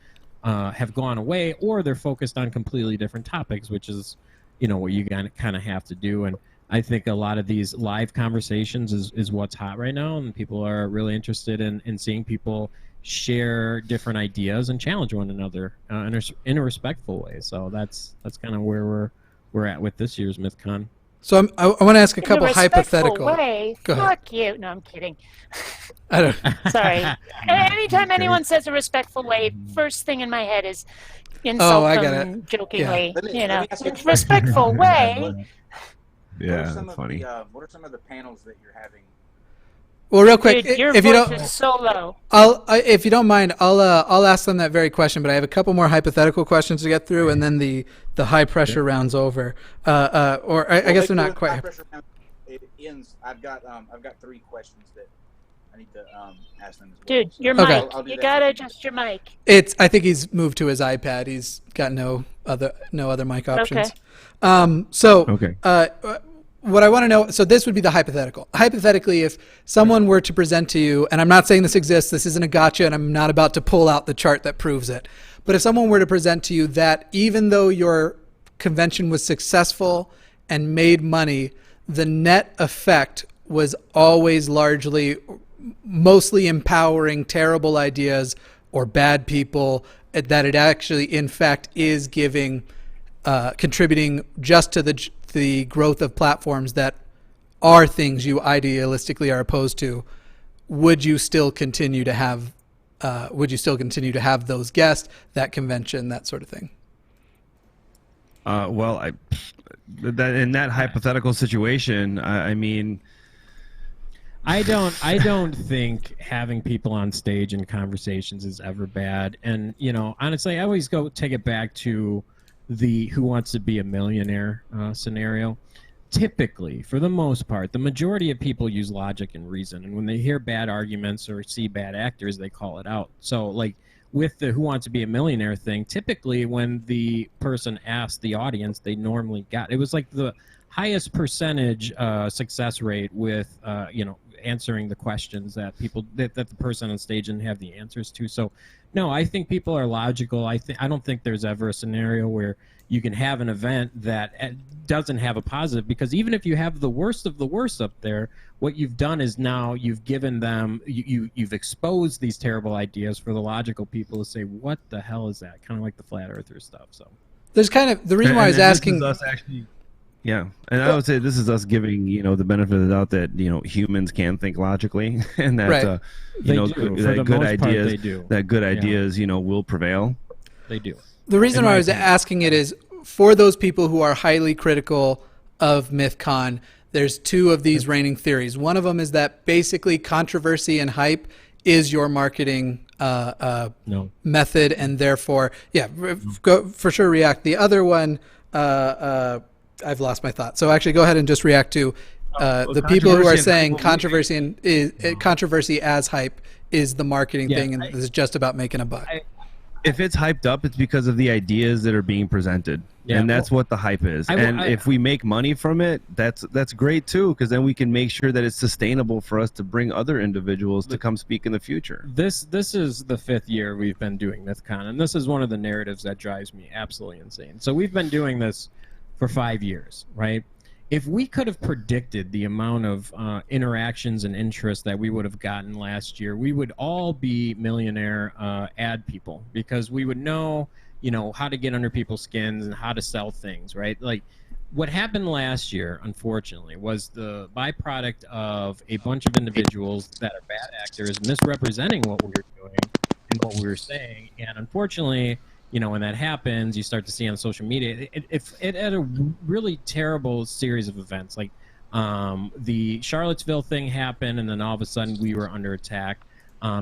have gone away, or they're focused on completely different topics, which is, what you kind of have to do. And I think a lot of these live conversations is what's hot right now, and people are really interested in seeing people share different ideas and challenge one another in a respectful way. So that's kind of where we're at with this year's Mythcon. So I want to ask a couple hypothetical. Way. Go ahead. Fuck you. No, I'm kidding. I don't. Sorry. Anytime anyone says a respectful way, first thing in my head is insult them jokingly. Yeah. Respectful way. Yeah, that's funny. What are some of the panels that you're having? Well, real quick, Dude, your if you voice don't, is so low. If you don't mind, I'll ask them that very question. But I have a couple more hypothetical questions to get through, and then the high pressure round's over. I guess they're not quite. High pressure round, it ends. I've got 3 questions that I need to ask them as well. Dude, your mic. You gotta adjust your mic. I think he's moved to his iPad. He's got no other mic options. Okay. What I want to know, so this would be the hypothetical. Hypothetically, if someone were to present to you, and I'm not saying this exists, this isn't a gotcha, and I'm not about to pull out the chart that proves it, but if someone were to present to you that even though your convention was successful and made money, the net effect was always mostly empowering terrible ideas or bad people, that it actually, in fact, is contributing just to the growth of platforms that are things you idealistically are opposed to, would you still continue to have those guests, that convention, that sort of thing? In that hypothetical situation, I mean, I don't think having people on stage in conversations is ever bad. And honestly, I always take it back to the Who Wants to Be a Millionaire scenario. Typically, for the most part, the majority of people use logic and reason, and when they hear bad arguments or see bad actors, they call it out. So, like with the Who Wants to Be a Millionaire thing, typically when the person asked the audience, they normally got it was like the highest percentage success rate with answering the questions that the person on stage didn't have the answers to. So, no, I think people are logical. I don't think there's ever a scenario where you can have an event that doesn't have a positive, because even if you have the worst of the worst up there, what you've done is now you've given them, you've exposed these terrible ideas for the logical people to say, what the hell is that? Kind of like the flat earther stuff. So there's kind of the reason why I was asking. Yeah, and I would say this is us giving the benefit of the doubt that humans can think logically, and that Right. good ideas will prevail. They do. The reason why I was asking it is for those people who are highly critical of Mythcon. There's two of these reigning theories. One of them is that basically controversy and hype is your marketing method, and therefore, go for sure react. The other one. I've lost my thought. So actually, go ahead and just react to the people who are saying controversy as hype is the marketing thing, and this is just about making a buck. If it's hyped up, it's because of the ideas that are being presented, and that's what the hype is. If we make money from it, that's great too, because then we can make sure that it's sustainable for us to bring other individuals to come speak in the future. This is the 5th year we've been doing Mythcon, and this is one of the narratives that drives me absolutely insane. So we've been doing this for 5 years, right? If we could have predicted the amount of interactions and interest that we would have gotten last year, we would all be millionaire ad people, because we would know, how to get under people's skins and how to sell things, right? Like what happened last year, unfortunately, was the byproduct of a bunch of individuals that are bad actors misrepresenting what we were doing and what we were saying, and unfortunately, when that happens, you start to see on social media, it had a really terrible series of events. Like the Charlottesville thing happened, and then all of a sudden we were under attack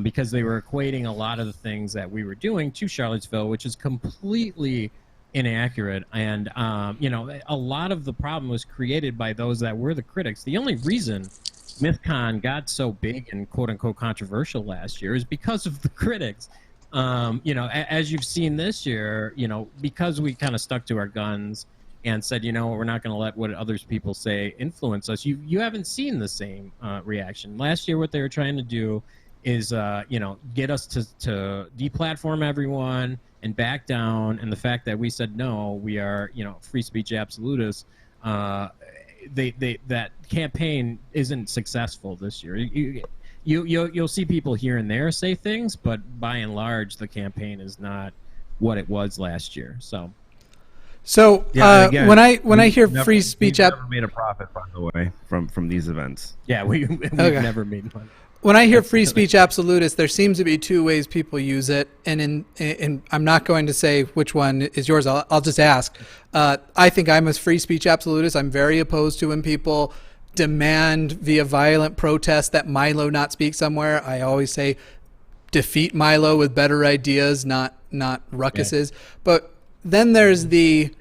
because they were equating a lot of the things that we were doing to Charlottesville, which is completely inaccurate. And, a lot of the problem was created by those that were the critics. The only reason Mythcon got so big and quote-unquote controversial last year is because of the critics. As you've seen this year, because we kind of stuck to our guns and said, we're not going to let what others people say influence us. You haven't seen the same reaction. Last year, what they were trying to do is, get us to deplatform everyone and back down. And the fact that we said, no, we are, free speech absolutists, that campaign isn't successful this year. You'll see people here and there say things, but by and large, the campaign is not what it was last year. So again, when I hear free speech, we've never made a profit, by the way, from these events. Yeah, we've never made money. When I hear free speech absolutist, there seems to be two ways people use it, and I'm not going to say which one is yours. I'll just ask. I think I'm a free speech absolutist. I'm very opposed to when people demand via violent protest that Milo not speak somewhere. I always say defeat Milo with better ideas, not ruckuses. Yeah. But then there's the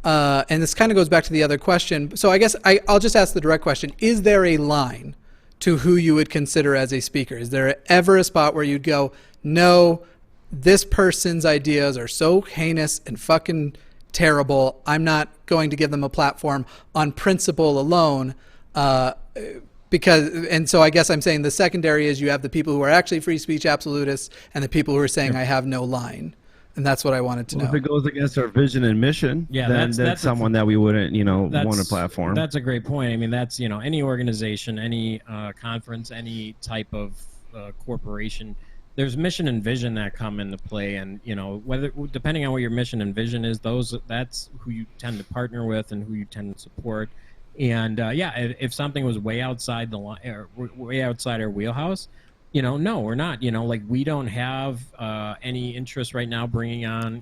and this kind of goes back to the other question. So I guess I'll just ask the direct question. Is there a line to who you would consider as a speaker? Is there ever a spot where you'd go, no, this person's ideas are so heinous and fucking terrible, I'm not going to give them a platform on principle alone? So I guess I'm saying the secondary is you have the people who are actually free speech absolutists and the people who are saying I have no line. And that's what I wanted to know. If it goes against our vision and mission, then that's someone that we wouldn't, want a platform. That's a great point. I mean, that's, any organization, any conference, any type of corporation, there's mission and vision that come into play. And, whether depending on what your mission and vision is, that's who you tend to partner with and who you tend to support. And if something was way outside the line, or way outside our wheelhouse, no, we're not. We don't have any interest right now bringing on,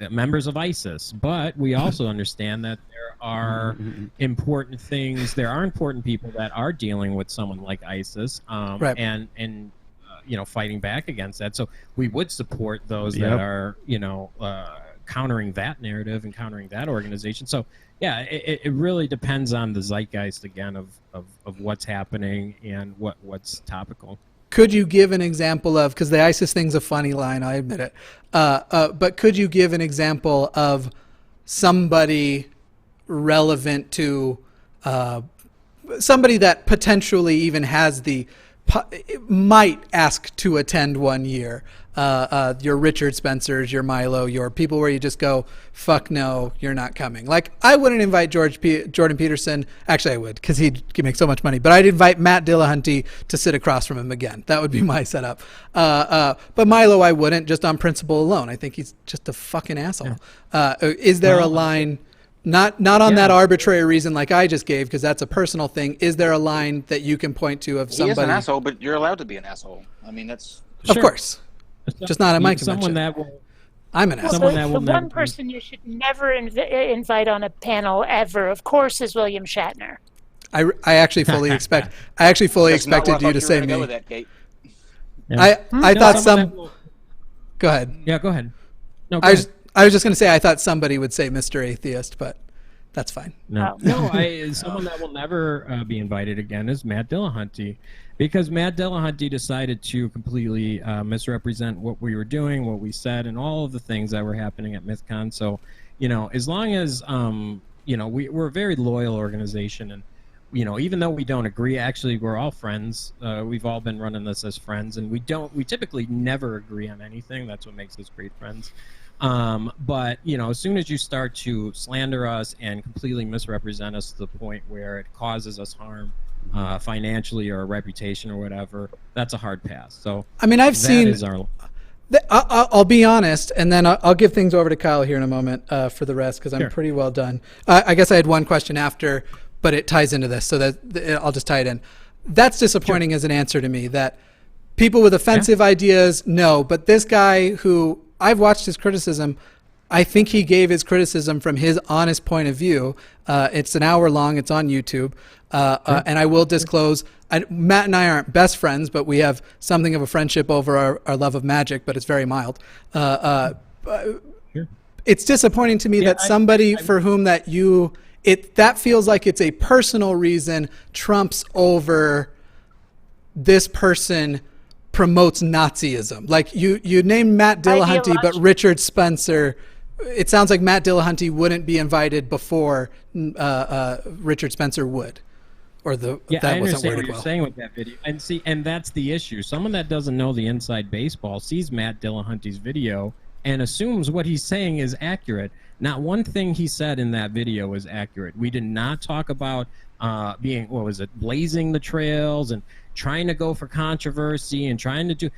members of ISIS. But we also understand that there are important things. There are important people that are dealing with someone like ISIS, right. and fighting back against that. So we would support those that are, countering that narrative and countering that organization. So it really depends on the zeitgeist again of what's happening and what's topical. Could you give an example of, because the ISIS thing's a funny line, I admit it, but could you give an example of somebody relevant to somebody that potentially even has might ask to attend 1 year. Your Richard Spencers, your Milo, your people where you just go, fuck no, you're not coming. Like, I wouldn't invite Jordan Peterson. Actually, I would, because he'd make so much money. But I'd invite Matt Dillahunty to sit across from him again. That would be my setup. But Milo, I wouldn't, just on principle alone. I think he's just a fucking asshole. Yeah. Is there a line... Not on that arbitrary reason like I just gave, because that's a personal thing. Is there a line that you can point to of somebody? He is an asshole, but you're allowed to be an asshole. I mean, that's... Of course. Just not at my convention. I'm an asshole. The one person you should never invite on a panel ever, of course, is William Shatner. I actually fully expected you to say me. Go with that, Kate. Yeah. I thought some... Go ahead. Yeah, go ahead. No, I was just going to say I thought somebody would say Mr. Atheist, but that's fine. No, someone that will never be invited again is Matt Dillahunty, because Matt Dillahunty decided to completely misrepresent what we were doing, what we said, and all of the things that were happening at Mythcon. So, as long as, we're a very loyal organization, and, even though we don't agree, actually, we're all friends. We've all been running this as friends, and we typically never agree on anything. That's what makes us great friends. But as soon as you start to slander us and completely misrepresent us to the point where it causes us harm, financially or reputation or whatever, that's a hard pass. So I mean, I've seen. I'll be honest, and then I'll give things over to Kyle here in a moment for the rest, because I'm pretty well done. I guess I had one question after, but it ties into this, so that I'll just tie it in. That's disappointing as an answer to me. That people with offensive ideas, no, but this guy who. I've watched his criticism. I think he gave his criticism from his honest point of view. It's an hour long. It's on YouTube. And I will disclose, Matt and I aren't best friends, but we have something of a friendship over our love of magic, but it's very mild. It's disappointing to me that somebody for whom that feels like it's a personal reason trumps over this person promotes Nazism. Like you named Matt Dillahunty, but Richard Spencer, it sounds like Matt Dillahunty wouldn't be invited before Richard Spencer would. Or that I wasn't understand worded what you're saying with that video. And that's the issue. Someone that doesn't know the inside baseball sees Matt Dillahunty's video and assumes what he's saying is accurate. Not one thing he said in that video was accurate. We did not talk about blazing the trails and trying to go for controversy and trying to do,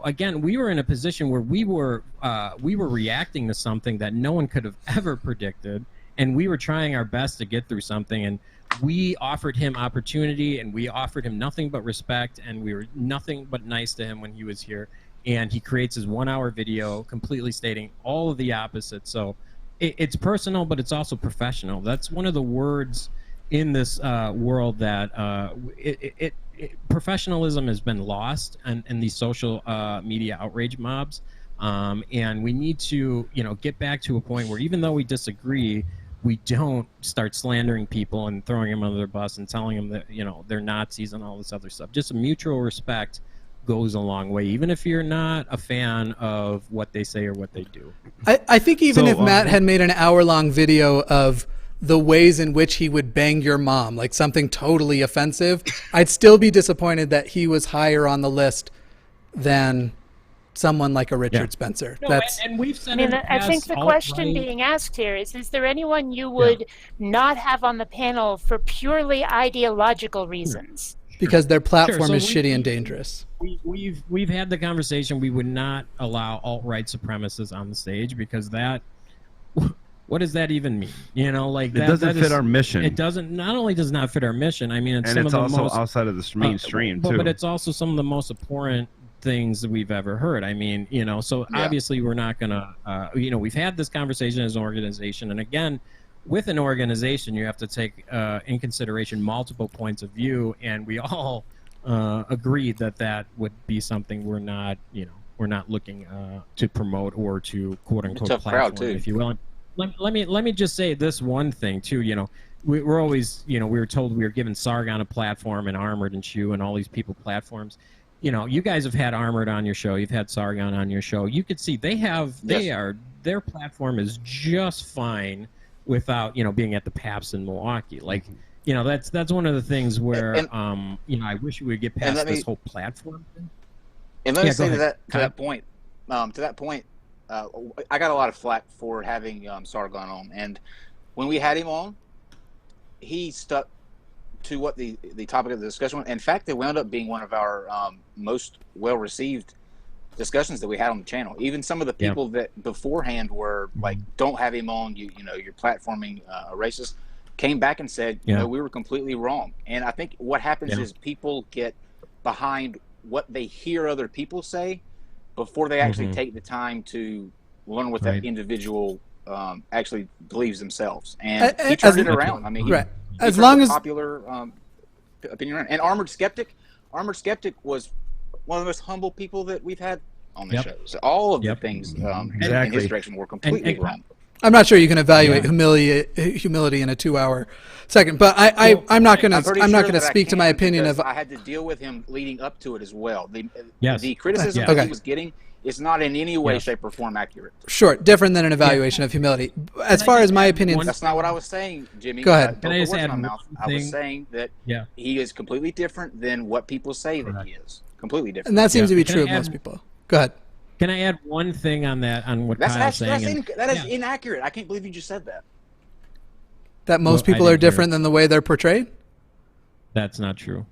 again, we were in a position where we were reacting to something that no one could have ever predicted, and we were trying our best to get through something, and we offered him opportunity, and we offered him nothing but respect, and we were nothing but nice to him when he was here, and he creates his 1 hour video completely stating all of the opposite. So it's personal, but it's also professional. That's one of the words in this world that professionalism has been lost in these social media outrage mobs, and we need to get back to a point where, even though we disagree, we don't start slandering people and throwing them under the bus and telling them that they're Nazis and all this other stuff. Just a mutual respect goes a long way, even if you're not a fan of what they say or what they do. I think even if Matt had made an hour-long video of the ways in which he would bang your mom, like something totally offensive, I'd still be disappointed that he was higher on the list than someone like a Richard Spencer. No, and we've said I think the question being asked here is there anyone you would not have on the panel for purely ideological reasons? Because their platform is shitty and dangerous. We've had the conversation. We would not allow alt-right supremacists on the stage, because that... What does that even mean? It doesn't fit our mission. It doesn't. Not only does it not fit our mission. I mean, it's also outside of the mainstream too. But it's also some of the most abhorrent things that we've ever heard. I mean, So obviously, we're not gonna. We've had this conversation as an organization, and again, with an organization, you have to take in consideration multiple points of view, and we all agreed that would be something we're not. We're not looking to promote or to quote unquote platform, if you will. Let me just say this one thing too. We're always, we were told we were giving Sargon a platform and Armored and Chew and all these people platforms. You guys have had Armored on your show. You've had Sargon on your show. You could see their platform is just fine without, being at the Paps in Milwaukee. Like, you know, that's one of the things where you know, I wish we would get past me, this whole platform thing. And let me say to that point, I got a lot of flack for having Sargon on, and when we had him on, he stuck to what the topic of the discussion was. In fact, it wound up being one of our most well-received discussions that we had on the channel. Even some of the people that beforehand were like, don't have him on, you know, you're platforming a racist, came back and said, you know, we were completely wrong. And I think what happens is people get behind what they hear other people say before they actually take the time to learn what that individual actually believes themselves. And he turned it around. I mean, he as long as popular opinion. And Armored Skeptic was one of the most humble people that we've had on the show. So all of the things in his direction were completely wrong. I'm not sure you can evaluate humility in a 2-hour second, but I'm not going to speak to my opinion of. I had to deal with him leading up to it as well. The criticism that he was getting is not in any way, shape, or form accurate. Sure, different than an evaluation of humility. As far as my opinion, that's not what I was saying, Jimmy. Go ahead. Can I just add one thing? I was saying that he is completely different than what people say that he is. Completely different. And that seems to be true of most people. Go ahead. Can I add one thing on that, on what Kyle's saying? That is inaccurate. I can't believe you just said that. That most people are different than the way they're portrayed? That's not true.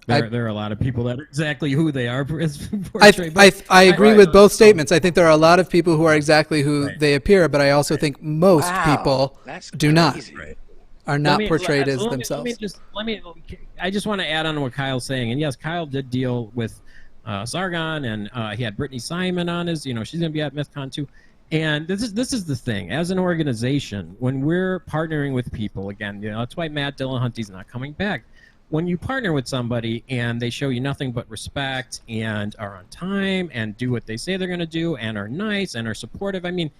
There are a lot of people that are exactly who they are portrayed. I agree with both statements. I think there are a lot of people who are exactly who they appear, but I also think most people do not. Are not portrayed as themselves. I just want to add on to what Kyle's saying. And yes, Kyle did deal with Sargon, and he had Brittany Simon on his, you know, she's going to be at Mythcon too. And this is the thing. As an organization, when we're partnering with people, again, you know, that's why Matt Dillahunty's not coming back. When you partner with somebody and they show you nothing but respect and are on time and do what they say they're going to do and are nice and are supportive, I mean,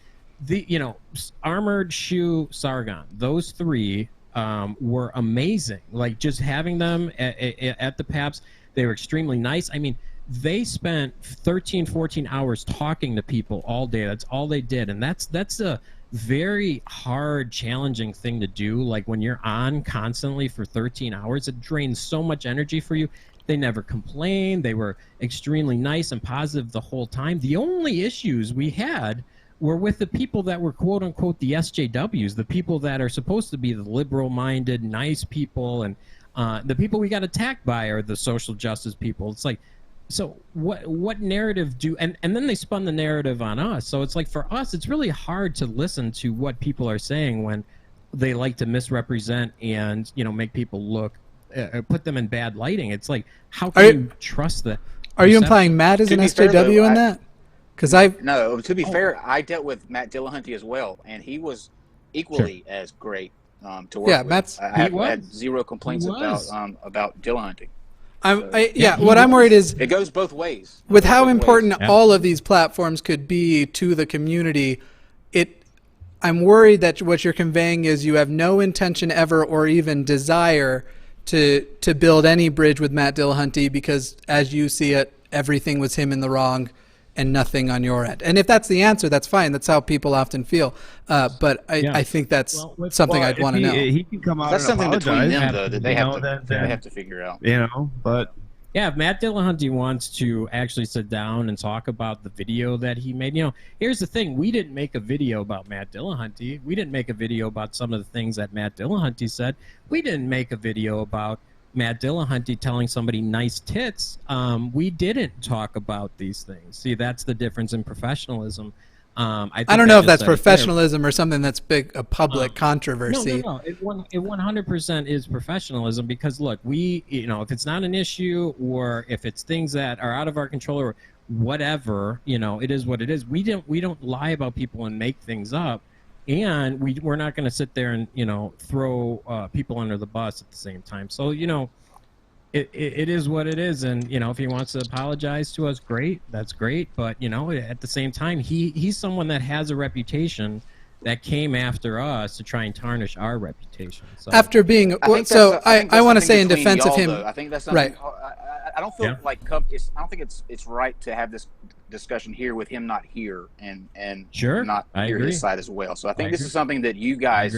Armored Shoe, Sargon, those three were amazing. Like, just having them at the PAPS, they were extremely nice. I mean, they spent 13, 14 hours talking to people all day. That's all they did. And that's a very hard, challenging thing to do. Like, when you're on constantly for 13 hours, it drains so much energy for you. They never complained. They were extremely nice and positive the whole time. The only issues we had were with the people that were quote unquote the SJWs, the people that are supposed to be the liberal minded, nice people, and the people we got attacked by are the social justice people. It's like, so what narrative and then they spun the narrative on us. So it's like, for us, it's really hard to listen to what people are saying when they like to misrepresent and, you know, make people look, put them in bad lighting. It's like, how can you trust that? Are you implying Matt is an SJW in that? No, to be fair, I dealt with Matt Dillahunty as well, and he was equally as great to work with. I had zero complaints about Dillahunty. What I'm worried is it goes both ways. With how important all of these platforms could be to the community, I'm worried that what you're conveying is you have no intention ever or even desire to build any bridge with Matt Dillahunty because, as you see it, everything was him in the wrong and nothing on your end. And if that's the answer, that's fine. That's how people often feel. But I think that's something I'd want to know. He can come out. That's and something apologize. between them, though, that they have to figure out. You know, but yeah, if Matt Dillahunty wants to actually sit down and talk about the video that he made, you know, here's the thing: we didn't make a video about Matt Dillahunty. We didn't make a video about some of the things that Matt Dillahunty said. We didn't make a video about Matt Dillahunty telling somebody nice tits. We didn't talk about these things. See, that's the difference in professionalism. I don't know if that's professionalism or something that's a public controversy. No. It 100% is professionalism because, look, you know, if it's not an issue or if it's things that are out of our control or whatever, you know, it is what it is. We don't lie about people and make things up. And we're not going to sit there and, you know, throw people under the bus at the same time. So, you know, it is what it is. And, you know, if he wants to apologize to us, great. That's great. But, you know, at the same time, he's someone that has a reputation that came after us to try and tarnish our reputation. So, after being I want to say in defense of him. I think that's something, right. I don't feel like I don't think it's right to have this discussion here with him not here and not hear his side as well. So I think this is something that you guys,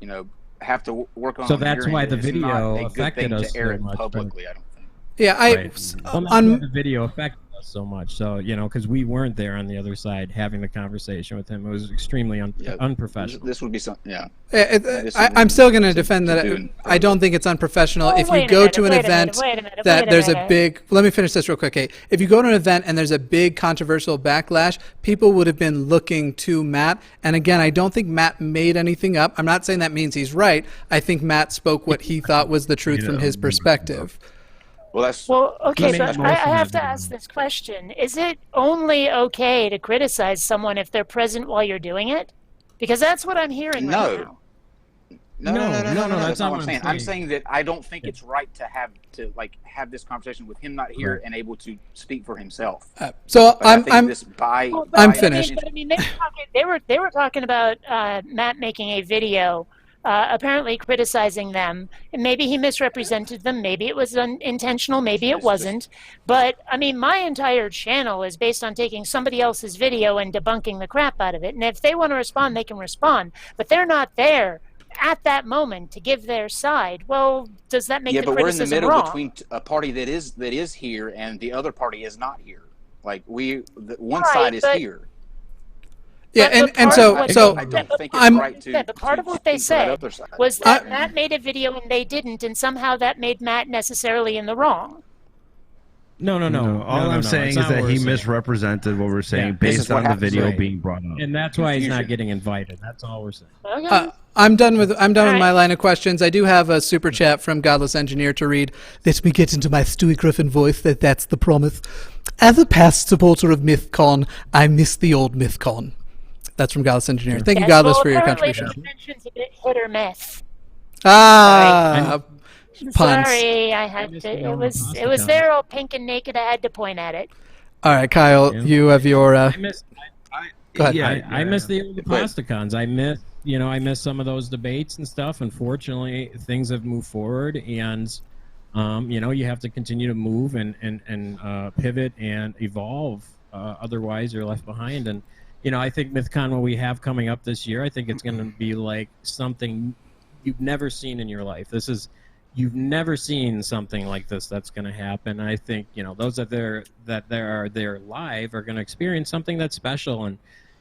you know, have to work on. So that's hearing why it. the It's video not a good affected thing us to air so it much, publicly. I don't think. Yeah, Right. Well, not that the video affected us so much. So, you know, because we weren't there on the other side having the conversation with him. It was extremely unprofessional. This would be something. Yeah. I'm still going to defend that. do I don't think it's unprofessional. Oh, If you wait a go minute, to an wait a minute, event wait a minute, that wait a there's a minute. big, let me finish this real quick, Kate. If you go to an event and there's a big controversial backlash, people would have been looking to Matt. And again, I don't think Matt made anything up. I'm not saying that means he's right. I think Matt spoke what he thought was the truth from his perspective. Well, okay, He but made I most of have that to video. ask this question. Is it only okay to criticize someone if they're present while you're doing it? Because that's what I'm hearing right now. No, that's not what I'm saying. I'm saying. saying that I don't think it's right to have this conversation with him not here and able to speak for himself. So But I think I'm this by I'm by- finished. But I mean, they were talking about Matt making a video, apparently criticizing them, and maybe he misrepresented them. Maybe it was unintentional. Maybe it wasn't. But I mean, my entire channel is based on taking somebody else's video and debunking the crap out of it. And if they want to respond, they can respond. But they're not there at that moment to give their side. Well, does that make Yeah, the but we're in the criticism middle wrong? between a party that is here and the other party is not here. Like one Right, side is but- here. Yeah, But and part of what- so I don't think it's I'm- right to. Yeah, but part of what they speak for that said other side. was that Matt made a video and they didn't, and somehow that made Matt necessarily in the wrong. No. All I'm saying is that he misrepresented what we're saying Yeah. This is based what on the happens, video right? being brought up. And that's why he's not Confusion. getting invited. That's all we're saying. Okay. I'm done with my right. line of questions. I do have a super chat from Godless Engineer to read. Let me get into my Stewie Griffin voice. That's the promise. As a past supporter of Mythcon, I miss the old Mythcon. That's from Godless Engineer. Thank you, Yes, Godless, well, for your apparently contribution. the convention's a bit hit or miss. Puns. Sorry, I had missed to. the It old was pasta con. there all pink and naked. I had to point at it. All right, Kyle, Yeah. you have your. I miss. Go ahead. I miss the old But- Pasticons. I miss some of those debates and stuff. Unfortunately, things have moved forward, and you have to continue to move and pivot and evolve. Otherwise, you're left behind. And I think Mythcon, what we have coming up this year, I think it's going to be like something you've never seen in your life. You've never seen something like this that's going to happen. I think those that are there live are going to experience something that's special. And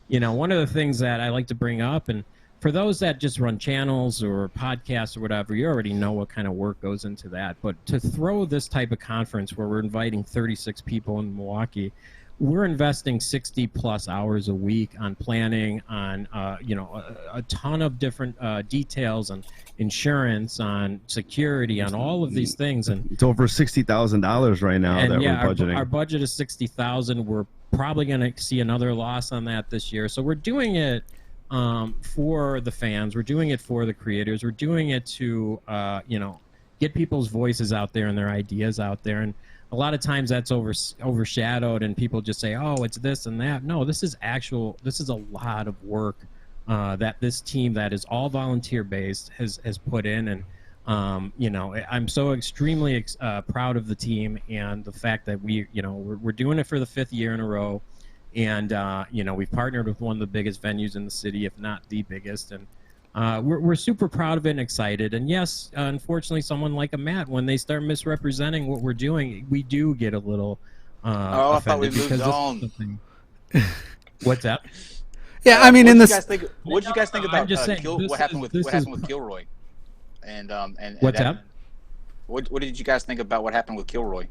one of the things that I like to bring up, and for those that just run channels or podcasts or whatever, you already know what kind of work goes into that. But to throw this type of conference where we're inviting 36 people in Milwaukee, we're investing 60 plus hours a week on planning, on a ton of different details on insurance, on security, on all of these things. And It's over $60,000 right now that yeah, we're budgeting. our budget is 60,000. We're probably going to see another loss on that this year. So we're doing it for the fans. We're doing it for the creators. We're doing it to get people's voices out there and their ideas out there. And a lot of times that's overshadowed, and people just say, "Oh, it's this and that." No, this is a lot of work that this team that is all volunteer based has put in. And I'm so extremely proud of the team and the fact that we're doing it for the 5th year in a row. And we've partnered with one of the biggest venues in the city, if not the biggest, and we're super proud of it and excited. And yes, unfortunately, someone like a Matt, when they start misrepresenting what we're doing, we do get a little I thought we offended moved because on. this is something. What's that? Yeah, I mean, What in did this. you guys think I'm about just saying, what happened with Kilroy? And What's that? What did you guys think about what happened with Kilroy?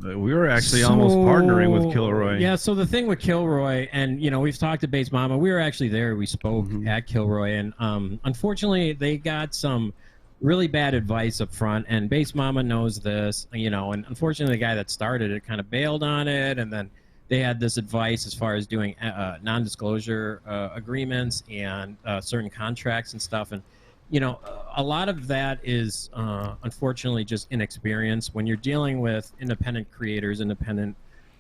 We were actually almost partnering with Kilroy. Yeah, so the thing with Kilroy, and we've talked to Base Mama. We were actually there. We spoke at Kilroy, and unfortunately, they got some really bad advice up front. And Base Mama knows this, and unfortunately, the guy that started it kind of bailed on it, and then they had this advice as far as doing non-disclosure agreements and certain contracts and stuff. And a lot of that is unfortunately just inexperience. When you're dealing with independent creators, independent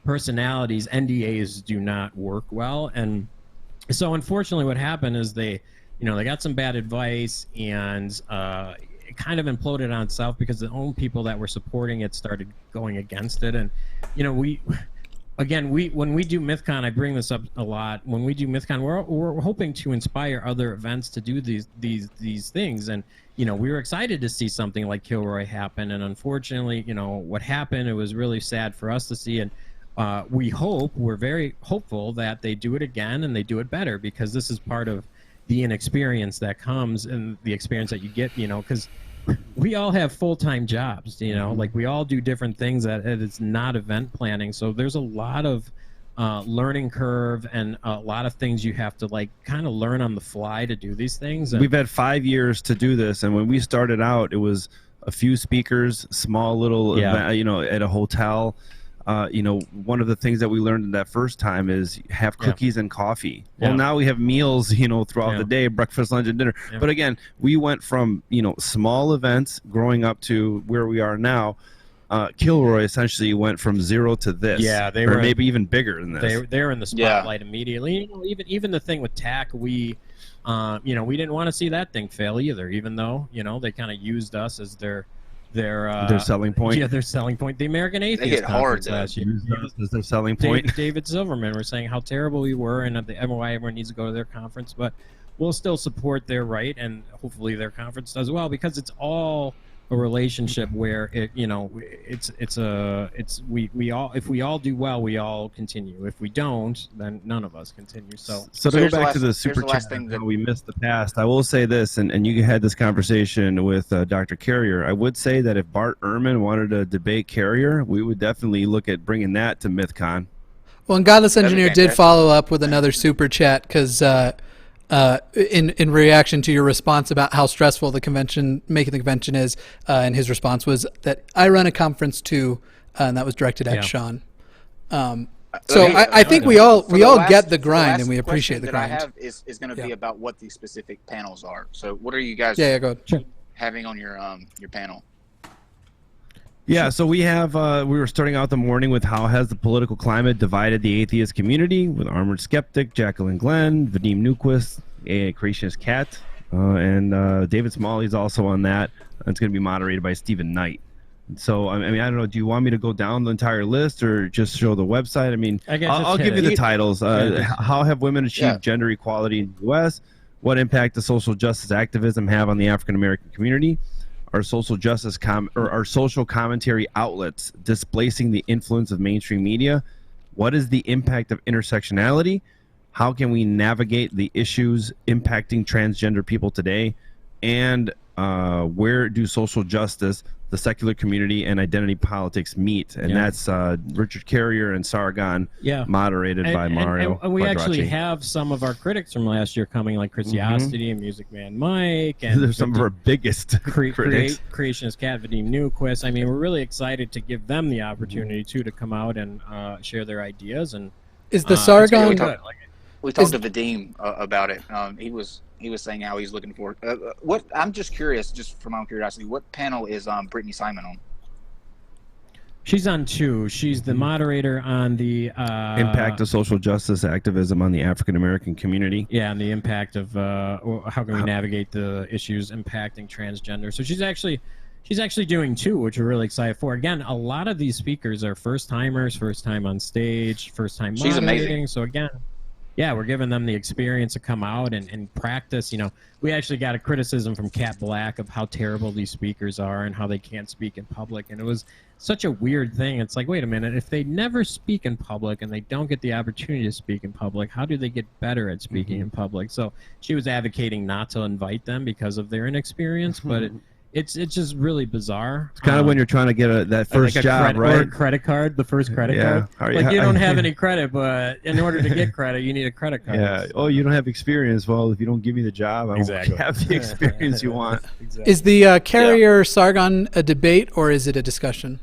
personalities, NDAs do not work well. And so unfortunately what happened is they got some bad advice, and it kind of imploded on itself because the own people that were supporting it started going against it. And again, when we do Mythcon, I bring this up a lot. When we do Mythcon, we're hoping to inspire other events to do these things. And we were excited to see something like Kilroy happen. And unfortunately, what happened, it was really sad for us to see. And we're very hopeful that they do it again and they do it better, because this is part of the inexperience that comes and the experience that you get. Because we all have full-time jobs, like we all do different things that it's not event planning. So there's a lot of learning curve and a lot of things you have to kind of learn on the fly to do these things. And we've had 5 years to do this, and when we started out, it was a few speakers, small little event, at a hotel. One of the things that we learned that first time is have cookies and coffee. Well, now we have meals, throughout the day, breakfast, lunch, and dinner. But again, we went from, small events growing up to where we are now. Kilroy essentially went from zero to this. Yeah, they or were maybe even bigger than this. They were in the spotlight immediately. Even the thing with TAC, we didn't want to see that thing fail either. Even though they kind of used us as their selling point. Yeah, their selling point. The American Atheist They hit hard last year. As their selling point. David Silverman was saying how terrible we were and why everyone needs to go to their conference, but we'll still support their right, and hopefully their conference does well, because it's all a relationship where we all, if we all do well, we all continue. If we don't, then none of us continue. So to go back to the super chat, that we missed the past, I will say this, and you had this conversation with Dr. Carrier. I would say that if Bart Ehrman wanted to debate Carrier, we would definitely look at bringing that to Mythcon. Well, and Godless Engineer did follow up with another super chat, because in reaction to your response about how stressful making the convention is, and his response was that I run a conference too, and that was directed at Sean. I think we all get the grind, and we appreciate the grind. I have is going to be about what the specific panels are. So what are you guys go ahead. having on your panel? Yeah, so we have we were starting out the morning with how has the political climate divided the atheist community, with Armored Skeptic, Jacqueline Glenn, Vadim Newquist, a Creationist Cat, and David Smalley's also on that. It's going to be moderated by Stephen Knight. So I don't know. Do you want me to go down the entire list or just show the website? I mean, I'll give you the titles. How have women achieved gender equality in the U.S.? What impact does social justice activism have on the African American community? Are social justice our social commentary outlets displacing the influence of mainstream media? What is the impact of intersectionality? How can we navigate the issues impacting transgender people today? And where do social justice, the secular community, and identity politics meet? And that's Richard Carrier and Sargon, moderated by Mario. And we actually have some of our critics from last year coming, like Chris Yostity and Music Man Mike. And they're some of our biggest critics. Creationist Cat, Vadim Newquist. I mean, we're really excited to give them the opportunity, too, to come out and share their ideas. And is the Sargon... We talked to Vadim about it. He was saying how he's looking for what. I'm just curious, just from my own curiosity, what panel is Brittany Simon on? She's on 2. She's the moderator on the impact of social justice activism on the African American community. Yeah, and the impact of how can we navigate the issues impacting transgender. So she's actually doing 2, which we're really excited for. Again, a lot of these speakers are first timers, first time on stage, first time moderating. She's amazing. So again. Yeah, we're giving them the experience to come out and practice. We actually got a criticism from Kat Black of how terrible these speakers are and how they can't speak in public. And it was such a weird thing. It's like, wait a minute, if they never speak in public and they don't get the opportunity to speak in public, how do they get better at speaking in public? So she was advocating not to invite them because of their inexperience, but it's just really bizarre. It's kind of when you're trying to get that first job, right? Or a credit card, the first credit card. You don't have any credit, but in order to get credit, you need a credit card. Yeah. Oh, you don't have experience. Well, if you don't give me the job, I won't have the experience you want. Exactly. Is the Carrier Sargon a debate or is it a discussion?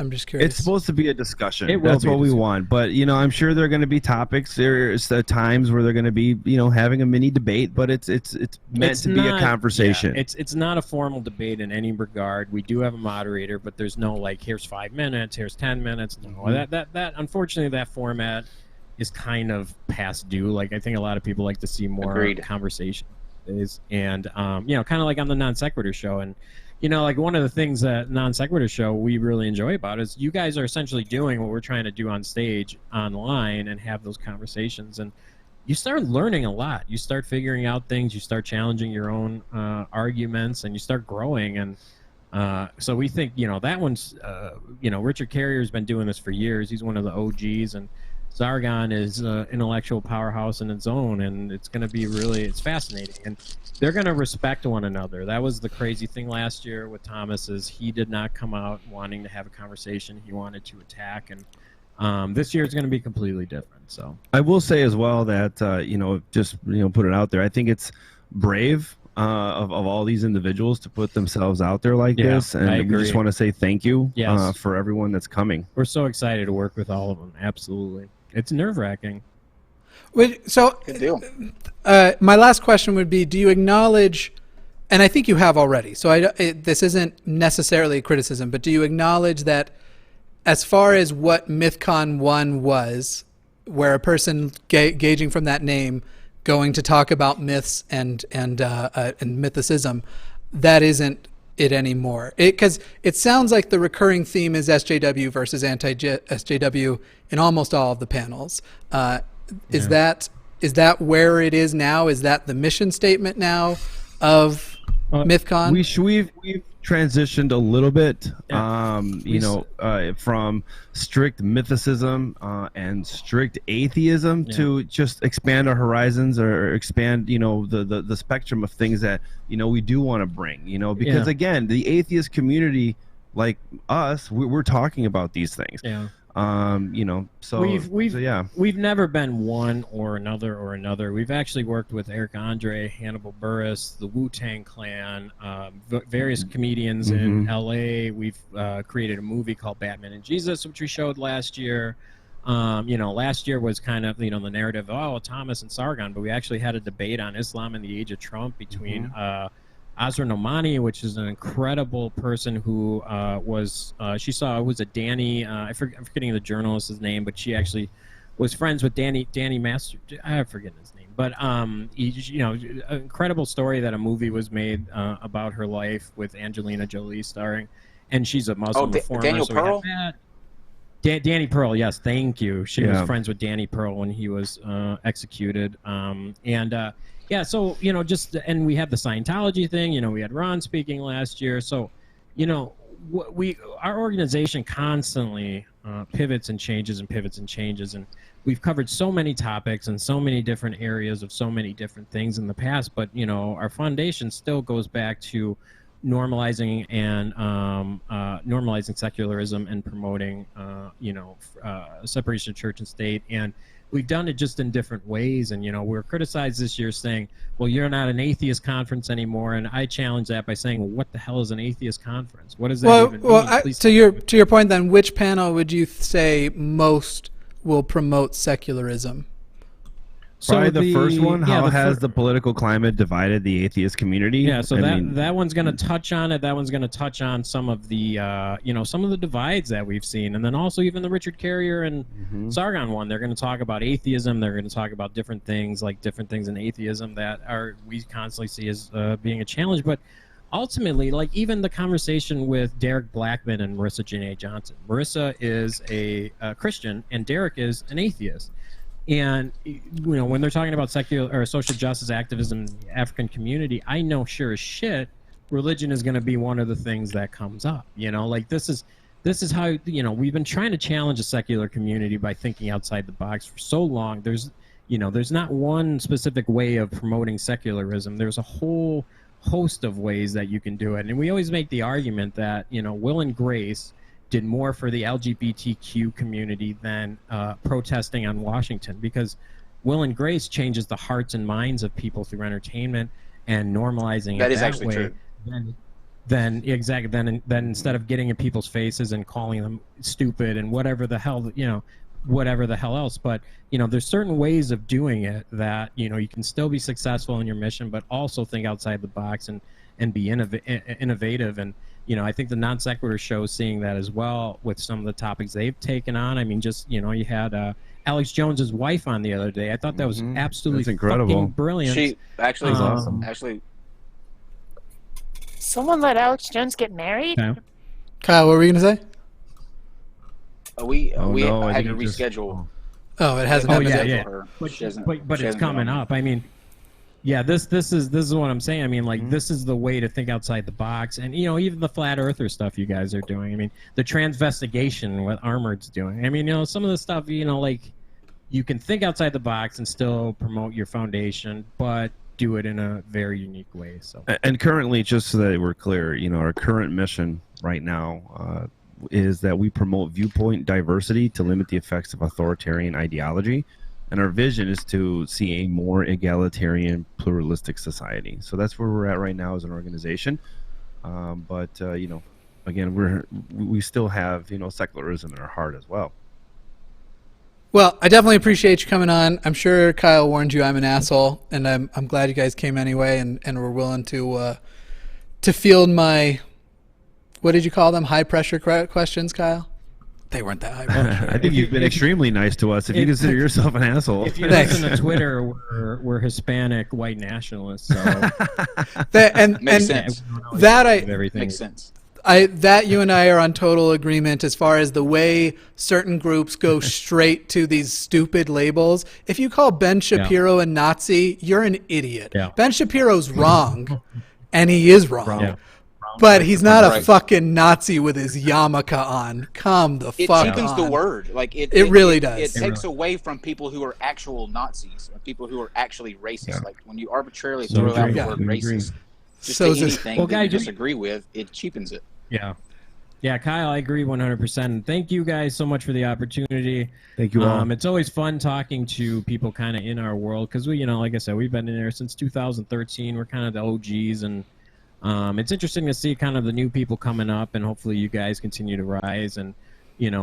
I'm just curious. It's supposed to be a discussion. That's what we want. But, I'm sure there are going to be topics. There's times where they're going to be, having a mini debate, but it's meant to be a conversation. Yeah, it's not a formal debate in any regard. We do have a moderator, but there's no here's 5 minutes, here's 10 minutes. No, that unfortunately that format is kind of past due. I think a lot of people like to see more conversation. And kind of like on the NonSequitur show, and you know, like one of the things that NonSequitur show we really enjoy about is you guys are essentially doing what we're trying to do on stage online and have those conversations, and you start learning a lot. You start figuring out things, you start challenging your own arguments, and you start growing. And so we think, you know, that one's, you know, Richard Carrier's been doing this for years. He's one of the OGs, and Sargon is intellectual powerhouse in its own, and it's going to be really, it's fascinating. And they're going to respect one another. That was the crazy thing last year with Thomas, is he did not come out wanting to have a conversation. He wanted to attack, and this year is going to be completely different. So I will say as well that, you know, just, you know, put it out there, I think it's brave of all these individuals to put themselves out there like this, and we just want to say thank you for everyone that's coming. We're so excited to work with all of them. Absolutely. It's nerve-wracking. So, Good deal. My last question would be: do you acknowledge, and I think you have already, so this isn't necessarily a criticism, but do you acknowledge that as far as what Mythcon 1 was, where a person gauging from that name going to talk about myths and mythicism, that isn't it anymore? Because it sounds like the recurring theme is SJW versus anti-SJW in almost all of the panels. Is that where it is now? Is that the mission statement now of Mythcon? We've transitioned a little bit, you know, from strict mythicism and strict atheism to just expand our horizons, or expand, you know, the spectrum of things that, you know, we do want to bring, you know, because again, the atheist community, like us, we're talking about these things. You know, so we've never been one or another. We've actually worked with Eric Andre, Hannibal Buress, the Wu-Tang Clan, various comedians in LA. We've created a movie called Batman and Jesus, which we showed last year. You know, last year was kind of, you know, the narrative, oh, Thomas and Sargon, but we actually had a debate on Islam in the Age of Trump between Azra Nomani, which is an incredible person who was a Danny, I'm forgetting the journalist's name, but she actually was friends with Danny Master. I'm forgetting his name, but you know, an incredible story that a movie was made about her life with Angelina Jolie starring, and she's a Muslim reformer. Daniel so Pearl? Danny Pearl, yes, thank you. She was friends with Danny Pearl when he was executed, yeah, so, you know, and we had the Scientology thing, you know, we had Ron speaking last year. So, you know, our organization constantly pivots and changes, and we've covered so many topics and so many different areas of so many different things in the past. But, you know, our foundation still goes back to normalizing and normalizing secularism and promoting, you know, separation of church and state. And we've done it just in different ways. And, you know, we're criticized this year saying, well, you're not an atheist conference anymore. And I challenge that by saying, well, what the hell is an atheist conference? What does that even mean? To your point then, which panel would you say most will promote secularism? Probably the first one, how has the political climate divided the atheist community? Yeah, so that one's going to touch on it. That one's going to touch on some of the, you know, some of the divides that we've seen. And then also even the Richard Carrier and Sargon one, they're going to talk about atheism. They're going to talk about different things, like different things in atheism that we constantly see as being a challenge. But ultimately, like even the conversation with Derek Blackman and Marissa Janae Johnson. Marissa is a Christian and Derek is an atheist. And, you know, when they're talking about secular or social justice activism in the African community, I know sure as shit religion is going to be one of the things that comes up. You know, like this is how, you know, we've been trying to challenge the secular community by thinking outside the box for so long. There's not one specific way of promoting secularism. There's a whole host of ways that you can do it. And we always make the argument that, you know, Will and Grace did more for the LGBTQ community than protesting on Washington, because Will and Grace changes the hearts and minds of people through entertainment and normalizing it that way. Then instead of getting in people's faces and calling them stupid and whatever the hell, you know, whatever the hell else. But, you know, there's certain ways of doing it that, you know, you can still be successful in your mission, but also think outside the box and be innovative. And, you know, I think the Non-Sequitur show is seeing that as well with some of the topics they've taken on. I mean, just, you know, you had Alex Jones's wife on the other day. I thought that was absolutely incredible, fucking brilliant. She actually is awesome. Actually, Someone let Alex Jones get married? Okay. Kyle, what were you gonna say? We no, I had to think it just- reschedule. Oh, it hasn't Oh, happened yeah, yet. yeah. But, She hasn't- but she it's hasn't been coming on up. I mean, yeah, this is what I'm saying. I mean, like this is the way to think outside the box, and even the flat earther stuff you guys are doing. I mean, the transvestigation, what Armored's doing. I mean, some of the stuff, like you can think outside the box and still promote your foundation, but do it in a very unique way. So, And currently, just so that we're clear, our current mission right now is that we promote viewpoint diversity to limit the effects of authoritarian ideology. And our vision is to see a more egalitarian, pluralistic society. So that's where we're at right now as an organization. But again, we still have secularism in our heart as well. Well, I definitely appreciate you coming on. I'm sure Kyle warned you I'm an asshole, and I'm glad you guys came anyway, and were willing to field my, what did you call them, high pressure questions, Kyle? They weren't that high pressure. I think you've been extremely nice to us. If you consider yourself an asshole, if you Thanks. listen to Twitter, we're Hispanic white nationalists. So Makes sense. everything Makes sense. That you and I are on total agreement as far as the way certain groups go straight to these stupid labels. If you call Ben Shapiro a Nazi, you're an idiot. Yeah. Ben Shapiro's wrong, and he is wrong. Yeah. But he's not a Right. fucking Nazi with his yarmulke on. Come the It fuck cheapens on. the word. Like it really does. It takes away from people who are actual Nazis, or people who are actually racist. Yeah. Like when you arbitrarily So throw out agree. the Yeah. word We agree. racist, just So to is this- anything Well, that guys, you you- disagree with, it cheapens it. Yeah, Kyle, I agree 100%. And thank you guys so much for the opportunity. thank you all. It's always fun talking to people kind of in our world because we, like I said, we've been in there since 2013. We're kind of the OGs, and it's interesting to see kind of the new people coming up, and hopefully you guys continue to rise and,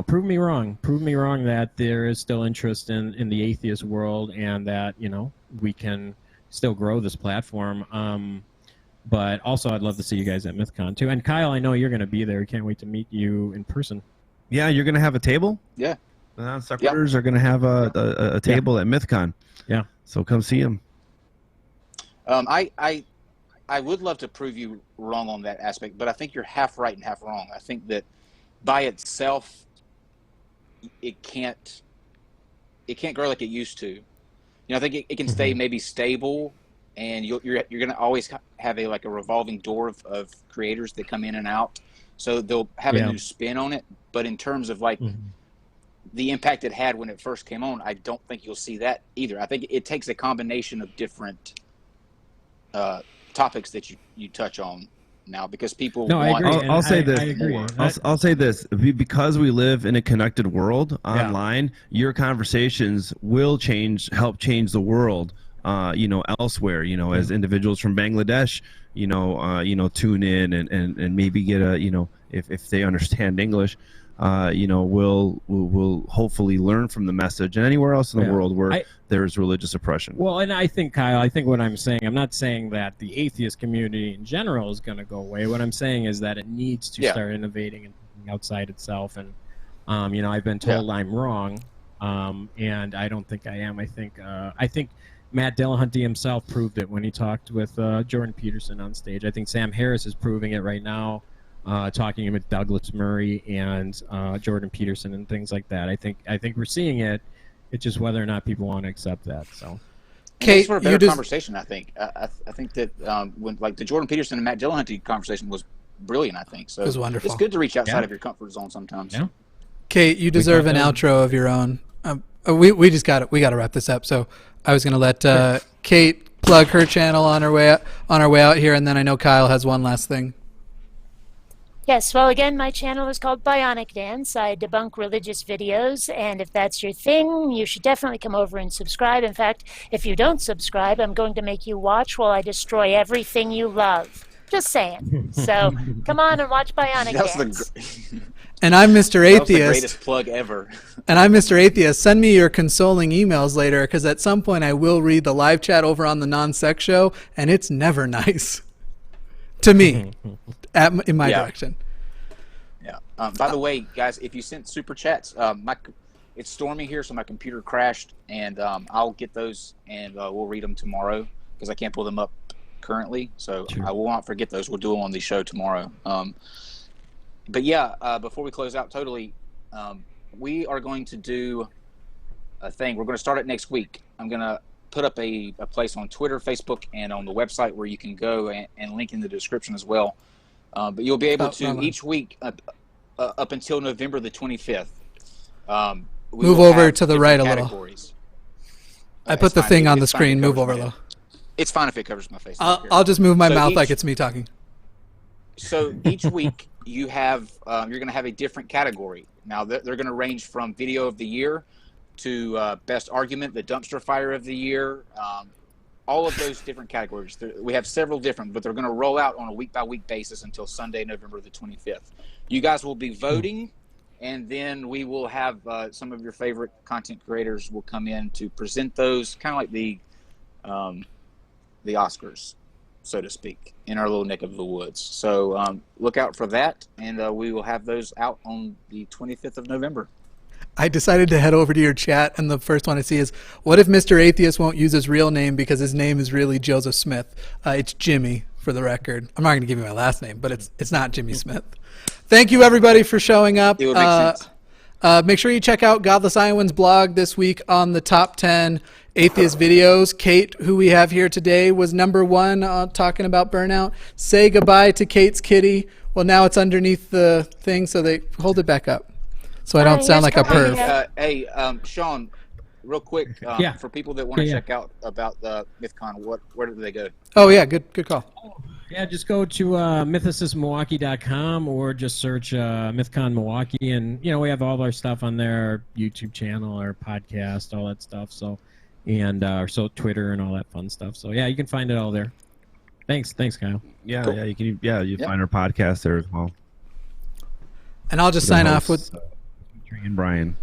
prove me wrong. Prove me wrong that there is still interest in the atheist world, and that, we can still grow this platform. But also, I'd love to see you guys at Mythcon too. And Kyle, I know you're going to be there. Can't wait to meet you in person. Yeah, you're going to have a table? Yeah. The non-sequiturs are going to have a table at Mythcon. Yeah. So come see them. I would love to prove you wrong on that aspect, but I think you're half right and half wrong. I think that by itself, it can't grow like it used to. I think it can stay maybe stable, and you're going to always have a revolving door of creators that come in and out. So they'll have a new spin on it. But in terms of the impact it had when it first came on, I don't think you'll see that either. I think it takes a combination of different topics that you touch on now, because people No, I want agree. I'll say this. I agree. more. I'll say this. Because we live in a connected world online, your conversations will help change the world. Elsewhere, as individuals from Bangladesh, tune in and maybe get if they understand English, will hopefully learn from the message. And anywhere else in the world where there's religious oppression. Well, and I think, Kyle, what I'm saying, I'm not saying that the atheist community in general is going to go away. What I'm saying is that it needs to start innovating and thinking outside itself. And, I've been told I'm wrong, and I don't think I am. I think Matt Dillahunty himself proved it when he talked with Jordan Peterson on stage. I think Sam Harris is proving it right now, talking with Douglas Murray and Jordan Peterson and things like that. I think we're seeing it. It's just whether or not people want to accept that. So, Kate, for a better conversation, I think. I think that when the Jordan Peterson and Matt Dillahunty conversation was brilliant. I think so. It was wonderful. It's good to reach outside of your comfort zone sometimes. Yeah. Kate, you deserve an outro of your own. We just got it. We got to wrap this up. So I was going to let Kate plug her channel on our way out here, and then I know Kyle has one last thing. Yes, well, again, my channel is called Bionic Dance. I debunk religious videos, and if that's your thing, you should definitely come over and subscribe. In fact, if you don't subscribe, I'm going to make you watch while I destroy everything you love. Just saying. So come on and watch Bionic Dance. And I'm Mr. Atheist. That was the greatest plug ever. And I'm Mr. Atheist. Send me your consoling emails later, because at some point I will read the live chat over on the Non-Sec Show, and it's never nice. To me, in my direction. Yeah. By the way, guys, if you sent super chats, it's storming here, so my computer crashed, and I'll get those, and we'll read them tomorrow, because I can't pull them up currently, so Sure. I will not forget those. We'll do them on the show tomorrow. But yeah, before we close out totally, we are going to do a thing. We're going to start it next week. I'm going to put up a place on Twitter, Facebook, and on the website where you can go and link in the description as well. But you'll be able to each week up until November the 25th. Move over to the right a little. I put the thing on the screen. Move over a little. It's fine if it covers my face. I'll just move my mouth like it's me talking. So each week you have you're going to have a different category. Now they're going to range from video of the year to best argument, the dumpster fire of the year, all of those different categories. We have several different, but they're going to roll out on a week-by-week basis until Sunday, November the 25th. You guys will be voting, and then we will have some of your favorite content creators will come in to present those, kind of like the Oscars, so to speak, in our little neck of the woods. So look out for that, and we will have those out on the 25th of November. I decided to head over to your chat, and the first one I see is, what if Mr. Atheist won't use his real name because his name is really Joseph Smith? It's Jimmy, for the record. I'm not going to give you my last name, but it's not Jimmy Smith. Thank you, everybody, for showing up. It would make sense. Make sure you check out Godless Iowans blog this week on the top 10 atheist videos. Kate, who we have here today, was number 1 talking about burnout. Say goodbye to Kate's kitty. Well, now it's underneath the thing, so they hold it back up so I don't sound like a perv. Hey, Sean, real quick, for people that want to check out about the Mythcon, where do they go? Oh, yeah, good call. Yeah, just go to mythicistmilwaukee.com or just search Mythcon Milwaukee, and we have all of our stuff on there, our YouTube channel, our podcast, all that stuff. So, and Twitter and all that fun stuff. So yeah, you can find it all there. Thanks, Kyle. Yeah, cool. You find our podcast there as well. And I'll just sign off with and Brian.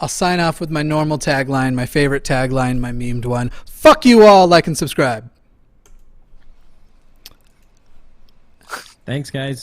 I'll sign off with my normal tagline, my favorite tagline, my memed one. Fuck you all, like and subscribe. Thanks, guys.